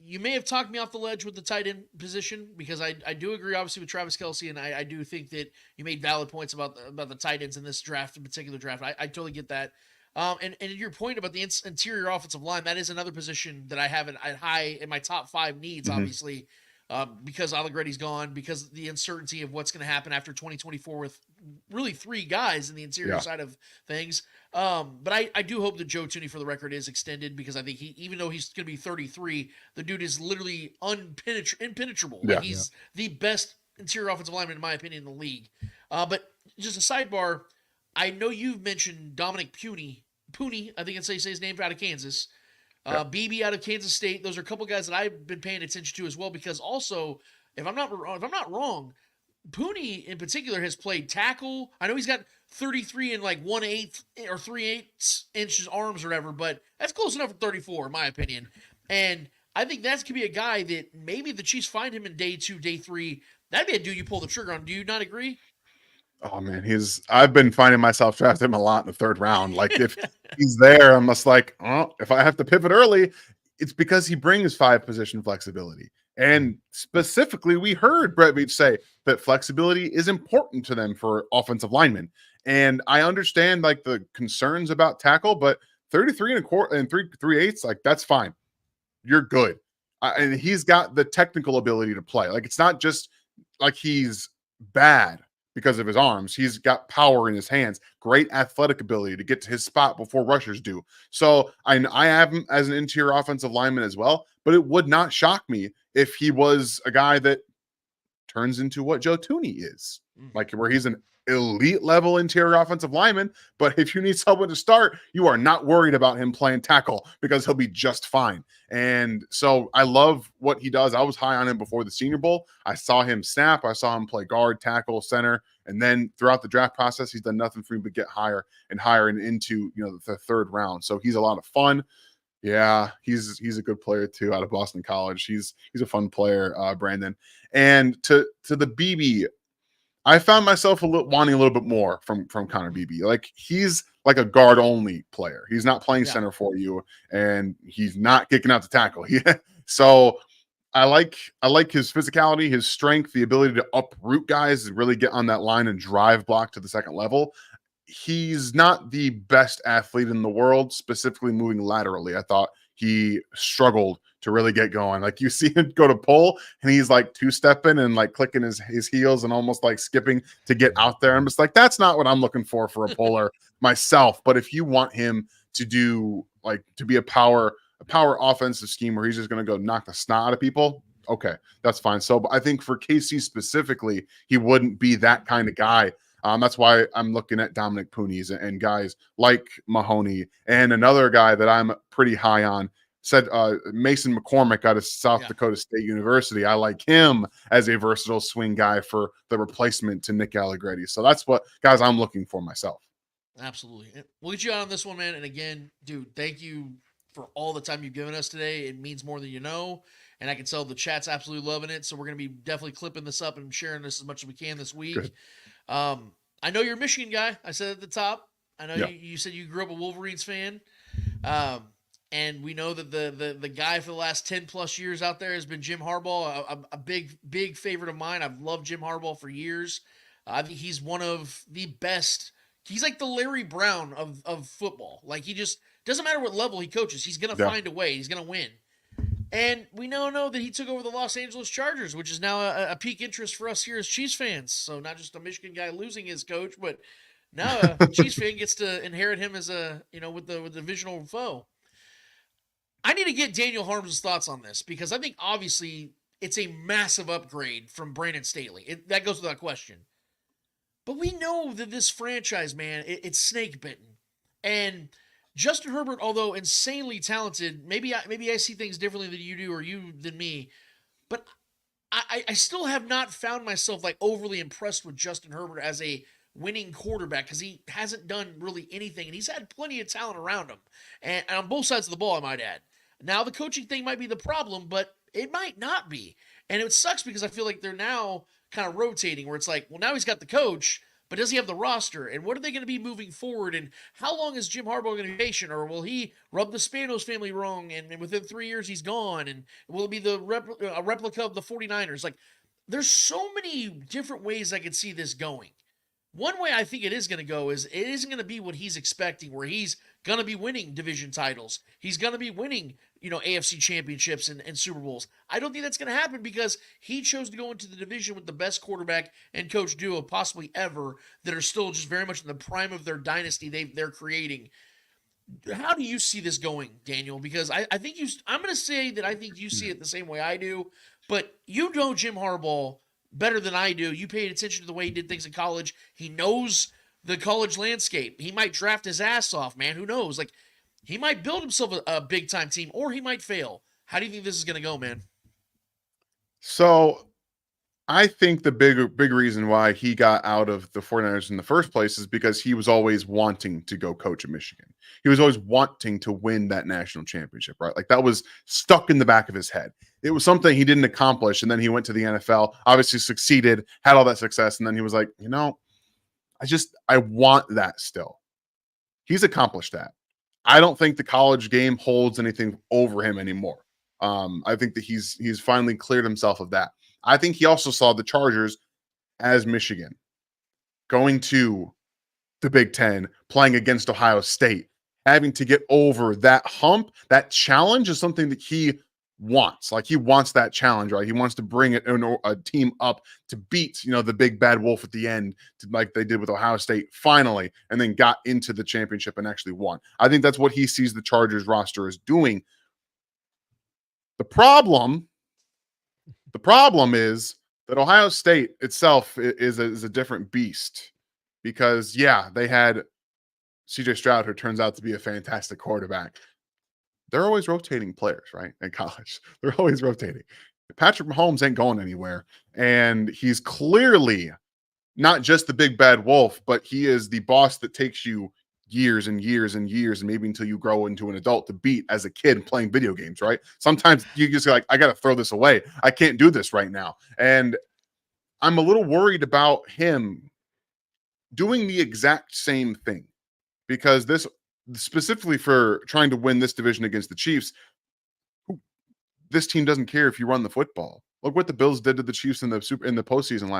You may have talked me off the ledge with the tight end position because I do agree, obviously, with Travis Kelce, and I do think that you made valid points about the tight ends in this draft, in particular draft. I totally get that. And your point about the interior offensive line, that is another position that I have at high in my top 5 needs, obviously, because Allegretti's gone, because the uncertainty of what's going to happen after 2024 with really 3 guys in the interior side of things. But I do hope that Joe Thuney, for the record, is extended because I think even though he's going to be 33, the dude is literally impenetrable. Yeah. He's the best interior offensive lineman, in my opinion, in the league. But just a sidebar, I know you've mentioned Dominic Pooney, I think it's how you say his name, out of Kansas. BB out of Kansas State. Those are a couple guys that I've been paying attention to as well because also, if I'm not wrong, Pooney in particular has played tackle. I know he's got 33 and like 1/8 or 3/8 inches arms or whatever, but that's close enough for 34 in my opinion. And I think that could be a guy that maybe the Chiefs find him in day 2, day 3. That'd be a dude you pull the trigger on. Do you not agree? Oh man, I've been finding myself drafting him a lot in the third round. Like if he's there, I'm just like, oh, if I have to pivot early, it's because he brings 5-position flexibility. And specifically, we heard Brett Veach say that flexibility is important to them for offensive linemen. And I understand like the concerns about tackle, but 33 and a quarter and 3.375, like that's fine. You're good. And he's got the technical ability to play. Like it's not just like he's bad because of his arms. He's got power in his hands, great athletic ability to get to his spot before rushers do. So I have him as an interior offensive lineman as well, but it would not shock me if he was a guy that turns into what Joe Thuney is, like where he's an elite level interior offensive lineman. But if you need someone to start, you are not worried about him playing tackle because he'll be just fine. And so I love what he does. I was high on him before the Senior Bowl. I saw him snap. I saw him play guard, tackle, center. And then throughout the draft process, he's done nothing for me but get higher and higher and into, the third round. So he's a lot of fun. Yeah, he's a good player too out of Boston College. He's a fun player, Brandon. And to the BB, I found myself wanting a little bit more from Connor Beebe. Like he's like a guard only player. He's not playing center for you, and he's not kicking out the tackle. So I like his physicality, his strength, the ability to uproot guys and really get on that line and drive block to the second level. He's not the best athlete in the world, specifically moving laterally. I thought he struggled to really get going. Like you see him go to pull and he's like two-stepping and like clicking his heels and almost like skipping to get out there. I'm just like, that's not what I'm looking for a puller myself. But if you want him to do like to be a power offensive scheme where he's just going to go knock the snot out of people, okay, that's fine. So but I think for KC specifically, he wouldn't be that kind of guy. That's why I'm looking at Dominic Poonies and guys like Mahoney and another guy that I'm pretty high on. Said Mason McCormick out of South Dakota State University. I like him as a versatile swing guy for the replacement to Nick Allegretti. So that's what guys I'm looking for myself. Absolutely. We'll get you out on this one, man. And again, dude, thank you for all the time you've given us today. It means more than you know. And I can tell the chat's absolutely loving it. So we're going to be definitely clipping this up and sharing this as much as we can this week. Good. I know you're a Michigan guy. I said at the top. I know you said you grew up a Wolverines fan. And we know that the guy for the last 10 plus years out there has been Jim Harbaugh, a big favorite of mine. I've loved Jim Harbaugh for years. I think he's one of the best. He's like the Larry Brown of football. Like he just doesn't matter what level he coaches. He's going to find a way. He's going to win. And we now know that he took over the Los Angeles Chargers, which is now a peak interest for us here as Chiefs fans. So not just a Michigan guy losing his coach, but now a Chiefs fan gets to inherit him as with the divisional foe. I need to get Daniel Harm's thoughts on this because I think obviously it's a massive upgrade from Brandon Staley. That goes without question. But we know that this franchise, man, it's snake bitten. And Justin Herbert, although insanely talented, maybe I see things differently than you do or you than me, but I still have not found myself like overly impressed with Justin Herbert as a winning quarterback because he hasn't done really anything, and he's had plenty of talent around him, and on both sides of the ball, I might add. Now the coaching thing might be the problem, but it might not be, and it sucks because I feel like they're now kind of rotating where it's like, well, now he's got the coach, but does he have the roster? And what are they going to be moving forward? And how long is Jim Harbaugh going to be patient? Or will he rub the Spanos family wrong and within 3 years he's gone? And will it be a replica of the 49ers? Like, there's so many different ways I could see this going. One way I think it is going to go is it isn't going to be what he's expecting, where he's going to be winning division titles. He's going to be winning, AFC championships and Super Bowls. I don't think that's going to happen because he chose to go into the division with the best quarterback and coach duo possibly ever that are still just very much in the prime of their dynasty they're creating. How do you see this going, Daniel? Because I think I'm going to say that I think you see it the same way I do, but you know Jim Harbaugh better than I do. You paid attention to the way he did things in college. He knows the college landscape. He might draft his ass off, man. Who knows? Like, he might build himself a big-time team, or he might fail. How do you think this is going to go, man? So I think the big reason why he got out of the 49ers in the first place is because he was always wanting to go coach at Michigan. He was always wanting to win that national championship, right? Like that was stuck in the back of his head. It was something he didn't accomplish. And then he went to the NFL, obviously succeeded, had all that success. And then he was like, I want that still. He's accomplished that. I don't think the college game holds anything over him anymore. I think that he's finally cleared himself of that. I think he also saw the Chargers as Michigan going to the Big Ten, playing against Ohio State, having to get over that hump, that challenge is something that he wants. Like, he wants that challenge, right? He wants to bring a team up to beat, the big bad wolf at the end, like they did with Ohio State finally, and then got into the championship and actually won. I think that's what he sees the Chargers roster as doing. The problem is that Ohio State itself is a different beast, because they had CJ Stroud, who turns out to be a fantastic quarterback. They're always rotating players, right? In college, they're always rotating. Patrick Mahomes ain't going anywhere, and he's clearly not just the big bad wolf, but he is the boss that takes you years and years and years, and maybe until you grow into an adult, to beat as a kid playing video games, right? Sometimes you just like, I got to throw this away. I can't do this right now. And I'm a little worried about him doing the exact same thing, because this, specifically for trying to win this division against the Chiefs, this team doesn't care if you run the football. Look what the Bills did to the Chiefs in the postseason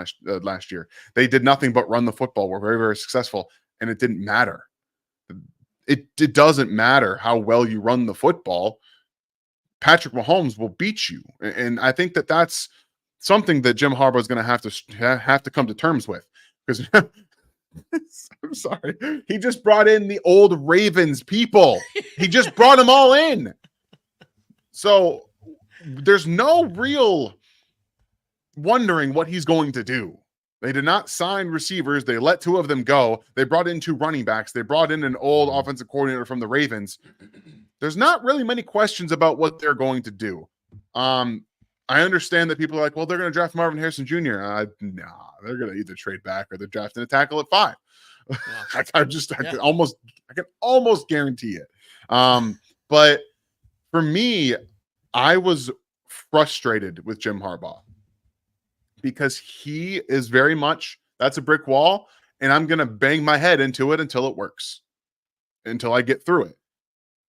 last year. They did nothing but run the football. Were very, very successful, and it didn't matter. It doesn't matter how well you run the football. Patrick Mahomes will beat you, and I think that that's something that Jim Harbaugh is going to have to come to terms with, because I'm sorry, he just brought in the old Ravens people. He just brought them all in. So there's no real wondering what he's going to do. They did not sign receivers. They let 2 of them go. They brought in 2 running backs. They brought in an old offensive coordinator from the Ravens. There's not really many questions about what they're going to do. I understand that people are like, well, they're going to draft Marvin Harrison Jr. Nah, they're going to either trade back or they're drafting a tackle at 5. I can almost guarantee it. But for me, I was frustrated with Jim Harbaugh, because he is very much, that's a brick wall, and I'm going to bang my head into it until it works, until I get through it.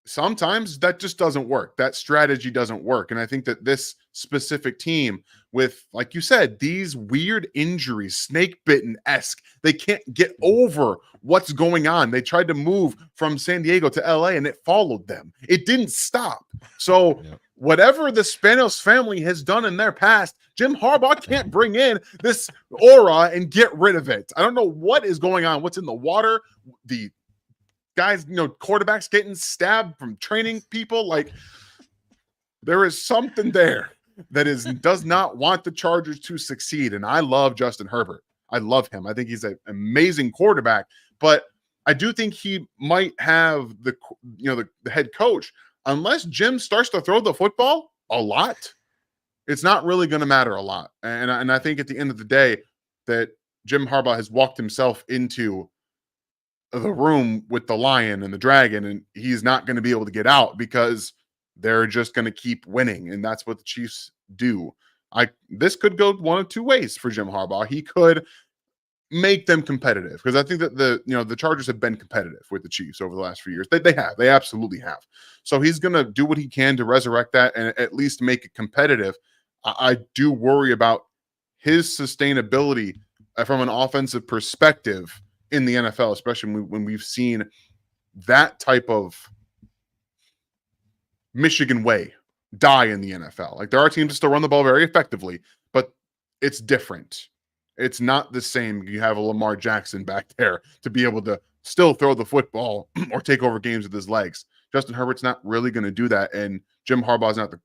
Sometimes that just doesn't work. That strategy doesn't work. And I think that this specific team, with, like you said, these weird injuries, snake bitten-esque, they can't get over what's going on. They tried to move from San Diego to LA, and it followed them. It didn't stop. So whatever the Spanos family has done in their past, Jim Harbaugh can't bring in this aura and get rid of it. I don't know what is going on, what's in the water, the guys, quarterbacks getting stabbed from training people. Like, there is something there that does not want the Chargers to succeed. And I love Justin Herbert. I love him. I think he's an amazing quarterback, but I do think he might have the head coach, unless Jim starts to throw the football a lot, it's not really going to matter a lot. And I think at the end of the day that Jim Harbaugh has walked himself into the room with the lion and the dragon, and he's not going to be able to get out, because they're just going to keep winning. And that's what the Chiefs do. This could go one of 2 ways for Jim Harbaugh. He could make them competitive, because I think that the Chargers have been competitive with the Chiefs over the last few years. They absolutely have. So he's going to do what he can to resurrect that and at least make it competitive. I do worry about his sustainability from an offensive perspective in the NFL, especially when we've seen that type of Michigan way die in the NFL. Like, there are teams that still run the ball very effectively, but it's different. It's not the same. You have a Lamar Jackson back there to be able to still throw the football or take over games with his legs. Justin Herbert's not really going to do that, and Jim Harbaugh's not the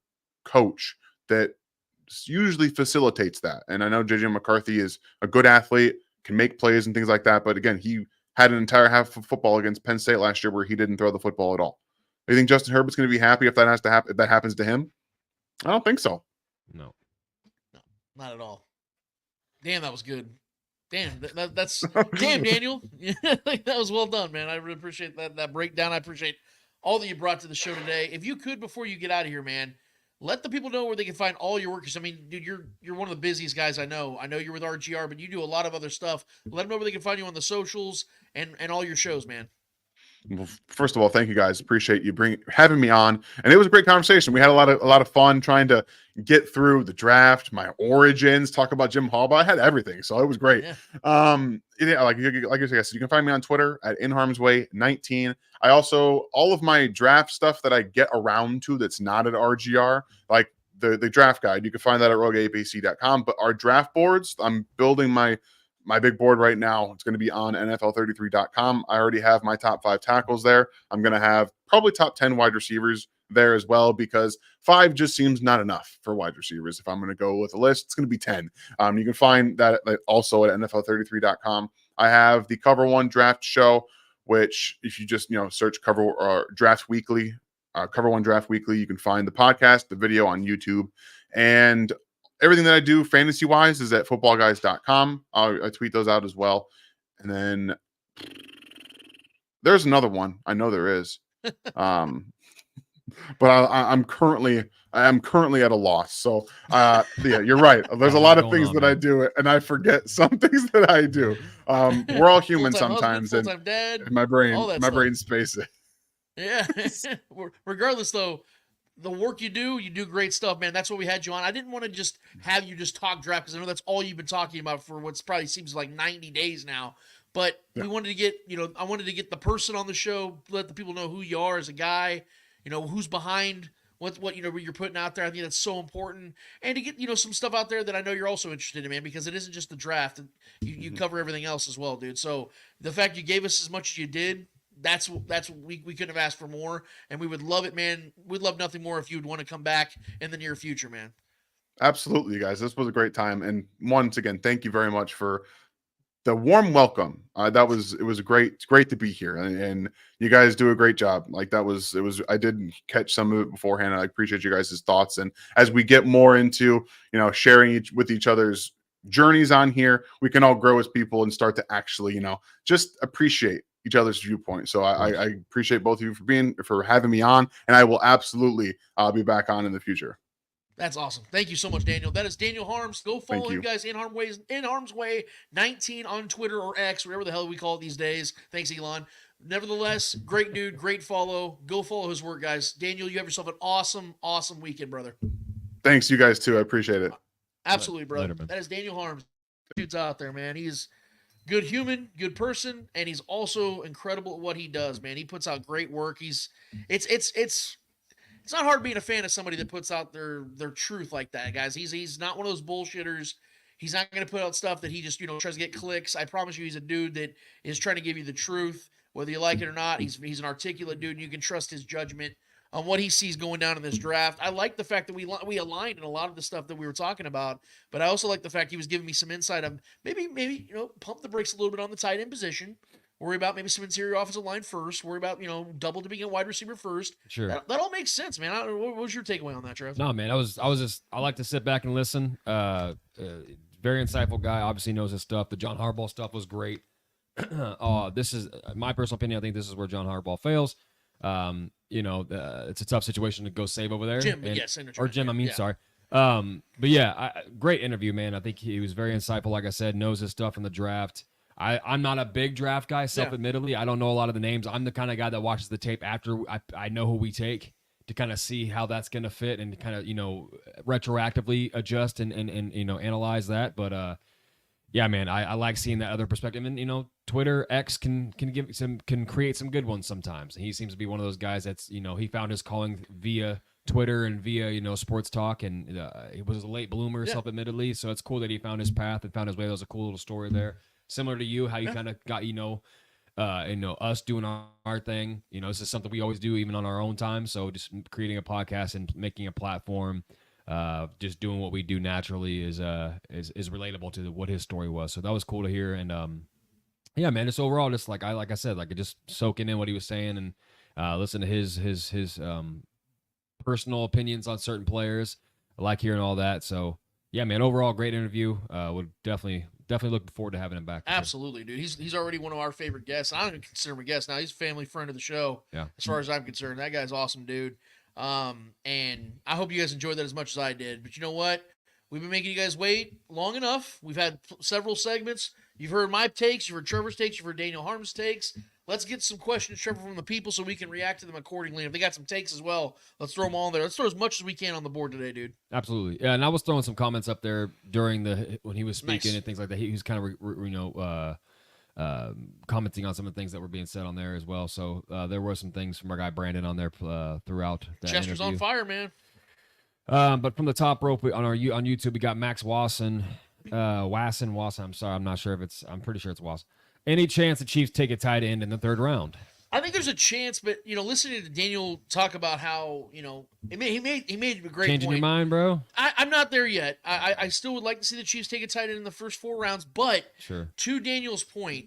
coach that usually facilitates that. And I know JJ McCarthy is a good athlete, can make plays and things like that, but again, he had an entire half of football against Penn State last year where he didn't throw the football at all. Do you think Justin Herbert's going to be happy if that has to happen? If that happens to him? I don't think so. No, not at all. Damn, that was good. Damn, that's damn, Daniel. That was well done, man. I really appreciate that breakdown. I appreciate all that you brought to the show today. If you could, before you get out of here, man, let the people know where they can find all your work. 'Cause, I mean, dude, you're one of the busiest guys I know. I know you're with RGR, but you do a lot of other stuff. Let them know where they can find you on the socials and all your shows, man. Well, first of all, thank you guys. Appreciate you having me on, and it was a great conversation. We had a lot of fun trying to get through the draft, my origins, talk about Jim Harbaugh. I had everything, so it was great. Yeah. Like I said, you can find me on Twitter at @InHarmsWay19. I also all of my draft stuff that I get around to that's not at RGR, like the draft guide. You can find that at rogueapc.com. But our draft boards, I'm building my big board right now. It's going to be on NFL33.com. I already have my top 5 tackles there. I'm going to have probably top 10 wide receivers there as well, because 5 just seems not enough for wide receivers. If I'm going to go with a list, it's going to be 10. You can find that also at NFL33.com. I have the Cover One Draft Show, which if you just search Draft Weekly, Cover One Draft Weekly, you can find the podcast, the video on YouTube, and everything that I do fantasy-wise is at footballguys.com. I tweet those out as well. And then there's another one. I know there is. But I'm currently at a loss. So yeah, you're right. There's a lot of things that I do, and I forget some things that I do. We're all human sometimes, and my brain spaces. Yeah. Regardless, though, the work you do great stuff, man. That's what we had you on. I didn't want to just have you just talk draft, because I know that's all you've been talking about for what's probably seems like 90 days now. But we wanted to get, I wanted to get the person on the show, let the people know who you are as a guy, who's behind what what you're putting out there. I think that's so important. And to get, some stuff out there that I know you're also interested in, man, because it isn't just the draft. You cover everything else as well, dude. So the fact you gave us as much as you did, we couldn't have asked for more, and we would love it, man. We'd love nothing more if you'd want to come back in the near future, man. Absolutely, you guys. This was a great time, and once again, thank you very much for the warm welcome. It was great to be here, and you guys do a great job. Like it was. I did catch some of it beforehand, and I appreciate you guys' thoughts. And as we get more into sharing with each other's journeys on here, we can all grow as people and start to actually just appreciate each other's viewpoint. So I appreciate both of you for having me on, and I will absolutely be back on in the future. That's awesome. Thank you so much, Daniel. That is Daniel Harms. Go follow him, guys. In Harm's Way 19 on Twitter or X, whatever the hell we call it these days. Thanks, Elon. Nevertheless, great dude, great follow. Go follow his work, guys. Daniel, you have yourself an awesome weekend, brother. Thanks, you guys too. I appreciate it. Absolutely, brother. That is Daniel Harms. Dude's out there, man. He's good human, good person, and he's also incredible at what he does, man. He puts out great work. It's not hard being a fan of somebody that puts out their truth like that, guys. He's not one of those bullshitters. He's not going to put out stuff that he just tries to get clicks. I promise you, he's a dude that is trying to give you the truth, whether you like it or not. He's an articulate dude, and you can trust his judgment on what he sees going down in this draft. I like the fact that we aligned in a lot of the stuff that we were talking about, but I also like the fact he was giving me some insight on maybe pump the brakes a little bit on the tight end position. Worry about maybe some interior offensive line first. Worry about, double dipping at wide receiver first. Sure. That all makes sense, man. What was your takeaway on that, Trev? No, man, I like to sit back and listen. Very insightful guy. Obviously knows his stuff. The John Harbaugh stuff was great. This is my personal opinion. I think this is where John Harbaugh fails. It's a tough situation to go save over there. Jim, sorry. But yeah, great interview, man. I think he was very insightful. Like I said, knows his stuff from the draft. I'm not a big draft guy, self-admittedly. I don't know a lot of the names. I'm the kind of guy that watches the tape after I know who we take to kind of see how that's going to fit and kind of, retroactively adjust and analyze that. But, yeah, man, I like seeing that other perspective. And, Twitter, X can create some good ones sometimes. He seems to be one of those guys that's, he found his calling via Twitter and via, sports talk. And he was a late bloomer, self-admittedly. So it's cool that he found his path and found his way. That was a cool little story there. Similar to you, how you kind of got, us doing our thing. This is something we always do, even on our own time. So just creating a podcast and making a platform, just doing what we do naturally is relatable to what his story was. So that was cool to hear. And yeah, man, just overall, just like I said, just soaking in what he was saying and listen to his personal opinions on certain players. I like hearing all that. So yeah, man, overall, great interview. Would definitely look forward to having him back. Absolutely, dude. He's already one of our favorite guests. I don't even consider him a guest now. He's a family friend of the show. Yeah. As far as I'm concerned, that guy's awesome, dude. And I hope you guys enjoyed that as much as I did. But you know what? We've been making you guys wait long enough. We've had several segments. You've heard my takes. You've heard Trevor's takes. You've heard Daniel Harm's takes. Let's get some questions, Trevor, from the people so we can react to them accordingly. If they got some takes as well, let's throw them all in there. Let's throw as much as we can on the board today, dude. Absolutely. Yeah, and I was throwing some comments up there during when he was speaking and things like that. He was kind of, commenting on some of the things that were being said on there as well. So there were some things from our guy Brandon on there throughout that Chester's interview. on fire, man. But from the top rope on YouTube, we got Max Wasson. I'm sorry, I'm not sure if I'm pretty sure it's Wasson. Any chance the Chiefs take a tight end in the third round? I think there's a chance, but listening to Daniel talk about how he made a great Changing point. your mind, bro? I'm not there yet. I still would like to see the Chiefs take a tight end in the first 4 rounds, but sure. To Daniel's point,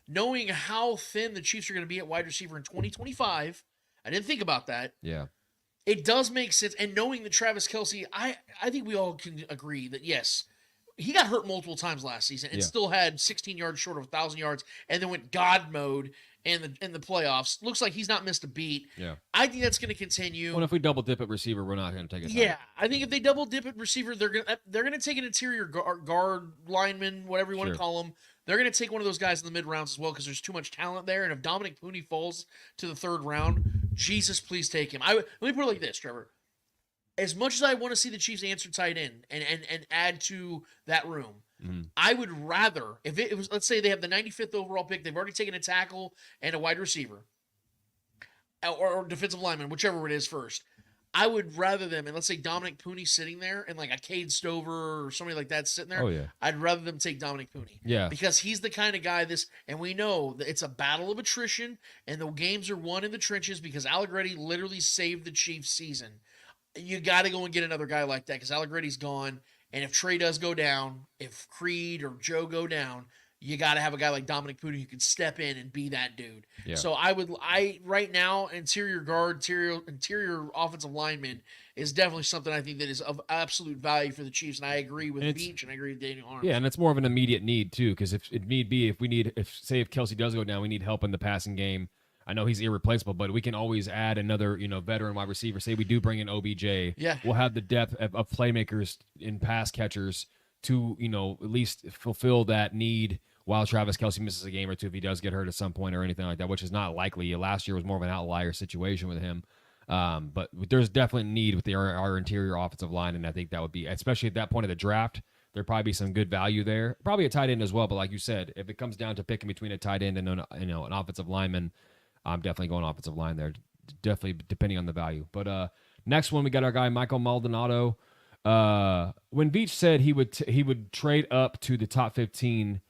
knowing how thin the Chiefs are going to be at wide receiver in 2025, I didn't think about that. Yeah. It does make sense, and knowing that Travis Kelce, I think we all can agree that yes, he got hurt multiple times last season and still had 16 yards short of 1,000 yards, and then went God mode in the playoffs. Looks like he's not missed a beat. Yeah, I think that's going to continue. Well, if we double dip at receiver, we're not going to take it. Yeah, I think if they double dip at receiver, they're gonna take an interior guard lineman, whatever you want to call him. They're going to take one of those guys in the mid rounds as well because there's too much talent there. And if Dominic Puni falls to the third round, Jesus, please take him. Let me put it like this, Trevor. As much as I want to see the Chiefs answer tight end and add to that room, I would rather, if it was, let's say they have the 95th overall pick, they've already taken a tackle and a wide receiver, or defensive lineman, whichever it is first. I would rather them, and let's say Dominic Puni sitting there and like a Cade Stover or somebody like that sitting there. Oh, yeah. I'd rather them take Dominic Puni. Yeah. Because he's the kind of guy and we know that it's a battle of attrition and the games are won in the trenches because Allegretti literally saved the Chiefs season. You got to go and get another guy like that because Allegretti's gone. And if Trey does go down, if Creed or Joe go down, you got to have a guy like Dominic Puni who can step in and be that dude. Yeah. So right now, interior guard, interior offensive lineman is definitely something I think that is of absolute value for the Chiefs. And I agree with Beach and I agree with Daniel Harms. Yeah, and it's more of an immediate need too, because if Kelce does go down, we need help in the passing game. I know he's irreplaceable, but we can always add another, veteran wide receiver. Say we do bring in OBJ. Yeah. We'll have the depth of playmakers in pass catchers to, at least fulfill that need while Travis Kelce misses a game or two if he does get hurt at some point or anything like that, which is not likely. Last year was more of an outlier situation with him. But there's definitely need with our interior offensive line, and I think that would be, especially at that point of the draft, there'd probably be some good value there. Probably a tight end as well, but like you said, if it comes down to picking between a tight end and an offensive lineman, I'm definitely going offensive line there, definitely depending on the value. But next one, we got our guy Michael Maldonado. When Beach said he would trade up to the top 15,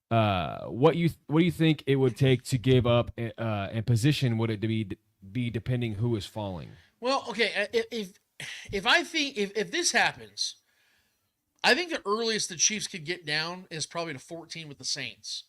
what do you think it would take to give up, and position would it be depending who is falling? Well, okay, if this happens, I think the earliest the Chiefs could get down is probably to 14 with the Saints.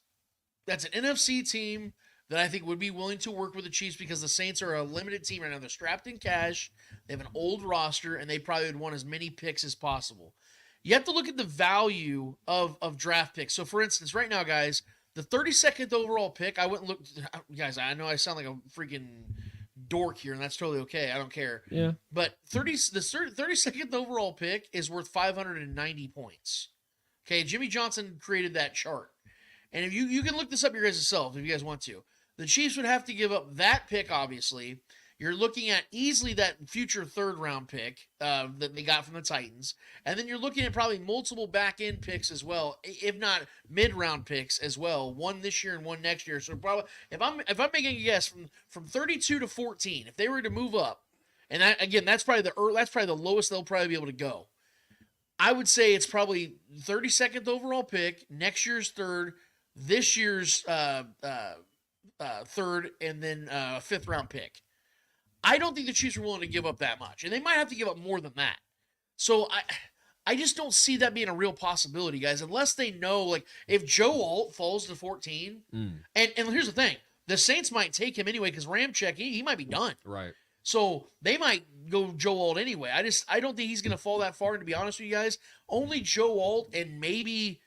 That's an NFC team that I think would be willing to work with the Chiefs because the Saints are a limited team right now. They're strapped in cash. They have an old roster, and they probably would want as many picks as possible. You have to look at the value of draft picks. So, for instance, right now, guys, the 32nd overall pick, I went and looked. Guys, I know I sound like a freaking dork here, and that's totally okay. I don't care. Yeah. But the 32nd overall pick is worth 590 points. Okay, Jimmy Johnson created that chart. And if you can look this up yourself if you guys want to. The Chiefs would have to give up that pick, obviously. You're looking at easily that future third-round pick that they got from the Titans. And then you're looking at probably multiple back-end picks as well, if not mid-round picks as well, one this year and one next year. So probably, if I'm making a guess, from 32 to 14, if they were to move up, and that's probably the lowest they'll probably be able to go. I would say it's probably 32nd overall pick, next year's third, this year's third, and then fifth round pick. I don't think the Chiefs are willing to give up that much, and they might have to give up more than that. So I just don't see that being a real possibility, guys, unless they know, like, if Joe Alt falls to 14, and here's the thing, the Saints might take him anyway because Ramczyk, he might be done. Right. So they might go Joe Alt anyway. I don't think he's going to fall that far, and to be honest with you guys, only Joe Alt and maybe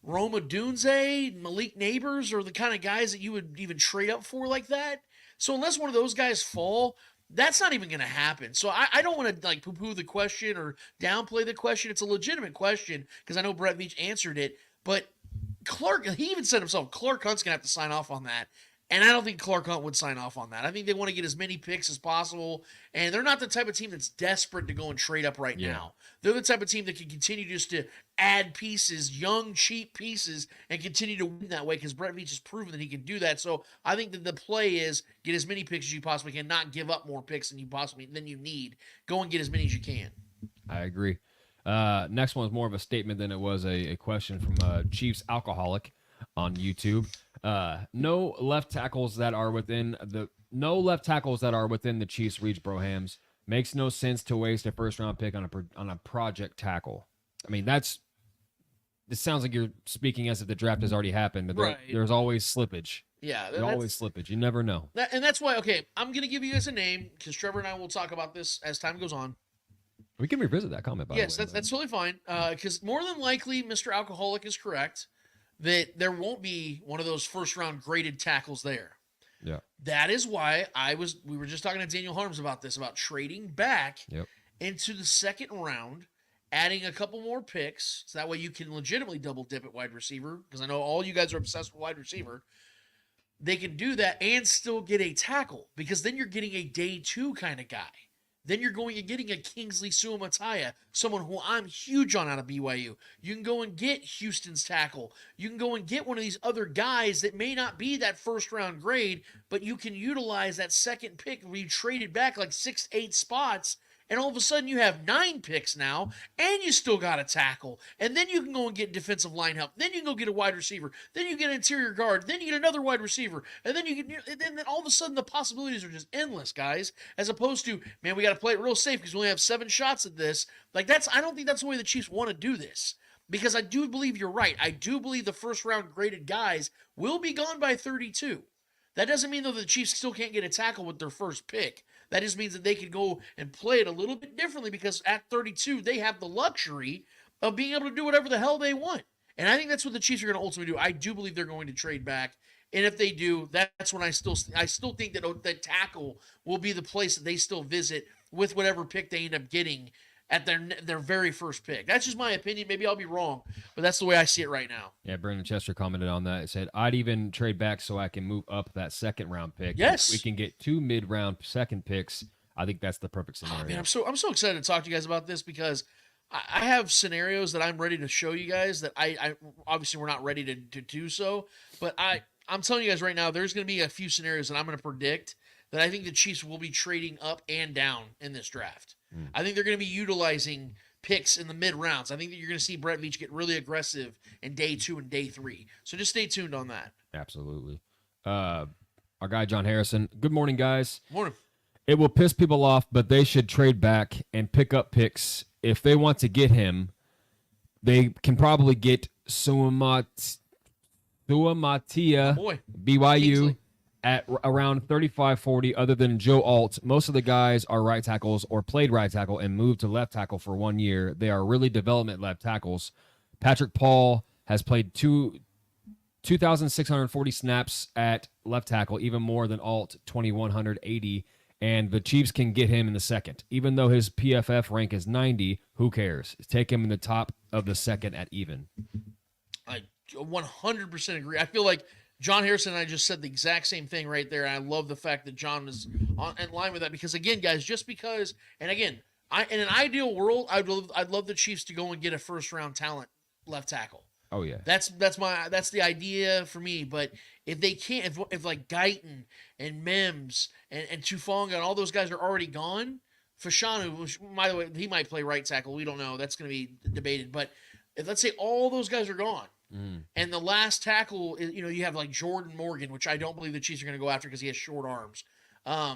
Rome Odunze, Malik Neighbors are the kind of guys that you would even trade up for like that. So unless one of those guys fall, That's not even going to happen. So I don't want to like poo-poo the question or downplay the question. It's a legitimate question because I know Brett Veach answered it. But Clark, he even said himself, Clark Hunt's going to have to sign off on that. And I don't think Clark Hunt would sign off on that. I think they want to get as many picks as possible. And they're not the type of team that's desperate to go and trade up right now. They're the type of team that can continue just to add pieces, young, cheap pieces, and continue to win that way because Brett Veach has proven that he can do that. So I think that the play is get as many picks as you possibly can, not give up more picks than you need. Go and get as many as you can. I agree. Next one is more of a statement than it was a question from Chiefs Alcoholic on YouTube. No left tackles that are within the Chiefs' reach, Brohams. Makes no sense to waste a first round pick on a project tackle. I mean, this sounds like you're speaking as if the draft has already happened, but there's always slippage. Yeah, there's always slippage. You never know. And that's why, okay, I'm going to give you guys a name because Trevor and I will talk about this as time goes on. We can revisit that comment, by the way. Yes, that's totally fine. Because more than likely, Mr. Alcoholic is correct that there won't be one of those first-round graded tackles there. Yeah. That is why we were just talking to Daniel Harms about this, about trading back into the second round, adding a couple more picks, so that way you can legitimately double dip at wide receiver, because I know all you guys are obsessed with wide receiver. They can do that and still get a tackle, because then you're getting a day two kind of guy. Then you're going and getting a 𝚂𝙿𝙾𝙳𝙴, someone who I'm huge on out of BYU. You can go and get Houston's tackle. You can go and get one of these other guys that may not be that first-round grade, but you can utilize that second pick where you traded back like 6-8 spots, and all of a sudden you have 9 picks now, and you still got a tackle. And then you can go and get defensive line help. Then you can go get a wide receiver. Then you get an interior guard. Then you get another wide receiver. And then then all of a sudden the possibilities are just endless, guys. As opposed to, man, we got to play it real safe because we only have 7 shots at this. Like I don't think that's the way the Chiefs want to do this. Because I do believe you're right. I do believe the first round graded guys will be gone by 32. That doesn't mean, though, that the Chiefs still can't get a tackle with their first pick. That just means that they can go and play it a little bit differently because at 32, they have the luxury of being able to do whatever the hell they want. And I think that's what the Chiefs are going to ultimately do. I do believe they're going to trade back. And if they do, that's when I still think that tackle will be the place that they still visit with whatever pick they end up getting at their very first pick. That's just my opinion. Maybe I'll be wrong, but that's the way I see it right now. Yeah, Brandon Chester commented on that. It said, I'd even trade back so I can move up that second round pick. Yes. If we can get 2 mid-round second picks, I think that's the perfect scenario. Oh, man, I'm so excited to talk to you guys about this because I have scenarios that I'm ready to show you guys that I obviously we're not ready to do so, but I'm telling you guys right now, there's going to be a few scenarios that I'm going to predict that I think the Chiefs will be trading up and down in this draft. I think they're going to be utilizing picks in the mid rounds. I think that you're going to see Brett Veach get really aggressive in day 2 and day 3. So just stay tuned on that. Absolutely. Our guy, John Harrison. Good morning, guys. Morning. It will piss people off, but they should trade back and pick up picks. If they want to get him, they can probably get 𝚂𝙾𝙾𝙳𝙴, BYU. Kingsley. At around 35-40, other than Joe Alt, most of the guys are right tackles or played right tackle and moved to left tackle for 1 year. They are really development left tackles. Patrick Paul has played 2,640 snaps at left tackle, even more than Alt, 2,180, and the Chiefs can get him in the second. Even though his PFF rank is 90, who cares? Take him in the top of the second at even. I 100% agree. I feel like John Harrison and I just said the exact same thing right there, and I love the fact that John is in line with that because, again, guys, just because, and again, in an ideal world, I'd love the Chiefs to go and get a first-round talent left tackle. Oh yeah, that's the idea for me. But if they can't, if like Guyton and Mims and Tufonga and all those guys are already gone, Fashanu, which, by the way, he might play right tackle. We don't know. That's going to be debated. But if let's say all those guys are gone. And the last tackle, you have like Jordan Morgan, which I don't believe the Chiefs are going to go after because he has short arms. I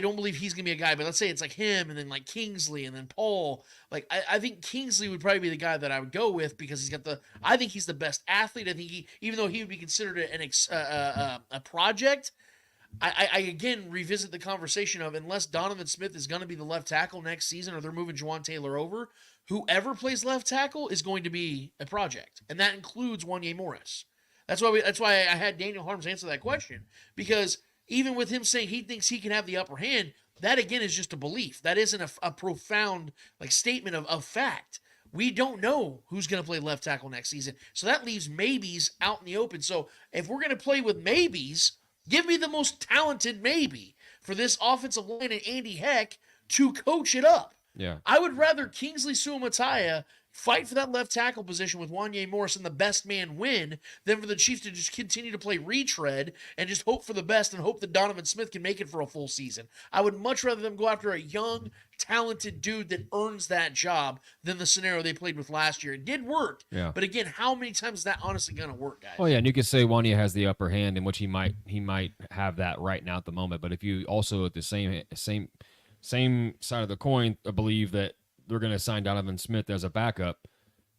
don't believe he's going to be a guy, but let's say it's like him and then like Kingsley and then Paul. Like I think Kingsley would probably be the guy that I would go with because I think he's the best athlete. I think even though he would be considered a project, I again revisit the conversation of unless Donovan Smith is going to be the left tackle next season or they're moving Juwan Taylor over, whoever plays left tackle is going to be a project, and that includes Wanya Morris. That's why I had Daniel Harms answer that question because even with him saying he thinks he can have the upper hand, that again is just a belief. That isn't a profound like statement of fact. We don't know who's going to play left tackle next season. So that leaves maybes out in the open. So if we're going to play with maybes, give me the most talented maybe for this offensive line and Andy Heck to coach it up. Yeah. I would rather Kingsley 𝚂𝙾𝙳 fight for that left tackle position with Wanye Morris and the best man win than for the Chiefs to just continue to play retread and just hope for the best and hope that Donovan Smith can make it for a full season. I would much rather them go after a young, talented dude that earns that job than the scenario they played with last year. It did work. Yeah. But again, how many times is that honestly going to work, guys? Oh yeah, and you could say Wanya has the upper hand, in which he might have that right now at the moment. But if you also at the same side of the coin believe that they're going to sign Donovan Smith as a backup,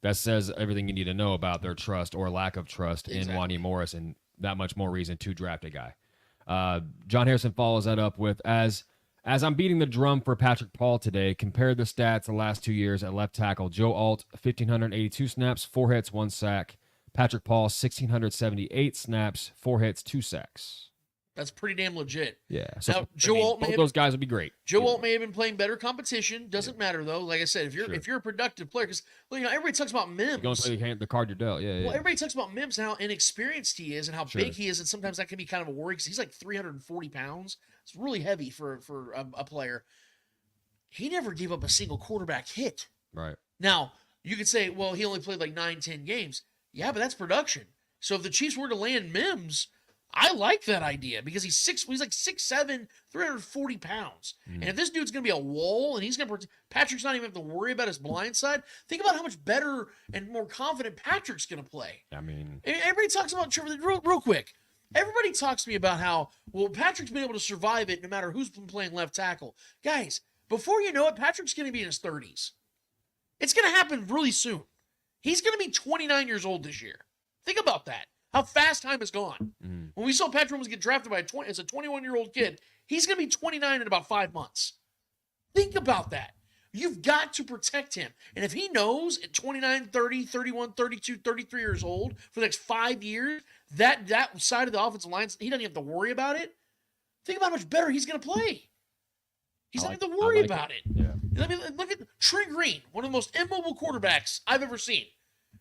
that says everything you need to know about their trust or lack of trust in Wanya Morris, and that much more reason to draft a guy. John Harrison follows that up with, as I'm beating the drum for Patrick Paul today, compare the stats the last 2 years at left tackle. Joe Alt, 1,582 snaps, 4 hits, 1 sack. Patrick Paul, 1,678 snaps, 4 hits, 2 sacks. That's pretty damn legit. Yeah. So now, Joe Alt both those guys would be great. Joe Alt may have been playing better competition. Doesn't matter though. Like I said, if you're a productive player, because everybody talks about Mims. You're going to play the card you're dealt. Yeah. Well, everybody talks about Mims and how inexperienced he is and how big he is, and sometimes that can be kind of a worry because he's like 340 pounds. It's really heavy for a player. He never gave up a single quarterback hit. Right. Now you could say, well, he only played like 9-10 games. Yeah, but that's production. So if the Chiefs were to land Mims, I like that idea because he's like 6'7", 340 pounds. And if this dude's going to be a wall and Patrick's not even have to worry about his blind side, think about how much better and more confident Patrick's going to play. I mean, everybody talks about Trevor, real quick. Everybody talks to me about how, well, Patrick's been able to survive it no matter who's been playing left tackle. Guys, before you know it, Patrick's going to be in his 30s. It's going to happen really soon. He's going to be 29 years old this year. Think about that. How fast time has gone. When we saw Patrick Mahomes get drafted as a 21-year-old kid, he's going to be 29 in about 5 months. Think about that. You've got to protect him. And if he knows at 29, 30, 31, 32, 33 years old for the next 5 years, that side of the offensive line, he doesn't have to worry about it. Think about how much better he's going to play. He's not going to worry about it. Yeah. Look at Trey Green, one of the most immobile quarterbacks I've ever seen.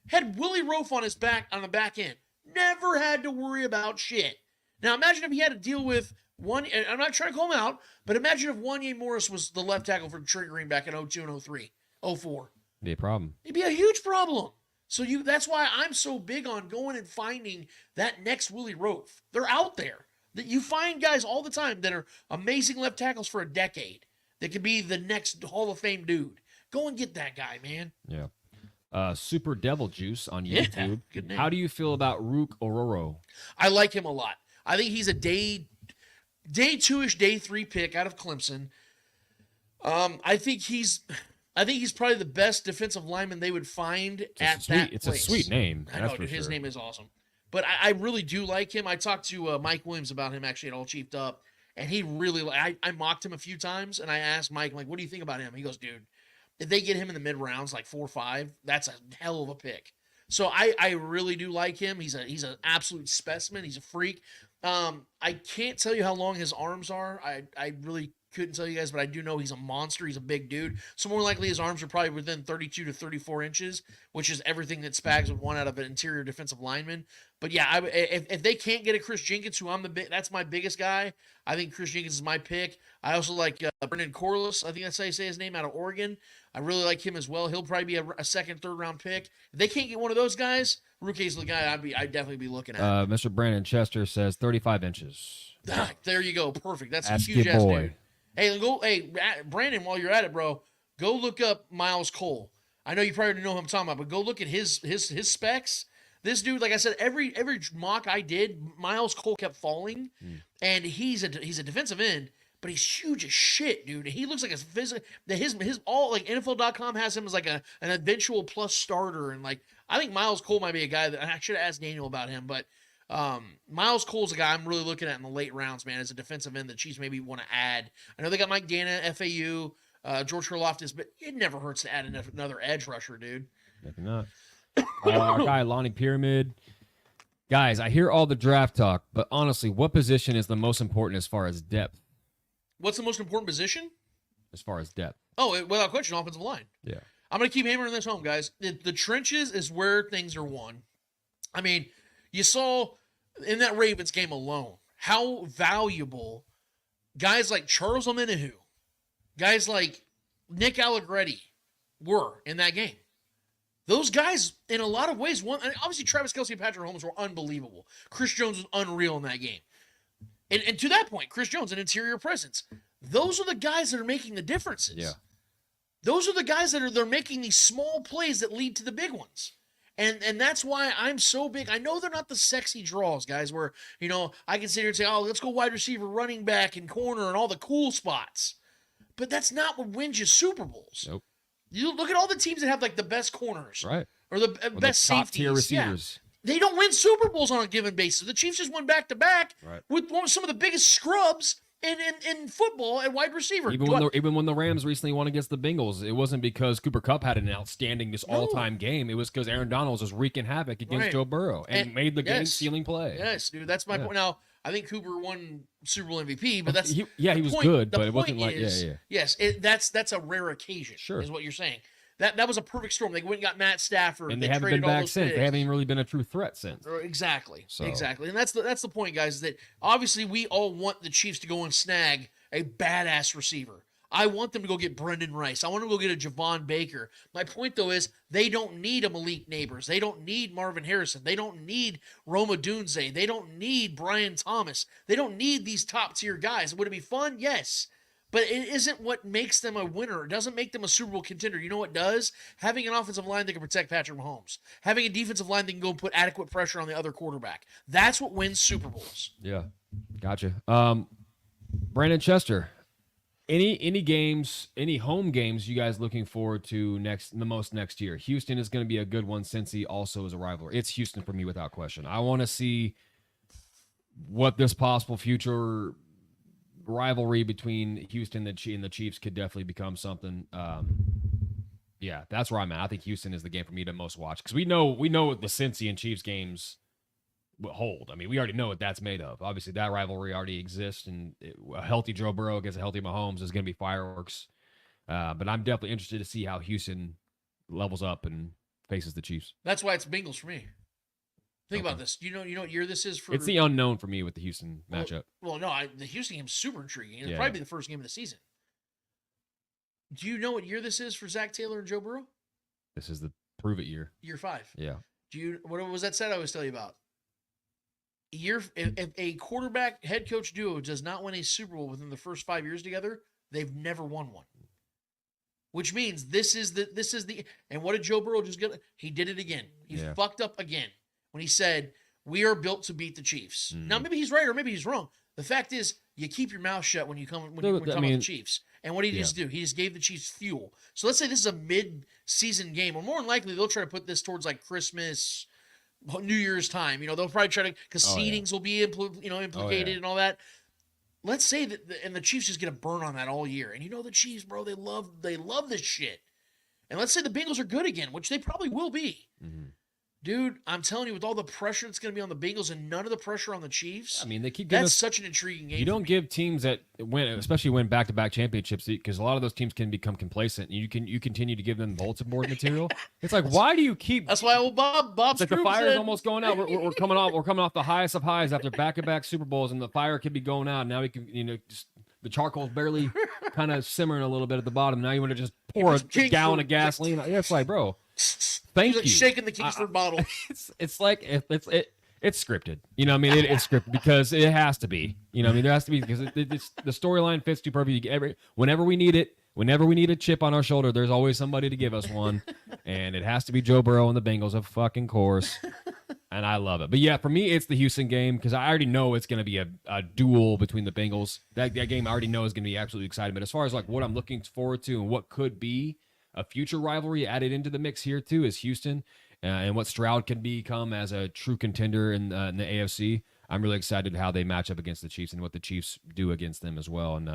Had Willie Roaf on the back end. Never had to worry about shit. Now imagine if he had to deal with one. I'm not trying to call him out, but imagine if Wanye Morris was the left tackle for Trey Green back in 02 and 03, 04. Be a problem. It'd be a huge problem. So that's why I'm so big on going and finding that next Willie Roaf. They're out there. That you find guys all the time that are amazing left tackles for a decade that could be the next Hall of Fame dude. Go and get that guy, man. Yeah. Super Devil Juice on YouTube. Good name. How do you feel about Rook Ororo? I like him a lot. I think he's a day 2-ish, day 3 pick out of Clemson. I think he's probably the best defensive lineman they would find at that place. It's a sweet name. I know, dude, his name is awesome. But I really do like him. I talked to Mike Williams about him actually at All Chiefed Up, and he really I mocked him a few times, and I asked Mike, like, what do you think about him? He goes, dude, if they get him in the mid rounds, like 4 or 5, that's a hell of a pick. So I really do like him. He's an absolute specimen. He's a freak. I can't tell you how long his arms are. I really couldn't tell you guys, but I do know he's a monster. He's a big dude. So more likely his arms are probably within 32 to 34 inches, which is everything that Spags would want out of an interior defensive lineman. But yeah, if they can't get a Chris Jenkins, who that's my biggest guy, I think Chris Jenkins is my pick. I also like Brendan Corliss. I think that's how you say his name, out of Oregon. I really like him as well. He'll probably be a second, third round pick. If they can't get one of those guys, Rookie's the guy I'd definitely be looking at. Mr. Brandon Chester says 35 inches. There you go. Perfect. That's a Ask huge your ass boy. dude. Hey, Brandon, while you're at it, bro, go look up Miles Cole. I know you probably already know who I'm talking about, but go look at his specs. This dude, like I said, every mock I did, Miles Cole kept falling, and he's a defensive end, but he's huge as shit, dude. He looks like a physical. His all like NFL.com has him as like an eventual plus starter, and like I think Miles Cole might be a guy that I should have asked Daniel about him, but Miles Cole's a guy I'm really looking at in the late rounds, man, as a defensive end that Chiefs maybe want to add. I know they got Mike Dana, FAU, George Karlaftis, but it never hurts to add another edge rusher, dude. Maybe not. Our guy Lonnie Pyramid. Guys, I hear all the draft talk, but honestly, what position is the most important as far as depth? What's the most important position? as far as depth. Oh, without question, offensive line. Yeah. I'm going to keep hammering this home, guys. The trenches is where things are won. I mean, you saw in that Ravens game alone how valuable guys like Charles Omenihu, guys like Nick Allegretti were in that game. Those guys, in a lot of ways, won. And obviously, Travis Kelce and Patrick Mahomes were unbelievable. Chris Jones was unreal in that game. And to that point, Chris Jones, an interior presence. Those are the guys that are making the differences. Yeah. Those are the guys that they're making these small plays that lead to the big ones. And that's why I'm so big. I know they're not the sexy draws, guys, where, I can sit here and say, oh, let's go wide receiver, running back, and corner, and all the cool spots. But that's not what wins you Super Bowls. Nope. You look at all the teams that have, like, the best corners. Right. Or the best the top safeties. tier receivers. Yeah. They don't win Super Bowls on a given basis. The Chiefs just won back-to-back Right. with some of the biggest scrubs in football at wide receiver. Even when the Rams recently won against the Bengals, it wasn't because Cooper Kupp had an outstanding all-time game. It was because Aaron Donald was just wreaking havoc against Joe Burrow and made the game-sealing play. Yes, dude, that's my point. Now, I think Cooper won Super Bowl MVP, but that's he was good, but it wasn't like Yes, that's a rare occasion. Sure, is what you're saying. That was a perfect storm. They went and got Matt Stafford, and they haven't been back since. They haven't even really been a true threat since. Exactly, exactly, and that's the point, guys. Is that obviously we all want the Chiefs to go and snag a badass receiver. I want them to go get Brendan Rice. I want them to go get a Javon Baker. My point, though, is they don't need a Malik Neighbors. They don't need Marvin Harrison. They don't need Roma Dunze. They don't need Brian Thomas. They don't need these top-tier guys. Would it be fun? Yes. But it isn't what makes them a winner. It doesn't make them a Super Bowl contender. You know what does? Having an offensive line that can protect Patrick Mahomes. Having a defensive line that can go and put adequate pressure on the other quarterback. That's what wins Super Bowls. Yeah. Gotcha. Brandon Chester, any games, any home games you guys looking forward to the most next year? Houston is going to be a good one. Cincy also is a rivalry. It's Houston for me without question. I want to see what this possible future rivalry between Houston and the Chiefs could definitely become something. Yeah, that's where I'm at. I think Houston is the game for me to most watch because we know what the Cincy and Chiefs games will hold. I mean, we already know what that's made of. Obviously, that rivalry already exists, and a healthy Joe Burrow against a healthy Mahomes is going to be fireworks. But I'm definitely interested to see how Houston levels up and faces the Chiefs. That's why it's Bengals for me. Think about this. You know what year this is for? It's the unknown for me with the Houston matchup. Well, no, the Houston game's super intriguing. It'll probably be the first game of the season. Do you know what year this is for Zach Taylor and Joe Burrow? This is the prove it year. Year 5. Yeah. What was that set I always tell you about? If a quarterback head coach duo does not win a Super Bowl within the first 5 years together, they've never won one. Which means this is the and what did Joe Burrow just get? He did it again. He fucked up again when he said, "We are built to beat the Chiefs." Now maybe he's right or maybe he's wrong. The fact is, you keep your mouth shut when you're talking about the Chiefs. And what did he just do? He just gave the Chiefs fuel. So let's say this is a mid-season game, or more than likely they'll try to put this towards like Christmas, New Year's time. They'll probably try to, because seedings will be implicated and all that. Let's say that and the Chiefs just get a burn on that all year. And the Chiefs, bro, they love this shit. And let's say the Bengals are good again, which they probably will be. Mm-hmm. Dude, I'm telling you, with all the pressure that's going to be on the Bengals and none of the pressure on the Chiefs, I mean, they keep giving that's such an intriguing game. You don't give teams that win, especially win back-to-back championships, because a lot of those teams can become complacent. And you continue to give them bulletin board material. It's like, why do you keep? That's why Bob like the fire is almost going out. We're coming off the highest of highs after back-to-back Super Bowls, and the fire could be going out. Now we can, just the charcoal's barely kind of simmering a little bit at the bottom. Now you want to just pour a gallon of gasoline. It's like, bro. Thank you. Shaking the Kingsford bottle. It's like it's scripted. It's scripted because it has to be. There has to be because the storyline fits too perfectly. Whenever we need it, whenever we need a chip on our shoulder, there's always somebody to give us one, and it has to be Joe Burrow and the Bengals, of fucking course. And I love it. But yeah, for me, it's the Houston game because I already know it's going to be a duel between the Bengals. That game I already know is going to be absolutely exciting. But as far as like what I'm looking forward to and what could be a future rivalry added into the mix here too is Houston and what Stroud can become as a true contender in the AFC. I'm really excited how they match up against the Chiefs and what the Chiefs do against them as well. And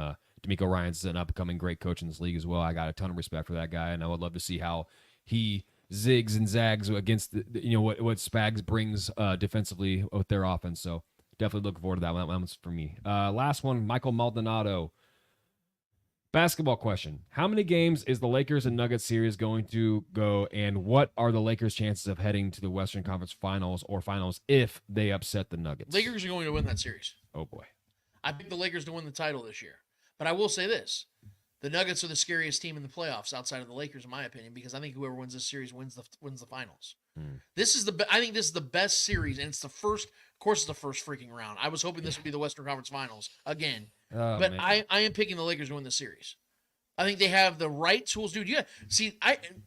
D'Amico Ryans is an upcoming great coach in this league as well. I got a ton of respect for that guy, and I would love to see how he zigs and zags against what Spags brings defensively with their offense. So definitely looking forward to that one. That one's for me. Last one, Michael Maldonado. Basketball question. How many games is the Lakers and Nuggets series going to go, and what are the Lakers' chances of heading to the Western Conference Finals or Finals if they upset the Nuggets? Lakers are going to win that series. Oh, boy. I picked the Lakers to win the title this year. But I will say this. The Nuggets are the scariest team in the playoffs outside of the Lakers, in my opinion, because I think whoever wins this series wins the finals. This is I think this is the best series, and it's the first. Of course, it's the first freaking round. I was hoping this would be the Western Conference Finals again, but I am picking the Lakers to win the series. I think they have the right tools, dude. Yeah, see,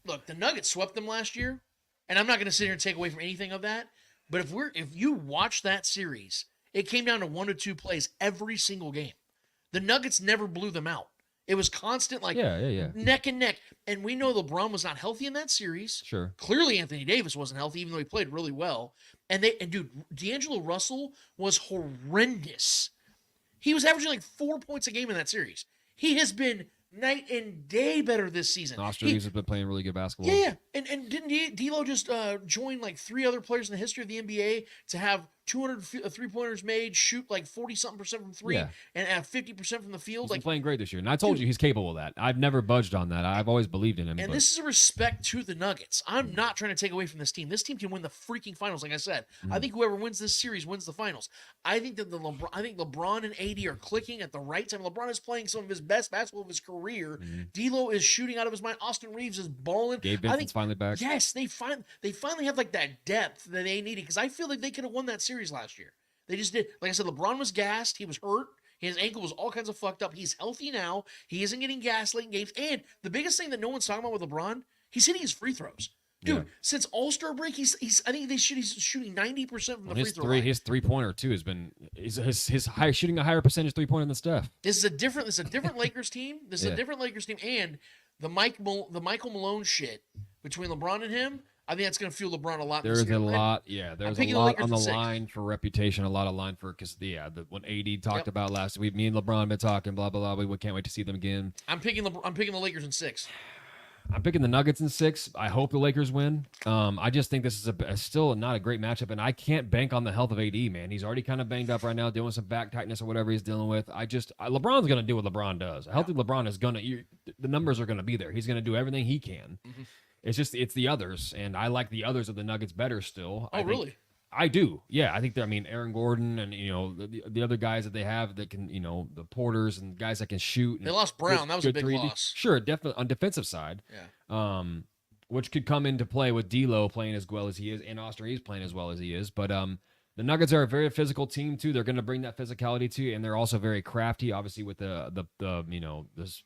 look, the Nuggets swept them last year, and I'm not going to sit here and take away from anything of that. But if you watch that series, it came down to 1 or 2 plays every single game. The Nuggets never blew them out. It was constant, like neck and neck. And we know LeBron was not healthy in that series. Sure. Clearly, Anthony Davis wasn't healthy, even though he played really well. And dude, D'Angelo Russell was horrendous. He was averaging like 4 points a game in that series. He has been night and day better this season. Austin Reeves has been playing really good basketball. Yeah. And didn't D'Lo just join like 3 other players in the history of the NBA to have 200 3-pointers made, shoot like 40-something% from 3, and have 50% from the field? He's been playing great this year. And I told you he's capable of that. I've never budged on that. I've always believed in him. And this is a respect to the Nuggets. I'm not trying to take away from this team. This team can win the freaking finals, like I said. I think whoever wins this series wins the finals. I think that LeBron and AD are clicking at the right time. LeBron is playing some of his best basketball of his career. D'Lo is shooting out of his mind. Austin Reeves is balling. Gabe Vincent's finally back. Yes, they finally have like that depth that they needed, because I feel like they could have won that series last year. They just did. Like I said, LeBron was gassed. He was hurt. His ankle was all kinds of fucked up. He's healthy now. He isn't getting gassed late in games. And the biggest thing that no one's talking about with LeBron, he's hitting his free throws. Dude, since All-Star break, he's I think he's shooting 90% from the free throw line. His 3-pointer too has been his high, shooting a higher percentage 3-pointer than Steph. This is a different Lakers team. This is a different Lakers team, and the Michael Malone shit between LeBron and him, I think that's going to fuel LeBron a lot. There's a lot, there's a lot on the line for reputation, a lot of line for, because when AD talked about last week, me and LeBron have been talking, blah blah blah. We can't wait to see them again. I'm picking the Lakers in 6. I'm picking the Nuggets in 6. I hope the Lakers win. I just think this is still not a great matchup, and I can't bank on the health of AD, man. He's already kind of banged up right now, doing some back tightness or whatever he's dealing with. LeBron's going to do what LeBron does. A healthy LeBron is going to, the numbers are going to be there. He's going to do everything he can. It's the others, and I like the others of the Nuggets better still. Really? I do. Yeah, I think Aaron Gordon and the other guys that they have that can, the Porters and guys that can shoot. They lost Brown. That was a big loss. Sure, definitely on defensive side. Yeah. Which could come into play with D'Lo playing as well as he is and Austin Reeves playing as well as he is. But the Nuggets are a very physical team too. They're going to bring that physicality to you, and they're also very crafty. Obviously, with this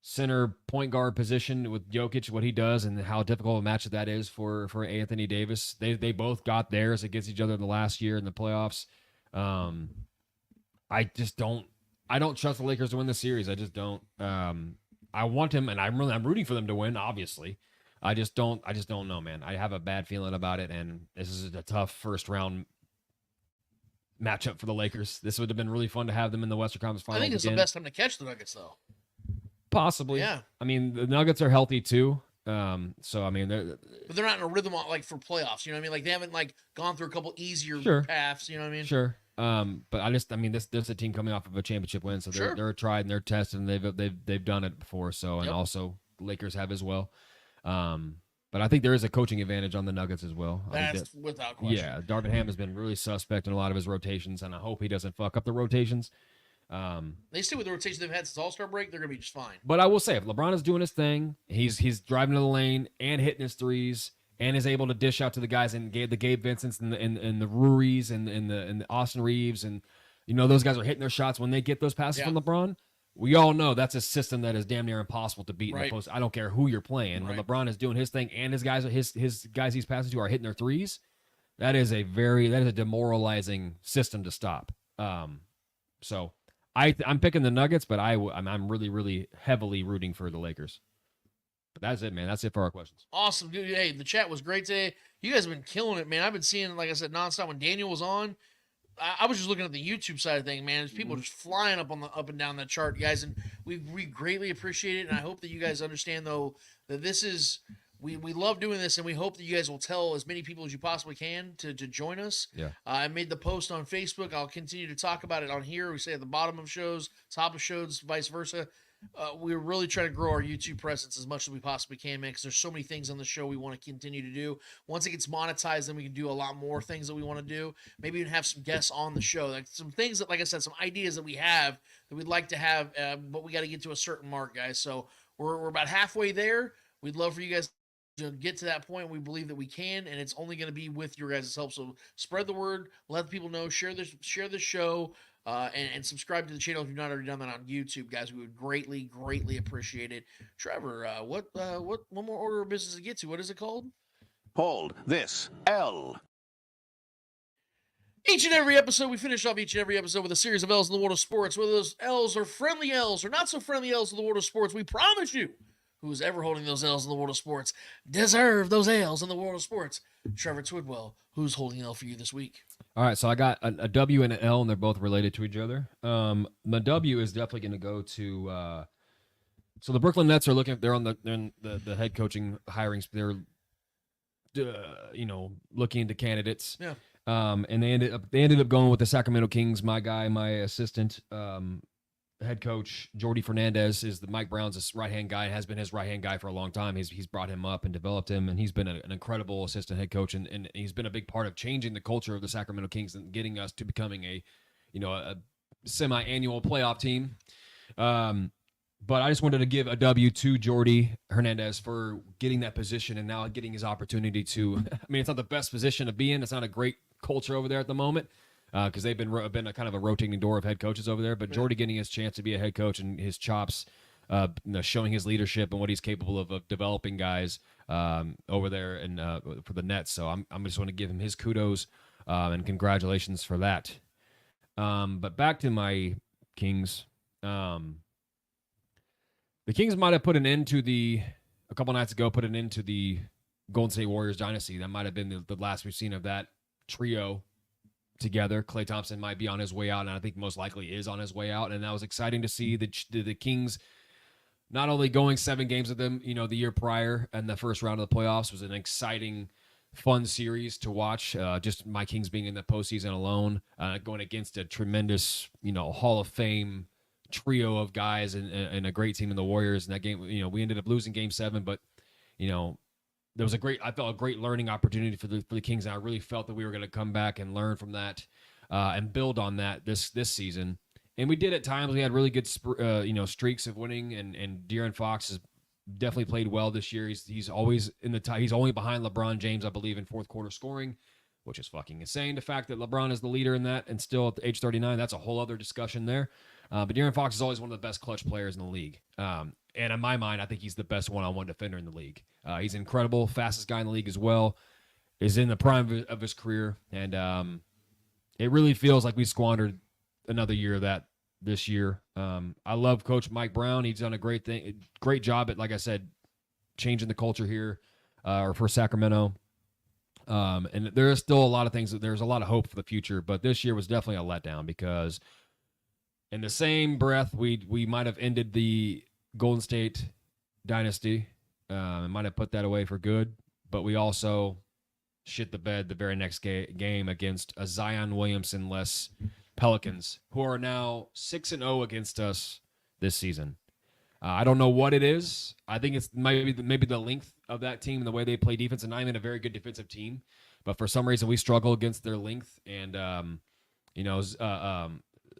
center point guard position with Jokic, what he does and how difficult a match that is for Anthony Davis. They both got theirs against each other in the last year in the playoffs. I don't trust the Lakers to win the series. I just don't. I want him, and I'm rooting for them to win, obviously. I just don't know, man. I have a bad feeling about it, and this is a tough first round matchup for the Lakers. This would have been really fun to have them in the Western Conference Finals. I think it's the best time to catch the Nuggets, though. Possibly. Yeah. I mean, the Nuggets are healthy too. So I mean, but they're not in a rhythm like for playoffs. You know what I mean? Like they haven't gone through a couple easier paths. You know what I mean? Sure. But this is a team coming off of a championship win, so they're tried and they're tested, and they've done it before. So and also Lakers have as well. But I think there is a coaching advantage on the Nuggets as well. That's without question. Yeah, Darvin Ham has been really suspect in a lot of his rotations, and I hope he doesn't fuck up the rotations. They still with the rotation they've had since All-Star break, they're gonna be just fine. But I will say, if LeBron is doing his thing, he's driving to the lane and hitting his threes, and is able to dish out to the guys and the Gabe Vincents and the Ruries and the Austin Reeves, and those guys are hitting their shots when they get those passes from LeBron. We all know that's a system that is damn near impossible to beat in the post. I don't care who you're playing. When LeBron is doing his thing and his guys he's passing to are hitting their threes, that is a demoralizing system to stop. So I'm picking the Nuggets, but I'm really, really heavily rooting for the Lakers. But that's it, man. That's it for our questions. Awesome, dude. Hey, the chat was great today. You guys have been killing it, man. I've been seeing, like I said, nonstop. When Daniel was on, I was just looking at the YouTube side of things, man. There's people just flying up and down that chart, guys, and we greatly appreciate it. And I hope that you guys understand, though, that this is we love doing this, and we hope that you guys will tell as many people as you possibly can to join us. Yeah. I made the post on Facebook. I'll continue to talk about it on here. We say at the bottom of shows, top of shows, vice versa. we're really trying to grow our YouTube presence as much as we possibly can, man, because there's so many things on the show we want to continue to do. Once it gets monetized, then we can do a lot more things that we want to do. Maybe even have some guests on the show, like some things that, like I said, some ideas that we have that we'd like to have, but we got to get to a certain mark, guys. So we're about halfway there. We'd love for you guys to get to that point. We believe that we can, and it's only going to be with your guys' help. So spread the word, let people know, share this show, and subscribe to the channel if you've not already done that on YouTube, guys. We would greatly appreciate it. Trevor, what one more order of business to get to? What is it called? Hold this L. Each and every episode, we finish off each and every episode with a series of L's in the world of sports. Whether those L's are friendly L's or not so friendly L's in the world of sports, we promise you, who's ever holding those L's in the world of sports, deserve those L's in the world of sports. Trevor Twidwell, who's holding an L for you this week? All right, so I got a W and an L, and they're both related to each other. My W is definitely going to go to. So the Brooklyn Nets are looking. They're on the head coaching hirings. They're, looking into candidates. Yeah. And they ended up going with the Sacramento Kings. My assistant, head coach Jordi Fernandez is Mike Brown's right-hand guy. Has been his right-hand guy for a long time. He's brought him up and developed him, and he's been an incredible assistant head coach, and he's been a big part of changing the culture of the Sacramento Kings and getting us to becoming a semi-annual playoff team. But I just wanted to give a W to Jordi Hernandez for getting that position and now getting his opportunity to. I mean, it's not the best position to be in. It's not a great culture over there at the moment. Because they've been a kind of a rotating door of head coaches over there, but Jordi getting his chance to be a head coach and his chops, showing his leadership and what he's capable of developing guys over there and for the Nets. So I'm just want to give him his kudos and congratulations for that. But back to my Kings. The Kings might have put an end to a couple nights ago, put an end to the Golden State Warriors dynasty. That might have been the last we've seen of that trio together. Klay Thompson might be on his way out, and I think most likely is on his way out. And that was exciting to see the Kings not only going 7 games with them, the year prior and the first round of the playoffs was an exciting, fun series to watch. Just my Kings being in the postseason alone, going against a tremendous, Hall of Fame trio of guys and a great team in the Warriors. In that game, we ended up losing Game 7, but there was I felt a great learning opportunity for the Kings, and I really felt that we were going to come back and learn from that and build on that this season. And we did at times. We had really good streaks of winning, and De'Aaron Fox has definitely played well this year. He's always he's only behind LeBron James, I believe, in fourth quarter scoring, which is fucking insane. The fact that LeBron is the leader in that and still at age 39, that's a whole other discussion there. But De'Aaron Fox is always one of the best clutch players in the league. And in my mind, I think he's the best one-on-one defender in the league. He's incredible, fastest guy in the league as well. Is in the prime of his career, and it really feels like we squandered another year of that this year. I love Coach Mike Brown. He's done a great job at, like I said, changing the culture here for Sacramento. And there is still a lot of things. There's a lot of hope for the future, but this year was definitely a letdown because in the same breath, we might have ended the Golden State dynasty and might have put that away for good, but we also shit the bed the very next game against a Zion Williamson-less Pelicans, who are now 6-0 against us this season. I don't know what it is. I think it's maybe the length of that team and the way they play defense, and not even a very good defensive team. But for some reason, we struggle against their length. And Domas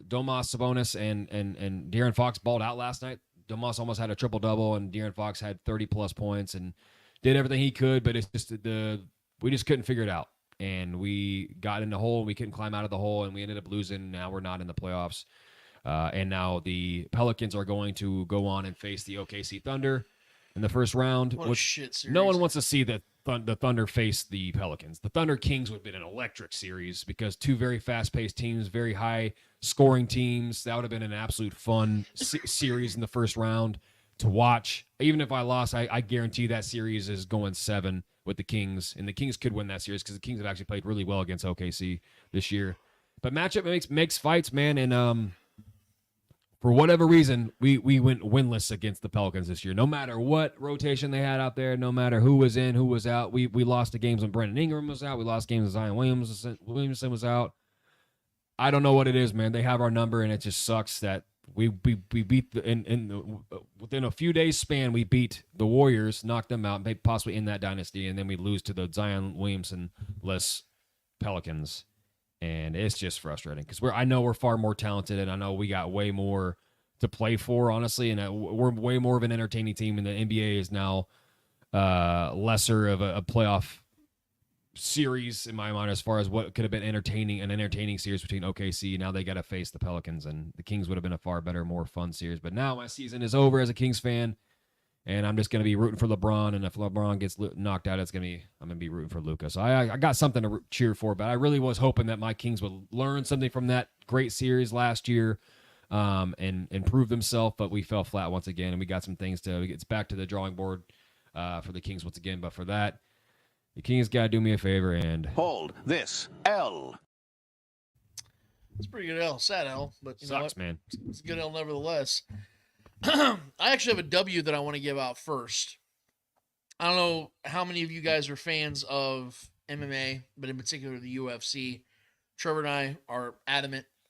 Sabonis and De'Aaron Fox balled out last night. Domas almost had a triple-double, and De'Aaron Fox had 30-plus points and did everything he could, but it's just we just couldn't figure it out. And we got in the hole, we couldn't climb out of the hole, and we ended up losing. Now we're not in the playoffs. And now the Pelicans are going to go on and face the OKC Thunder in the first round. What a shit series. No one wants to see the Thunder face the Pelicans. The Thunder Kings would have been an electric series because two very fast-paced teams, very high-scoring teams. That would have been an absolute fun series in the first round to watch. Even if I lost, I guarantee that series is going 7 with the Kings, and the Kings could win that series because the Kings have actually played really well against OKC this year. But matchup makes fights, man, and for whatever reason, we went winless against the Pelicans this year. No matter what rotation they had out there, no matter who was in, who was out, we lost the games when Brandon Ingram was out. We lost games when Zion Williamson was out. I don't know what it is, man. They have our number, and it just sucks that We beat within a few days span, we beat the Warriors, knocked them out, maybe possibly in that dynasty, and then we lose to the Zion Williamson-less Pelicans. And it's just frustrating because I know we're far more talented, and I know we got way more to play for, honestly, and we're way more of an entertaining team, and the NBA is now lesser of a playoff series in my mind as far as what could have been an entertaining series between OKC. Now they got to face the Pelicans, and the Kings would have been a far better, more fun series. But now my season is over as a Kings fan, and I'm just going to be rooting for LeBron, and if LeBron gets knocked out, I'm going to be rooting for Luka. So I got something to cheer for, but I really was hoping that my Kings would learn something from that great series last year and improve themselves, but we fell flat once again, and we got some things it's back to the drawing board for the Kings once again. But for that, the Kings got to do me a favor and hold this L. It's a pretty good L. Sad L, but you know sucks, what? Man. It's a good L nevertheless. I actually have a W that I want to give out first. I don't know how many of you guys are fans of MMA, but in particular the UFC. Trevor and I are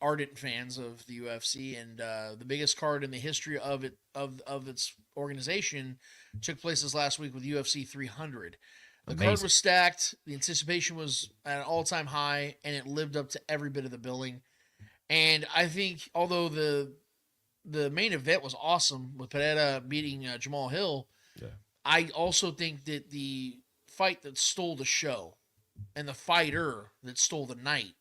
ardent fans of the UFC, and the biggest card in the history of its organization took place this last week with UFC 300. The card was stacked. The anticipation was at an all-time high, and it lived up to every bit of the billing. And I think, although the main event was awesome with Pereira beating Jamal Hill, I also think that the fight that stole the show and the fighter that stole the night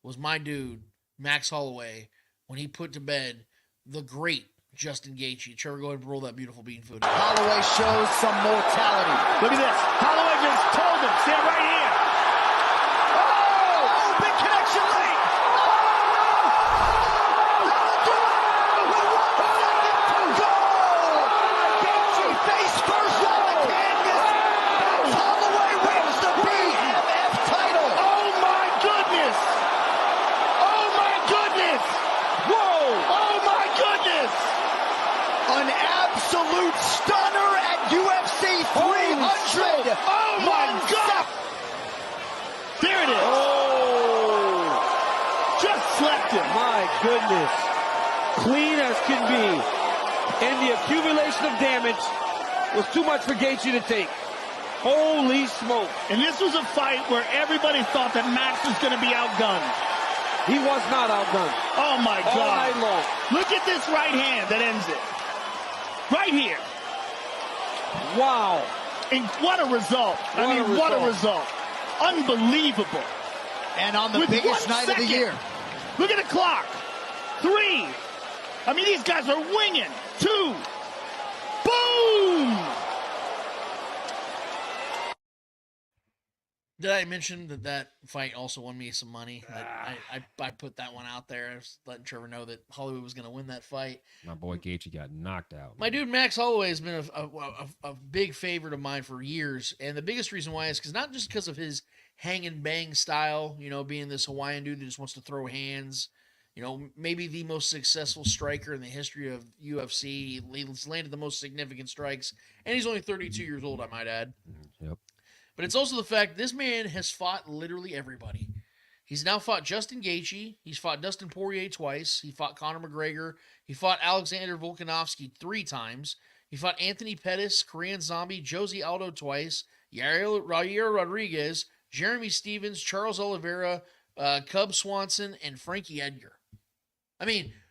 was my dude, Max Holloway, when he put to bed the great Justin Gaethje. Trevor, go ahead and roll that beautiful bean footage. Holloway shows some mortality. Look at this. Holloway just told him, stand right here. Oh, big connection late. Gaethje face first on the canvas. Holloway wins the BMF title. Oh my goodness. Oh my goodness. Whoa. Oh my goodness. An absolute stunner at UFC 300. Oh my God! There it is. Oh, just slept him. My goodness. Clean as can be. And the accumulation of damage was too much for Gaethje to take. Holy smoke. And this was a fight where everybody thought that Max was going to be outgunned. He was not outgunned. Oh my God. All night long. Look at this right hand that ends it. Right here. Wow. And what a result. What a result. Unbelievable. And on the With biggest 1 night of the second. year. Look at the clock. 3. These guys are winging. 2. Boom! Did I mention that fight also won me some money? I put that one out there. I was letting Trevor know that Hollywood was going to win that fight. my boy Gaethje got knocked out. My dude Max Holloway has been a big favorite of mine for years, and the biggest reason why is not just because of his hang and bang style, being this Hawaiian dude that just wants to throw hands, maybe the most successful striker in the history of UFC. He's landed the most significant strikes, and he's only 32 years old, I might add. Yep. But it's also the fact this man has fought literally everybody. He's now fought Justin Gaethje. He's fought Dustin Poirier twice. He fought Conor McGregor. He fought Alexander Volkanovski 3 times. He fought Anthony Pettis, Korean Zombie, Jose Aldo twice, Yair Rodriguez, Jeremy Stevens, Charles Oliveira, Cub Swanson, and Frankie Edgar.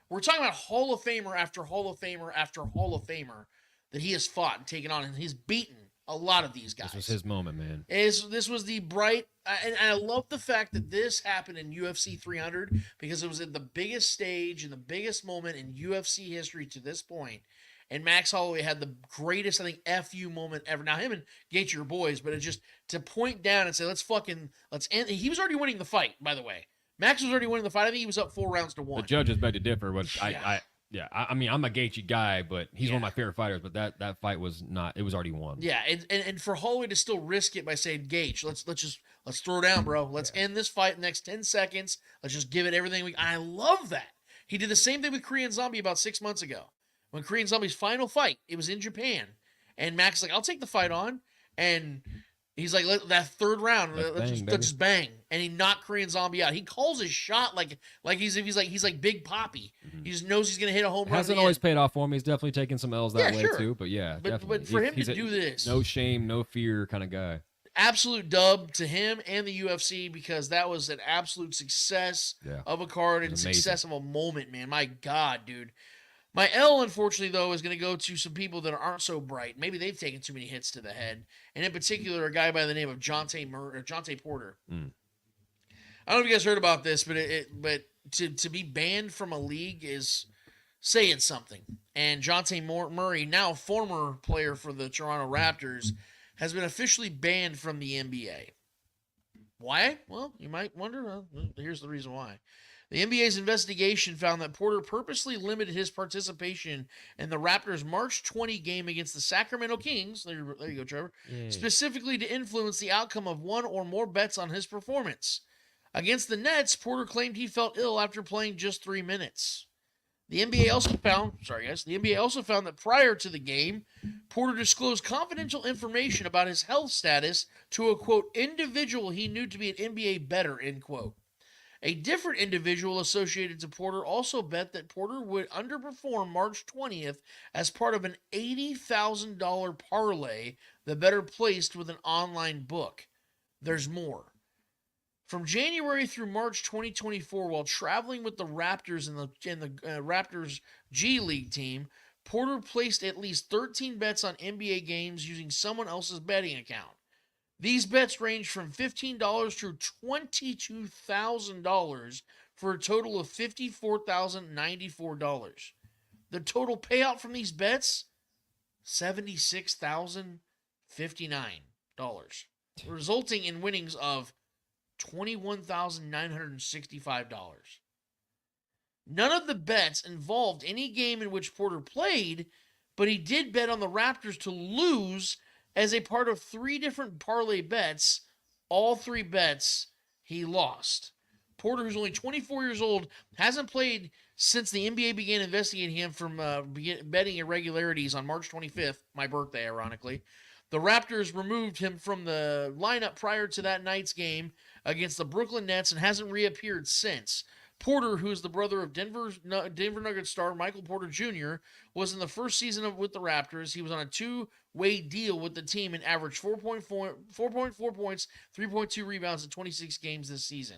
We're talking about Hall of Famer after Hall of Famer after Hall of Famer that he has fought and taken on, and he's beaten a lot of these guys. This was his moment, man. This was the bright, and I love the fact that this happened in UFC 300 because it was at the biggest stage and the biggest moment in UFC history to this point. And Max Holloway had the greatest, I think, FU moment ever. Now, him and Gaethje are boys, but it's just to point down and say, let's end. He was already winning the fight, by the way. Max was already winning the fight. I think he was up 4 rounds to 1. The judges beg to differ, but I'm a Gaethje guy, but he's one of my favorite fighters. But that fight was not. It was already won. Yeah, and for Holloway to still risk it by saying, Gaethje, let's throw down, bro. Let's end this fight in the next 10 seconds. Let's just give it everything I love that. He did the same thing with Korean Zombie about 6 months ago. When Korean Zombie's final fight, it was in Japan, and Max was like, I'll take the fight on, and He's like, that third round, let's bang, just bang, and he knocked Korean Zombie out. He calls his shot like he's like Big Poppy. He just knows he's gonna hit a home run. Hasn't always paid off for him. He's definitely taken some L's that way sure. too. But yeah, definitely. But for him he's to do this, no shame, no fear kind of guy. Absolute dub to him and the UFC, because that was an absolute success of a card and success of a moment, man. My God, dude. My L, unfortunately, though, is going to go to some people that aren't so bright. Maybe they've taken too many hits to the head. And in particular, a guy by the name of Jonte Porter. I don't know if you guys heard about this, but to be banned from a league is saying something. And Jonte Murray, now former player for the Toronto Raptors, has been officially banned from the NBA. Why? Well, you might wonder. Here's the reason why. The NBA's investigation found that Porter purposely limited his participation in the Raptors' March 20 game against the Sacramento Kings, there you go, Trevor, specifically to influence the outcome of one or more bets on his performance. Against the Nets, Porter claimed he felt ill after playing just 3 minutes. The NBA also found that prior to the game, Porter disclosed confidential information about his health status to a, quote, individual he knew to be an NBA bettor, end quote. A different individual associated to Porter also bet that Porter would underperform March 20th as part of an $80,000 parlay the bettor placed with an online book. There's more. From January through March 2024, while traveling with the Raptors and the Raptors G League team, Porter placed at least 13 bets on NBA games using someone else's betting account. These bets range from $15 to $22,000 for a total of $54,094. The total payout from these bets, $76,059, resulting in winnings of $21,965. None of the bets involved any game in which Porter played, but he did bet on the Raptors to lose as a part of 3 different parlay bets. All 3 bets he lost. Porter, who's only 24 years old, hasn't played since the NBA began investigating him from betting irregularities on March 25th, my birthday, ironically. The Raptors removed him from the lineup prior to that night's game against the Brooklyn Nets and hasn't reappeared since. Porter, who is the brother of Denver Nuggets star Michael Porter Jr., was in the first season with the Raptors. He was on a 2-way deal with the team and averaged 4.4 points, 3.2 rebounds in 26 games this season.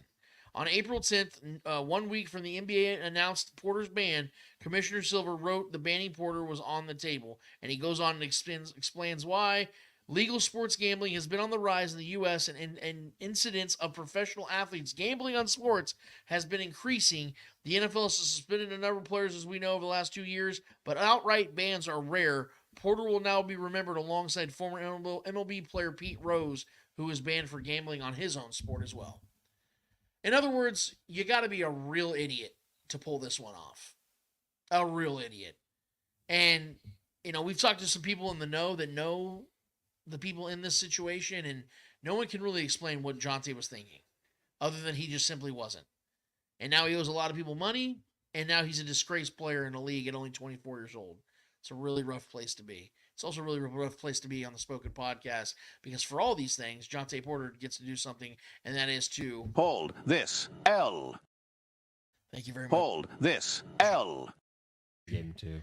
On April 10th, 1 week from the NBA announced Porter's ban, Commissioner Silver wrote the banning Porter was on the table. And he goes on and explains why. Legal sports gambling has been on the rise in the U.S. and incidents of professional athletes gambling on sports has been increasing. The NFL has suspended a number of players, as we know, over the last 2 years, but outright bans are rare. Porter will now be remembered alongside former MLB player Pete Rose, who was banned for gambling on his own sport as well. In other words, you got to be a real idiot to pull this one off. A real idiot. And, we've talked to some people in the know that know the people in this situation, and no one can really explain what Jonte was thinking, other than he just simply wasn't. And now he owes a lot of people money, and now he's a disgraced player in a league at only 24 years old. It's a really rough place to be. It's also a really rough place to be on the Spoken Podcast, because for all these things, Jonte Porter gets to do something, and that is to hold this L. Thank you very much. Hold this L. Gave him 2.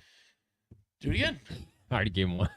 Do it again. I already gave him 1.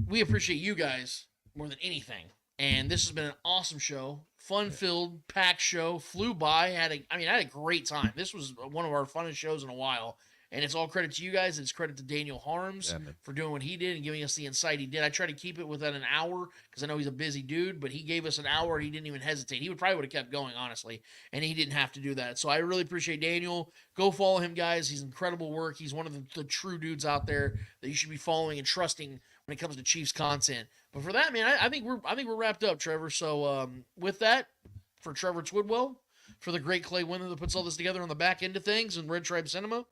We appreciate you guys more than anything. And this has been an awesome show. Fun-filled, packed show. Flew by. I had a great time. This was one of our funnest shows in a while. And it's all credit to you guys. It's credit to Daniel Harms for doing what he did and giving us the insight he did. I tried to keep it within an hour because I know he's a busy dude, but he gave us an hour and he didn't even hesitate. He would have kept going, honestly, and he didn't have to do that. So I really appreciate Daniel. Go follow him, guys. He's incredible work. He's one of the true dudes out there that you should be following and trusting when it comes to Chiefs content. But for that, man, I think we're wrapped up, Trevor. So with that, for Trevor Twidwell, for the great Clay Winter that puts all this together on the back end of things and Red Tribe Cinema,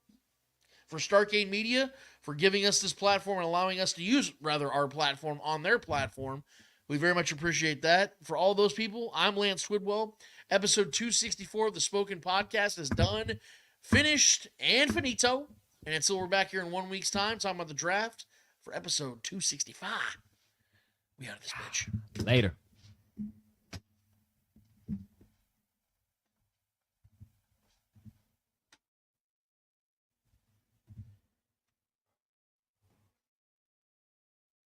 for Starcade Media for giving us this platform and allowing us to use, our platform on their platform. We very much appreciate that. For all those people, I'm Lance Twidwell. Episode 264 of the Spoken Podcast is done, finished, and finito. And until we're back here in 1 week's time talking about the draft for episode 265. We out of this bitch. Later.